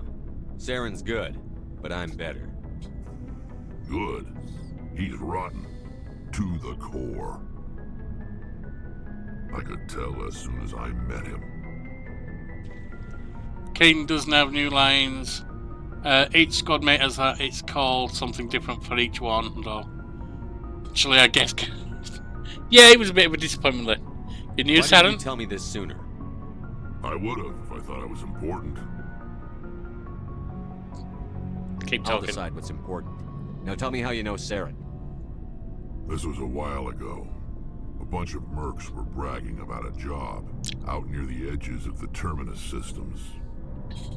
Saren's good, but I'm better. Good. He's rotten. To the core. I could tell as soon as I met him. Caden doesn't have new lines. Each squad mate has that. It's called something different for each one, though. Actually, I guess... yeah, it was a bit of a disappointment there. You knew, Why didn't Saren? you tell me this sooner? I would have if I thought I was important. Keep I'll talking. decide what's important. Now tell me how you know Saren. This was a while ago. A bunch of mercs were bragging about a job out near the edges of the Terminus systems.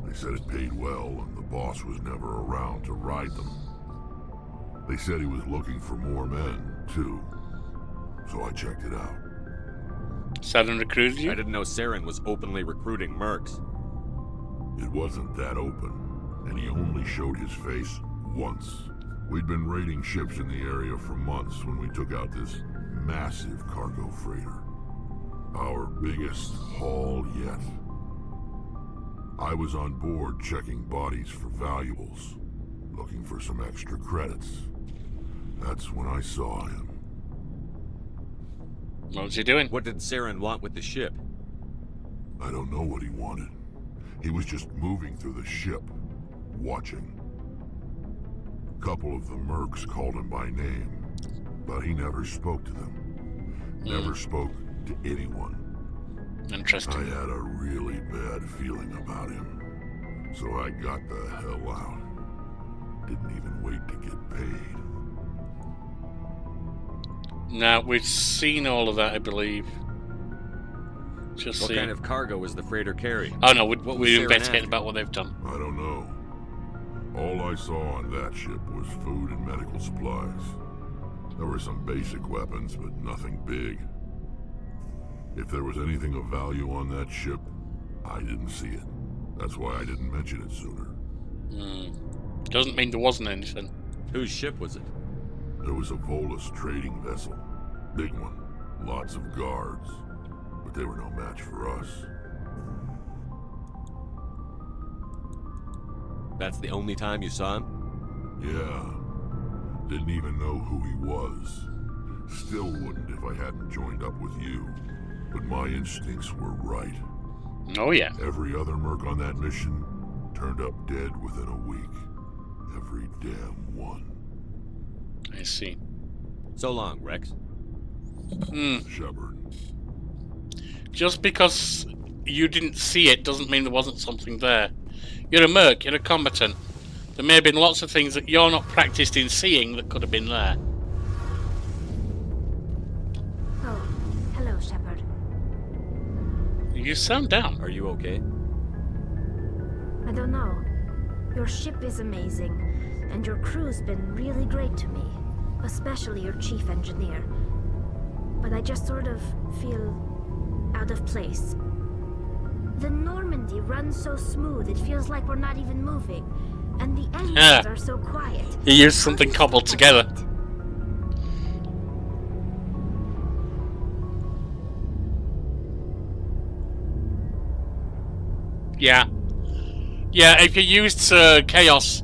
They said it paid well and the boss was never around to ride them. They said he was looking for more men, too. So I checked it out. Saren recruited you? I didn't know Saren was openly recruiting mercs. It wasn't that open, and he only showed his face once. We'd been raiding ships in the area for months when we took out this massive cargo freighter. Our biggest haul yet. I was on board checking bodies for valuables, looking for some extra credits. That's when I saw him. What was he doing? What did Saren want with the ship? I don't know what he wanted. He was just moving through the ship, watching. A couple of the mercs called him by name, but he never spoke to them. Never spoke to anyone. Interesting. I had a really bad feeling about him, so I got the hell out. Didn't even wait to get paid. Now, we've seen all of that, I believe. Just What see. kind of cargo was the freighter carrying? Oh no, What was we're Saren investigating after? about what they've done. I don't know. All I saw on that ship was food and medical supplies. There were some basic weapons, but nothing big. If there was anything of value on that ship, I didn't see it. That's why I didn't mention it sooner. Doesn't mean there wasn't anything. Whose ship was it? There was a Volus trading vessel. Big one. Lots of guards. But they were no match for us. That's the only time you saw him? Yeah. Didn't even know who he was. Still wouldn't if I hadn't joined up with you. But my instincts were right. Oh yeah. Every other merc on that mission turned up dead within a week. Every damn one. I see. So long, Rex. Shepard. Just because you didn't see it doesn't mean there wasn't something there. You're a merc, you're a combatant. There may have been lots of things that you're not practiced in seeing that could have been there. Oh, hello, Shepard. You sound down. Are you okay? I don't know. Your ship is amazing, and your crew's been really great to me. Especially your chief engineer. But I just sort of feel out of place. The Normandy runs so smooth, it feels like we're not even moving. And the engines are so quiet. You used something cobbled together. Yeah. Yeah, if you used Chaos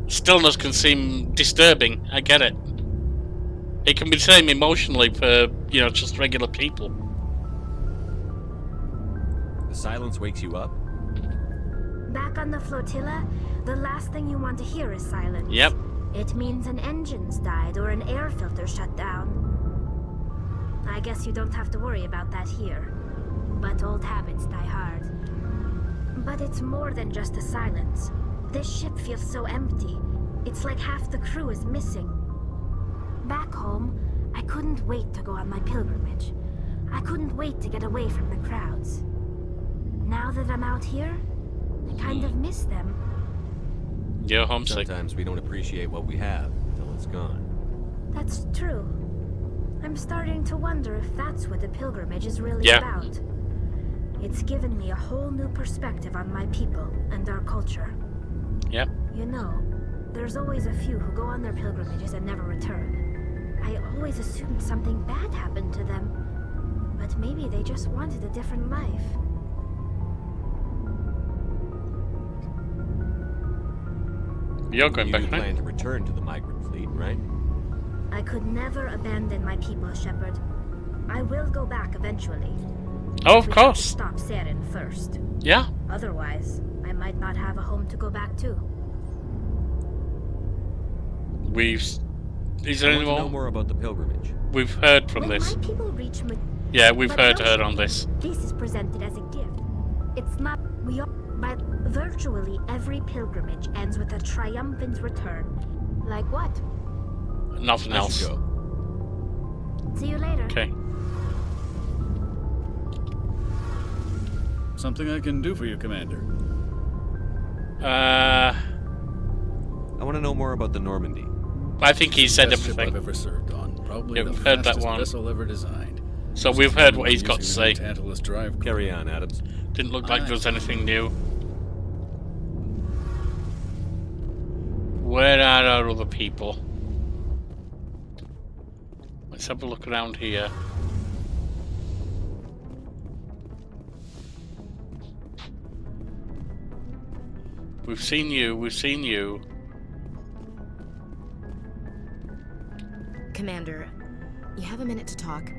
stillness can seem disturbing. I get it. It can be the same emotionally for, you know, just regular people. The silence wakes you up? Back on the flotilla, the last thing you want to hear is silence. Yep. It means an engine's died or an air filter shut down. I guess you don't have to worry about that here. But old habits die hard. But it's more than just the silence. This ship feels so empty. It's like half the crew is missing. Back home, I couldn't wait to go on my pilgrimage. I couldn't wait to get away from the crowds. Now that I'm out here, I kind of miss them. You're homesick. Sometimes we don't appreciate what we have until it's gone. That's true. I'm starting to wonder if that's what the pilgrimage is really about. It's given me a whole new perspective on my people and our culture. Yep. You know, there's always a few who go on their pilgrimages and never return. I always assumed something bad happened to them. But maybe they just wanted a different life. You're going back, You right? plan to return to the migrant fleet, right? I could never abandon my people, Shepard. I will go back eventually. Oh, of We have to course. stop Saren first. Yeah. Otherwise, I might not have a home to go back to. Is there I any want to know more? more about the pilgrimage. We've heard from When this. my people reach Yeah, we've but heard no, her on this. This is presented as a gift. It's not. We are. But virtually every pilgrimage ends with a triumphant return. Like what? Nothing I should else. go. See you later. Okay. Something I can do for you, Commander. I want to know more about the Normandy. I think he said Best ship everything. I've ever served on. Probably Yeah, the we've heard that fastest one. vessel ever designed. So we've heard what he's got to Using the say. Tantalus drive. Carry on, Adams. Didn't look like there was anything new. Where are our other people? Let's have a look around here. We've seen you, we've seen you. Commander, you have a minute to talk?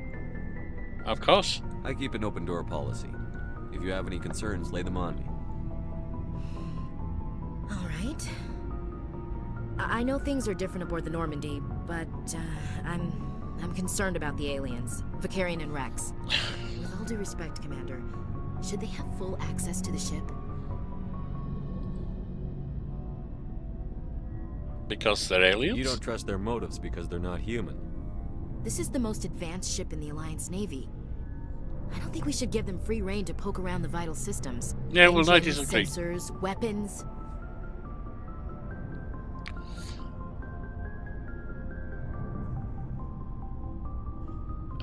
Of course. I keep an open door policy. If you have any concerns, lay them on me. All right. I know things are different aboard the Normandy, but I'm concerned about the aliens, Vicarian and Rex. With all due respect, Commander, should they have full access to the ship? Because they're aliens? You don't trust their motives because they're not human. This is the most advanced ship in the Alliance Navy. I don't think we should give them free rein to poke around the vital systems. Yeah, well, I Engines, disagree. Sensors, weapons.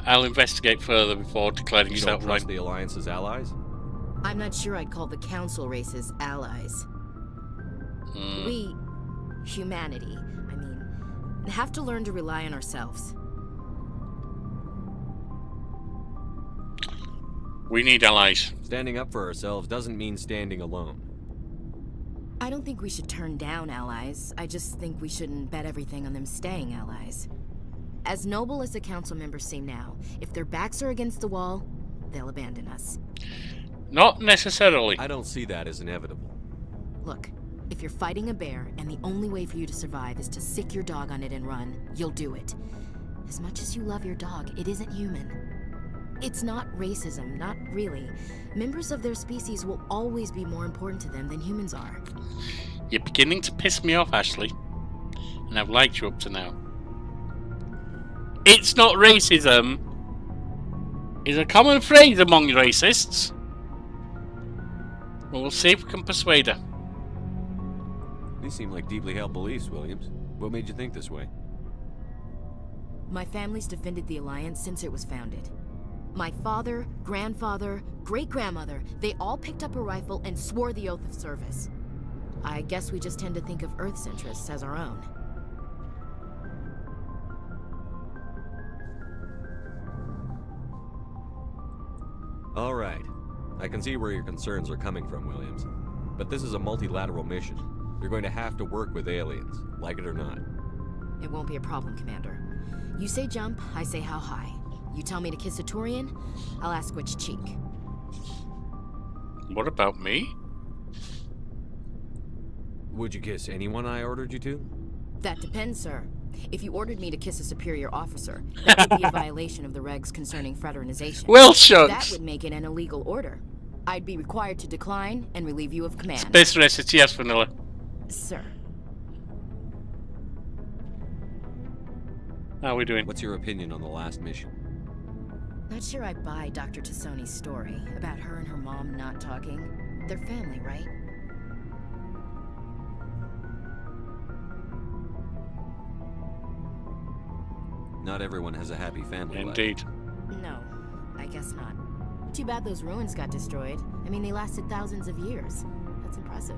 I'll investigate further before declaring You don't yourself trust right. the Alliance's allies? I'm not sure I'd call the Council races allies. We, humanity, I mean, have to learn to rely on ourselves. We need allies. Standing up for ourselves doesn't mean standing alone. I don't think we should turn down allies. I just think we shouldn't bet everything on them staying allies. As noble as the council members seem now, if their backs are against the wall, they'll abandon us. Not necessarily. I don't see that as inevitable. Look, if you're fighting a bear and the only way for you to survive is to sick your dog on it and run, you'll do it. As much as you love your dog, it isn't human. It's not racism, not really. Members of their species will always be more important to them than humans are. You're beginning to piss me off, Ashley. And I've liked you up to now. It's not racism. It's a common phrase among racists. Well, we'll see if we can persuade her. These seem like deeply held beliefs, Williams. What made you think this way? My family's defended the Alliance since it was founded. My father, grandfather, great-grandmother, they all picked up a rifle and swore the oath of service. I guess we just tend to think of Earth's interests as our own. All right. I can see where your concerns are coming from, Williams. But this is a multilateral mission. You're going to have to work with aliens, like it or not. It won't be a problem, Commander. You say jump, I say how high. You tell me to kiss a Turian, I'll ask which cheek. What about me? Would you kiss anyone I ordered you to? That depends, sir. If you ordered me to kiss a superior officer, that would be a violation of the regs concerning fraternization. Well, shucks. That would make it an illegal order. I'd be required to decline and relieve you of command. Space racist, yes, Vanilla. Sir. How are we doing? What's your opinion on the last mission? Not sure I buy Dr. Tassoni's story about her and her mom not talking. They're family, right? Not everyone has a happy family life. Indeed. No, I guess not. Too bad those ruins got destroyed. I mean, they lasted thousands of years. That's impressive.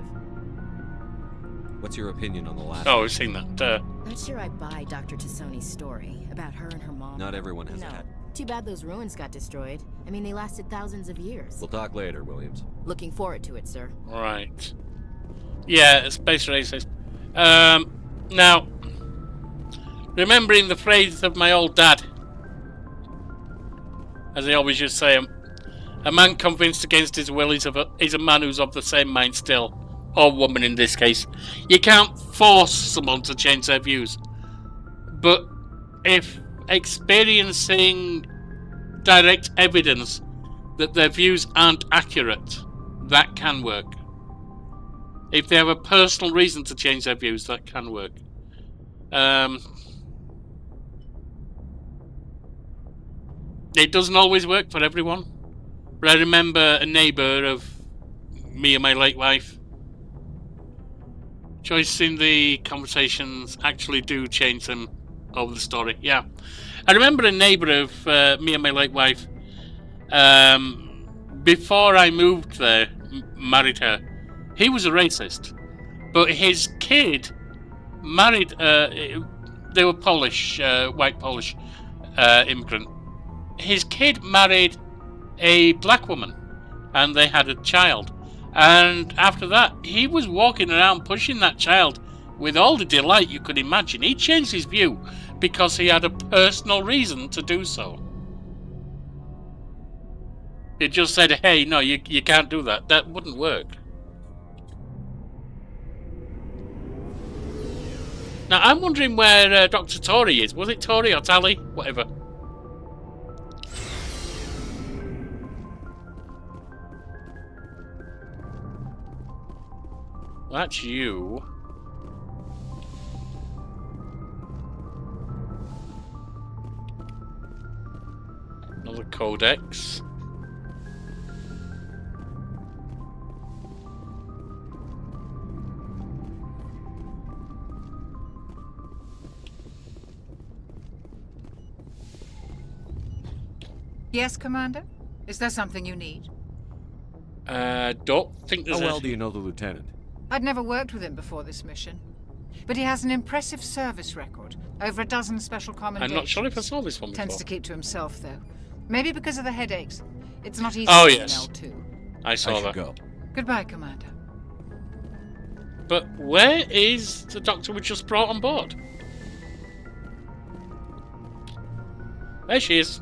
What's your opinion on the last Oh, mission? we've seen that. Not sure I buy Dr. Tassoni's story about her and her mom. Not everyone has a No. hat. Too bad those ruins got destroyed. I mean, they lasted thousands of years. We'll talk later, Williams. Looking forward to it, sir. Right. Yeah, space racist. Now, remembering the phrase of my old dad, as he always used to say, a man convinced against his will is a man who's of the same mind still. Or woman in this case. You can't force someone to change their views. But if experiencing direct evidence that their views aren't accurate, that can work. If they have a personal reason to change their views, that can work. It doesn't always work for everyone. But I remember a neighbour of me and my late wife. Choice in the conversations actually do change them over the story. Yeah. I remember a neighbour of me and my late wife. Before I moved there, married her, he was a racist. But his kid married, they were Polish, white Polish immigrant. His kid married a black woman and they had a child. And after that, he was walking around pushing that child with all the delight you could imagine. He changed his view because he had a personal reason to do so. He just said, hey, no, you can't do that. That wouldn't work. Now, I'm wondering where Dr. Tori is. Was it Tori or Tally? Whatever. That's you. Another codex. Yes, Commander? Is there something you need? Don't think there's How well anything. do you know the lieutenant? I'd never worked with him before this mission. But he has an impressive service record. Over a dozen special commendations. I'm not sure if I saw this one before. Tends to keep to himself, though. Maybe because of the headaches. It's not easy Oh, to yes. L2. I saw should that. go. Goodbye, Commander. But where is the doctor we just brought on board? There she is.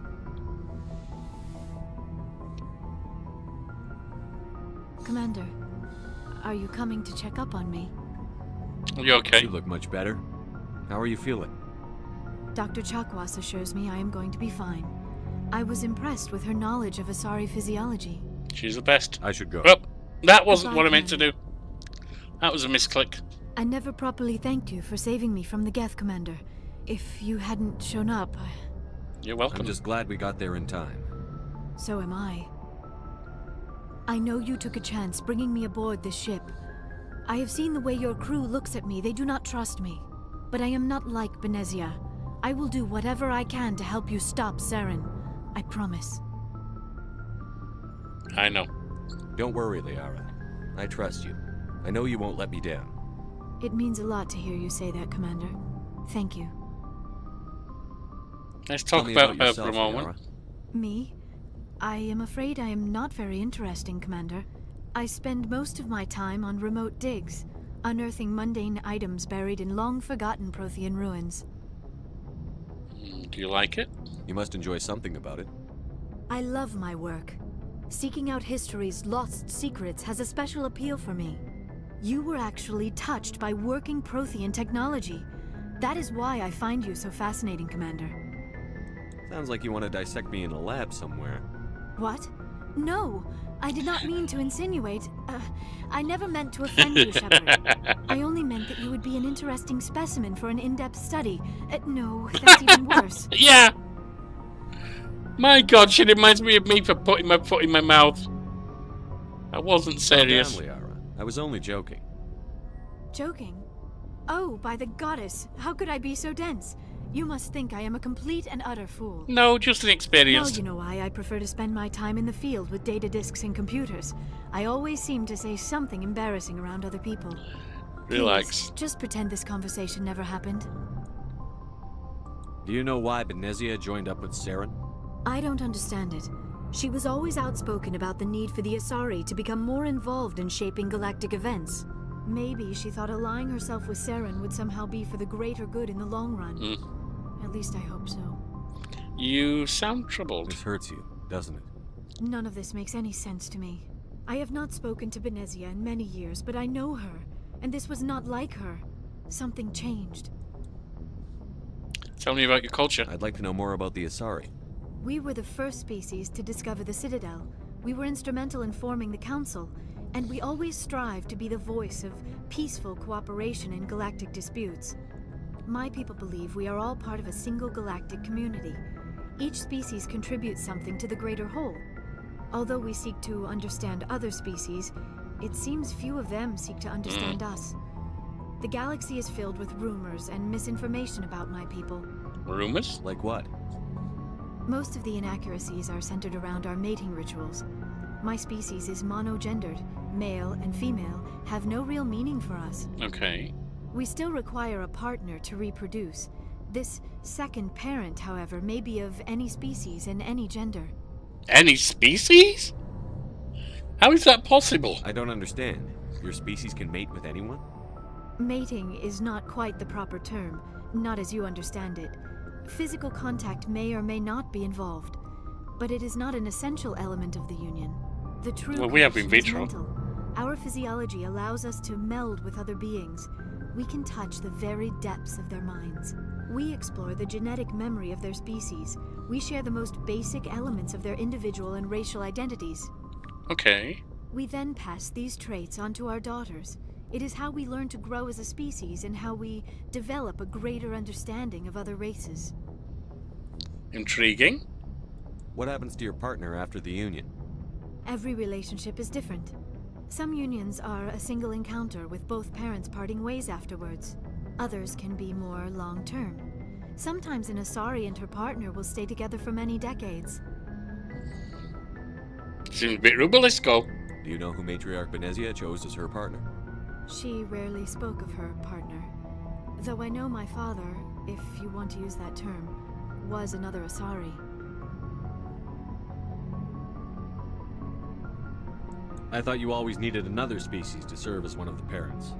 Commander, are you coming to check up on me? Are you okay? You look much better. How are you feeling? Dr. Chakwas assures me I am going to be fine. I was impressed with her knowledge of Asari physiology. She's the best. I should go. Oh, that wasn't Goodbye, what I meant to do. That was a misclick. I never properly thanked you for saving me from the Geth, Commander. If you hadn't shown up, You're welcome. I'm just glad we got there in time. so am I. I know you took a chance bringing me aboard this ship. I have seen the way your crew looks at me. They do not trust me. But I am not like Benezia. I will do whatever I can to help you stop Saren. I promise. I know. Don't worry, Liara. I trust you. I know you won't let me down. It means a lot to hear you say that, Commander. Thank you. Let's Tell talk me about her yourself, for a moment. Liara. Me? I am afraid I am not very interesting, Commander. I spend most of my time on remote digs. unearthing mundane items buried in long-forgotten Prothean ruins. Do you like it? You must enjoy something about it. I love my work. Seeking out history's lost secrets has a special appeal for me. You were actually touched by working Prothean technology. That is why I find you so fascinating, Commander. Sounds like you want to dissect me in a lab somewhere. What? No, I did not mean to insinuate. I never meant to offend you, Shepard. I only meant that you would be an interesting specimen for an in-depth study. No, that's even worse. Yeah! My God, she reminds me of me for putting my foot in my mouth. I wasn't serious. Calm down, Liara. I was only joking. Joking? Oh, by the goddess, how could I be so dense? You must think I am a complete and utter fool. No, just an experience. Now you know why I prefer to spend my time in the field with data disks and computers. I always seem to say something embarrassing around other people. Relax. Please, just pretend this conversation never happened. Do you know why Benezia joined up with Saren? I don't understand it. She was always outspoken about the need for the Asari to become more involved in shaping galactic events. Maybe she thought allying herself with Saren would somehow be for the greater good in the long run. At least I hope so. You sound troubled. This hurts you, doesn't it? None of this makes any sense to me. I have not spoken to Benezia in many years, but I know her, and this was not like her. Something changed. Tell me about your culture. I'd like to know more about the Asari. We were the first species to discover the Citadel. We were instrumental in forming the Council, and we always strive to be the voice of peaceful cooperation in galactic disputes. My people believe we are all part of a single galactic community. Each species contributes something to the greater whole. Although we seek to understand other species, it seems few of them seek to understand us. The galaxy is filled with rumors and misinformation about my people. Rumors? Like what? Most of the inaccuracies are centered around our mating rituals. My species is monogendered. Male and female have no real meaning for us. Okay. We still require a partner to reproduce. This second parent, however, may be of any species and any gender. Any species? How is that possible? I don't understand. Your species can mate with anyone? Mating is not quite the proper term, not as you understand it. Physical contact may or may not be involved, but it is not an essential element of the union. The true well, we have in connection is vitro. mental. Our physiology allows us to meld with other beings. We can touch the very depths of their minds. We explore the genetic memory of their species. We share the most basic elements of their individual and racial identities. Okay. We then pass these traits on to our daughters. It is how we learn to grow as a species and how we develop a greater understanding of other races. Intriguing. What happens to your partner after the union? Every relationship is different. Some unions are a single encounter with both parents parting ways afterwards. Others can be more long-term. Sometimes an Asari and her partner will stay together for many decades. Seems a bit rude, let's go. Do you know who Matriarch Benezia chose as her partner? She rarely spoke of her partner. Though I know my father, if you want to use that term, was another Asari. I thought you always needed another species to serve as one of the parents.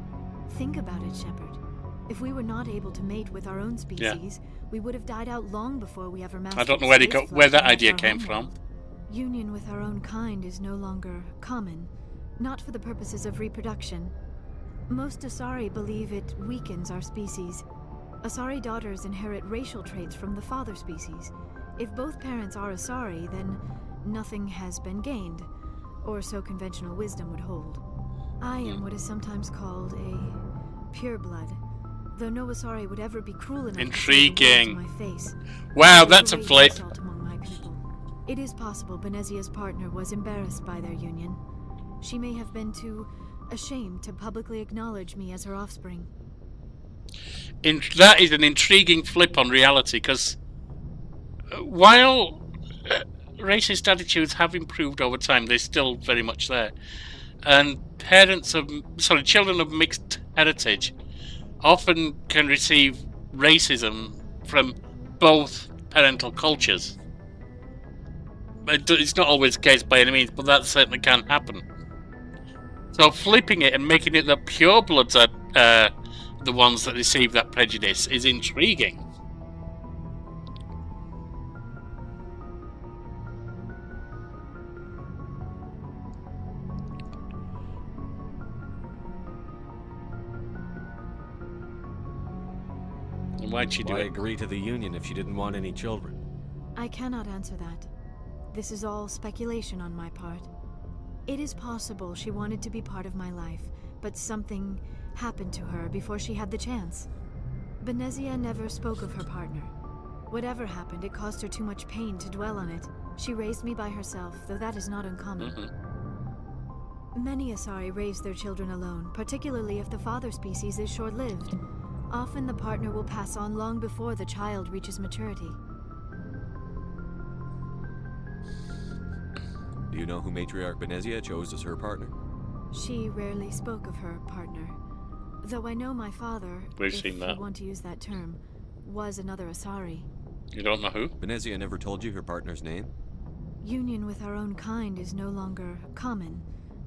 Think about it, Shepard. If we were not able to mate with our own species, we would have died out long before we ever mastered. I don't know where that idea came from. Union with our own kind is no longer common, not for the purposes of reproduction. Most Asari believe it weakens our species. Asari daughters inherit racial traits from the father species. If both parents are Asari, then nothing has been gained, or so conventional wisdom would hold. I am what is sometimes called a pureblood, though no Asari would ever be cruel enough Intriguing. to say the words to my face. Wow, that's a great flip. insult among my people. It is possible Benezia's partner was embarrassed by their union. She may have been too ashamed to publicly acknowledge me as her offspring. That is an intriguing flip on reality, because while racist attitudes have improved over time, they're still very much there. And children of mixed heritage often can receive racism from both parental cultures. It's not always the case by any means, but that certainly can happen. So flipping it and making it that purebloods are the ones that receive that prejudice is intriguing. And why'd she do Why it? agree to the union if she didn't want any children? I cannot answer that. This is all speculation on my part. It is possible she wanted to be part of my life, but something happened to her before she had the chance. Benezia never spoke of her partner. Whatever happened, it caused her too much pain to dwell on it. She raised me by herself, though that is not uncommon. Many Asari raise their children alone, particularly if the father species is short-lived. Often the partner will pass on long before the child reaches maturity. Do you know who Matriarch Benezia chose as her partner? She rarely spoke of her partner. Though I know my father, We've if seen that. you want to use that term, was another Asari. You don't know who? Benezia never told you her partner's name? Union with our own kind is no longer common,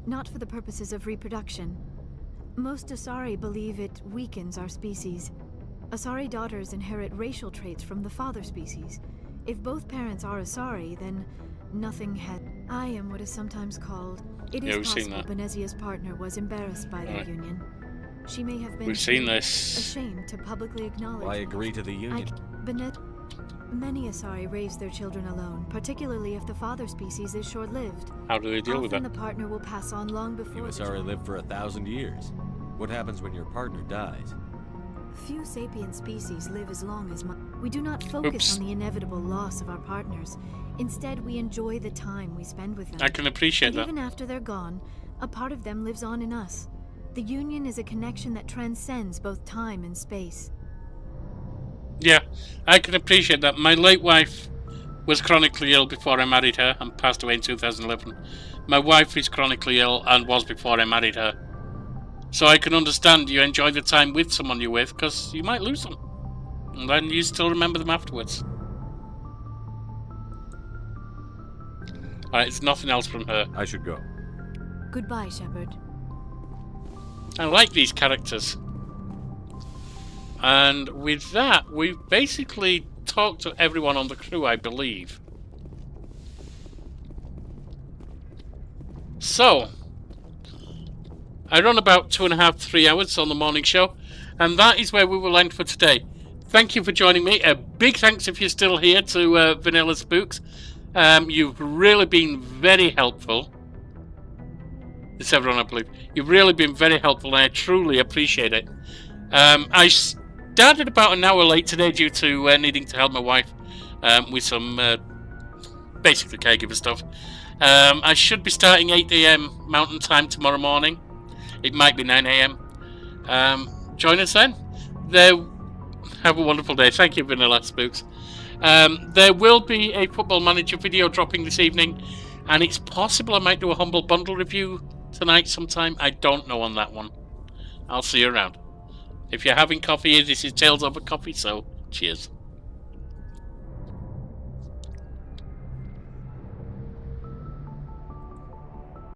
not for the purposes of reproduction. Most Asari believe it weakens our species. Asari daughters inherit racial traits from the father species. If both parents are Asari, then nothing had. I am what is sometimes called. It is possible Benezia's partner was embarrassed by their union. She may have been ashamed to publicly acknowledge. Why agree to the union? Many Asari raise their children alone, particularly if the father species is short-lived. How do they deal with that? Often the partner will pass on long before. You Asari live for 1,000 years. What happens when your partner dies? Few sapient species live as long as we do not focus on the inevitable loss of our partners. Instead, we enjoy the time we spend with them. I can appreciate that. Even after they're gone, a part of them lives on in us. The union is a connection that transcends both time and space. Yeah, I can appreciate that. My late wife was chronically ill before I married her and passed away in 2011. My wife is chronically ill and was before I married her. So I can understand you enjoy the time with someone you're with, because you might lose them. And then you still remember them afterwards. Alright, it's nothing else from her. I should go. Goodbye, Shepard. I like these characters. And with that, we've basically talked to everyone on the crew, I believe. So, I run about 2.5 to 3 hours on the morning show, and that is where we will end for today. Thank you for joining me. A big thanks if you're still here to Vanilla Spooks. You've really been very helpful. It's everyone, I believe. You've really been very helpful, and I truly appreciate it. I started about an hour late today due to needing to help my wife with some basically caregiver stuff. I should be starting 8 AM Mountain Time tomorrow morning. It might be 9 AM. Join us then. Have a wonderful day. Thank you, Vanilla Spooks. There will be a Football Manager video dropping this evening, and it's possible I might do a Humble Bundle review tonight sometime. I don't know on that one. I'll see you around. If you're having coffee, this is Tales Over Coffee, so cheers.